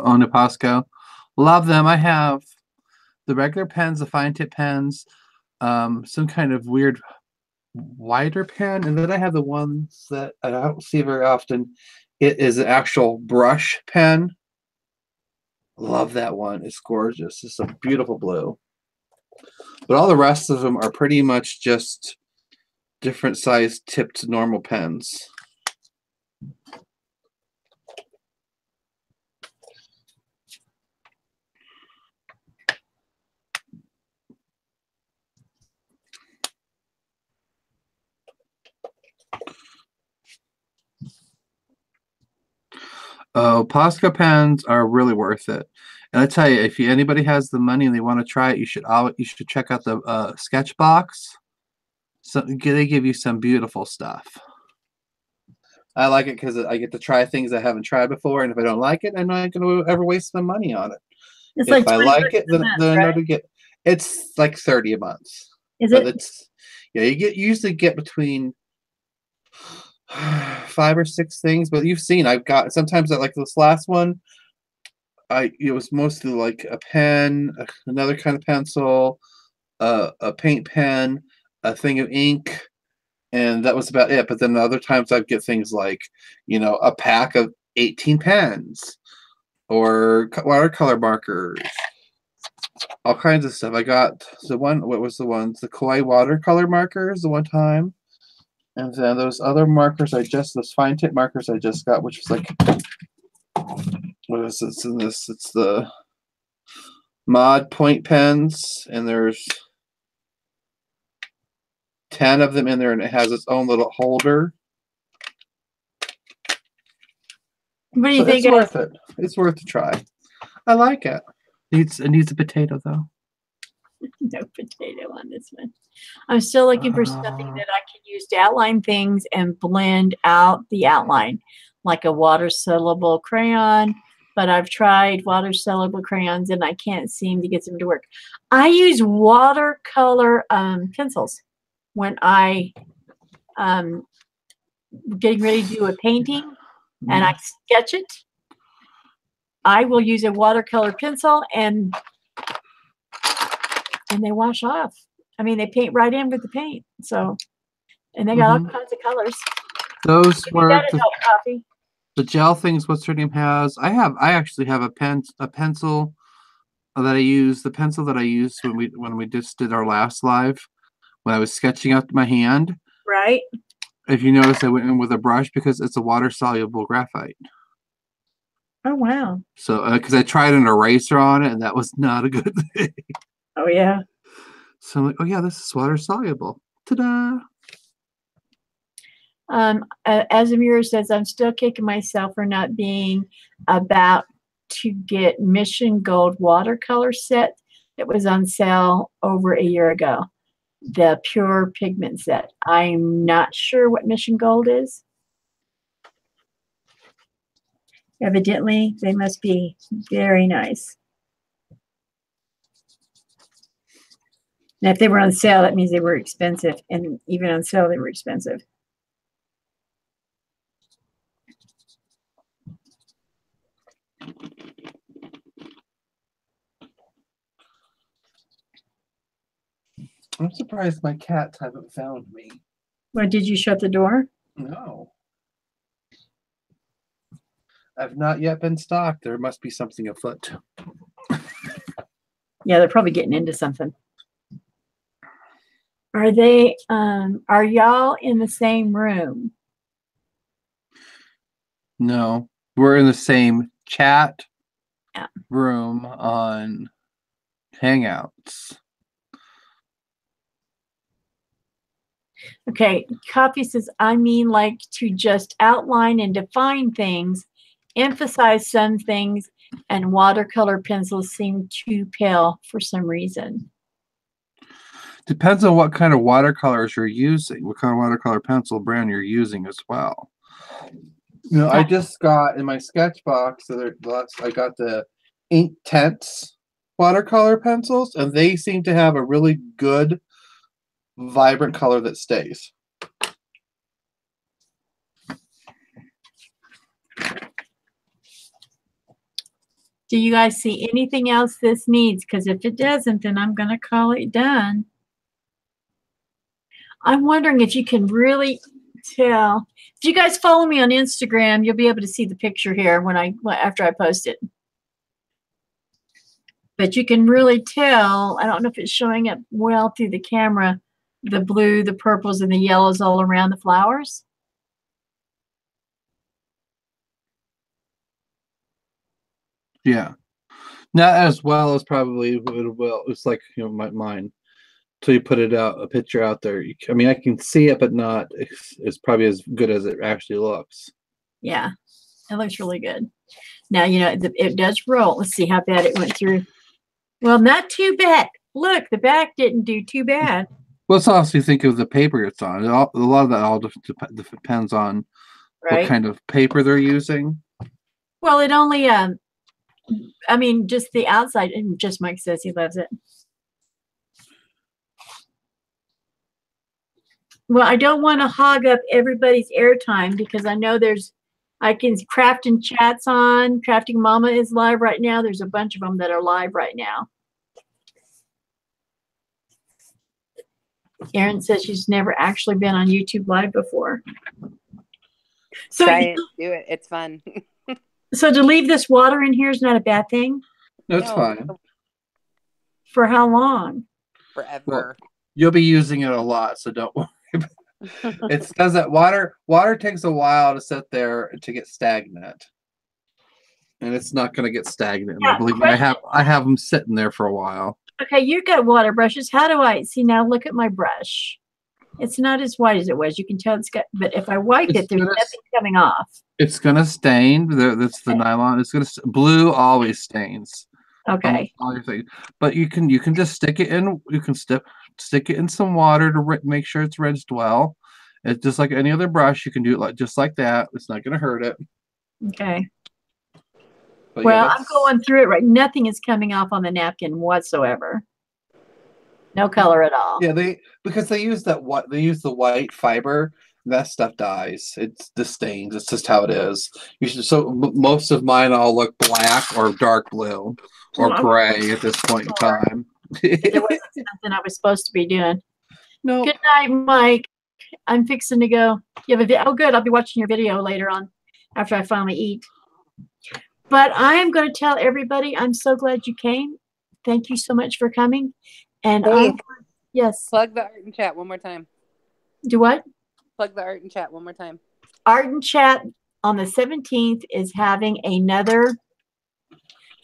Unipasco. Love them. I have the regular pens, the fine tip pens, some kind of weird wider pen, and then I have the ones that I don't see very often. It is an actual brush pen. Love that one. It's gorgeous. It's a beautiful blue. But all the rest of them are pretty much just different size tipped normal pens. Oh, Posca pens are really worth it. And I tell you, if anybody has the money and they want to try it, you should check out the sketch box. So they give you some beautiful stuff. I like it because I get to try things I haven't tried before, and if I don't like it, I'm not going to ever waste my money on it. It's if like I like it, then I know right? to get. It's like $30 a month. Is but it? It's yeah. You usually get between 5 or 6 things, but you've seen I've got sometimes like this last one. It was mostly like a pen, another kind of pencil, a paint pen, a thing of ink, and that was about it. But then the other times I'd get things like, a pack of 18 pens or watercolor markers, all kinds of stuff. I got the Koi watercolor markers the one time. And then those other markers those fine tip markers I just got, which was like, what is this in this? It's the Mod point pens, and there's 10 of them in there, and it has its own little holder. What do you think? It's worth it. It's worth a try. I like it. It needs a potato though. No potato on this one. I'm still looking for something that I can use to outline things and blend out the outline, like a water soluble crayon but I've tried water-soluble crayons and I can't seem to get them to work. I use watercolor pencils when I getting ready to do a painting and I sketch it. I will use a watercolor pencil and they wash off. I mean, they paint right in with the paint. So, and they got all kinds of colors. Those were coffee. The gel things. What's her name has? I actually have a pencil that I use. The pencil that I used when we just did our last live, when I was sketching out my hand. Right. If you notice, I went in with a brush because it's a water soluble graphite. Oh wow. So because I tried an eraser on it and that was not a good thing. Oh yeah. So I'm like, oh yeah, this is water soluble. Ta-da! As Amira says, I'm still kicking myself for not being about to get Mission Gold watercolor set that was on sale over a year ago. The pure pigment set. I'm not sure what Mission Gold is. Evidently, they must be very nice. Now, if they were on sale, that means they were expensive, and even on sale, they were expensive. I'm surprised my cats haven't found me. Well, did you shut the door? No. I've not yet been stalked. There must be something afoot. Yeah, they're probably getting into something. Are they, are y'all in the same room? No. We're in the same chat Yeah. room on Hangouts. Okay, Copy says, I mean like to just outline and define things, emphasize some things, and watercolor pencils seem too pale for some reason. Depends on what kind of watercolors you're using, what kind of watercolor pencil brand you're using as well. You know, I just got in my sketch box, I got the Inktense watercolor pencils, and they seem to have a really good vibrant color that stays. Do you guys see anything else this needs? Because if it doesn't, then I'm going to call it done. I'm wondering if you can really tell. If you guys follow me on Instagram, you'll be able to see the picture here after I post it. But you can really tell, I don't know if it's showing up well through the camera, the blue, the purples, and the yellows all around the flowers. Yeah. Not as well as probably it will. It's like, you know, mine. Until you put a picture out there. I mean, I can see it, but not. It's probably as good as it actually looks. Yeah, it looks really good. Now, you know, it does roll. Let's see how bad it went through. Well, not too bad. Look, the back didn't do too bad. Well, it's also, you think of the paper it's on. A lot of that all depends on what kind of paper they're using. Well, it only, I mean, just the outside, and just Mike says he loves it. Well, I don't want to hog up everybody's airtime because I know I can Crafting Chat's on. Crafting Mama is live right now. There's a bunch of them that are live right now. Erin says she's never actually been on YouTube Live before. So try it, do it. It's fun. So to leave this water in here is not a bad thing? No, it's fine. For how long? Forever. Well, you'll be using it a lot, so don't worry. It says that water takes a while to sit there to get stagnant. And it's not going to get stagnant. Yeah, believe me, I have them sitting there for a while. Okay, you got water brushes. How do I see now? Look at my brush. It's not as white as it was. You can tell it's got, but if I wipe it, there's nothing coming off. It's gonna stain. That's the nylon. It's gonna blue always stains. Okay. But you can just stick it in. You can stick it in some water to make sure it's rinsed well. It's just like any other brush. You can do it just like that. It's not gonna hurt it. Okay. But Well, yeah, I'm going through it right. Nothing is coming off on the napkin whatsoever. No color at all. Yeah, because they use the white fiber. That stuff dies. It's the stains. It's just how it is. Most of mine all look black or dark blue or gray at this point in time. There wasn't something I was supposed to be doing. No. Good night, Mike. I'm fixing to go. You have a oh, good. I'll be watching your video later on after I finally eat. But I am going to tell everybody I'm so glad you came. Thank you so much for coming. And yes. Plug the art and chat one more time. Do what? Plug the art and chat one more time. Art and Chat on the 17th is having another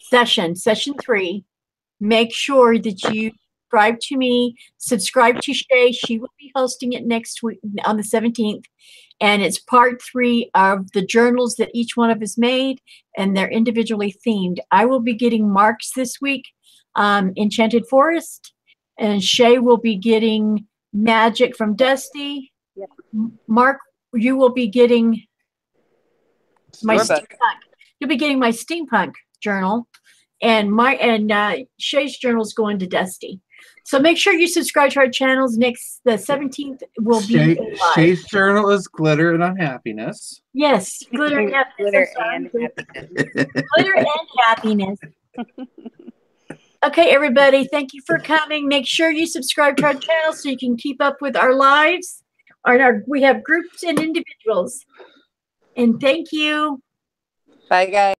session 3. Make sure that you subscribe to me, subscribe to Shay. She will be hosting it next week on the 17th. And it's part 3 of the journals that each one of us made, and they're individually themed. I will be getting Mark's this week, Enchanted Forest, and Shay will be getting Magic from Dusty. Yep. Mark, you will be getting my Your book. steampunk. You'll be getting my steampunk journal, and Shay's journal is going to Dusty. So make sure you subscribe to our channels. The 17th will be live. Shay's journal is glitter and unhappiness. Yes, glitter and happiness. Glitter and happiness. Glitter and happiness. Okay, everybody, thank you for coming. Make sure you subscribe to our channel so you can keep up with our lives. We have groups and individuals. And thank you. Bye, guys.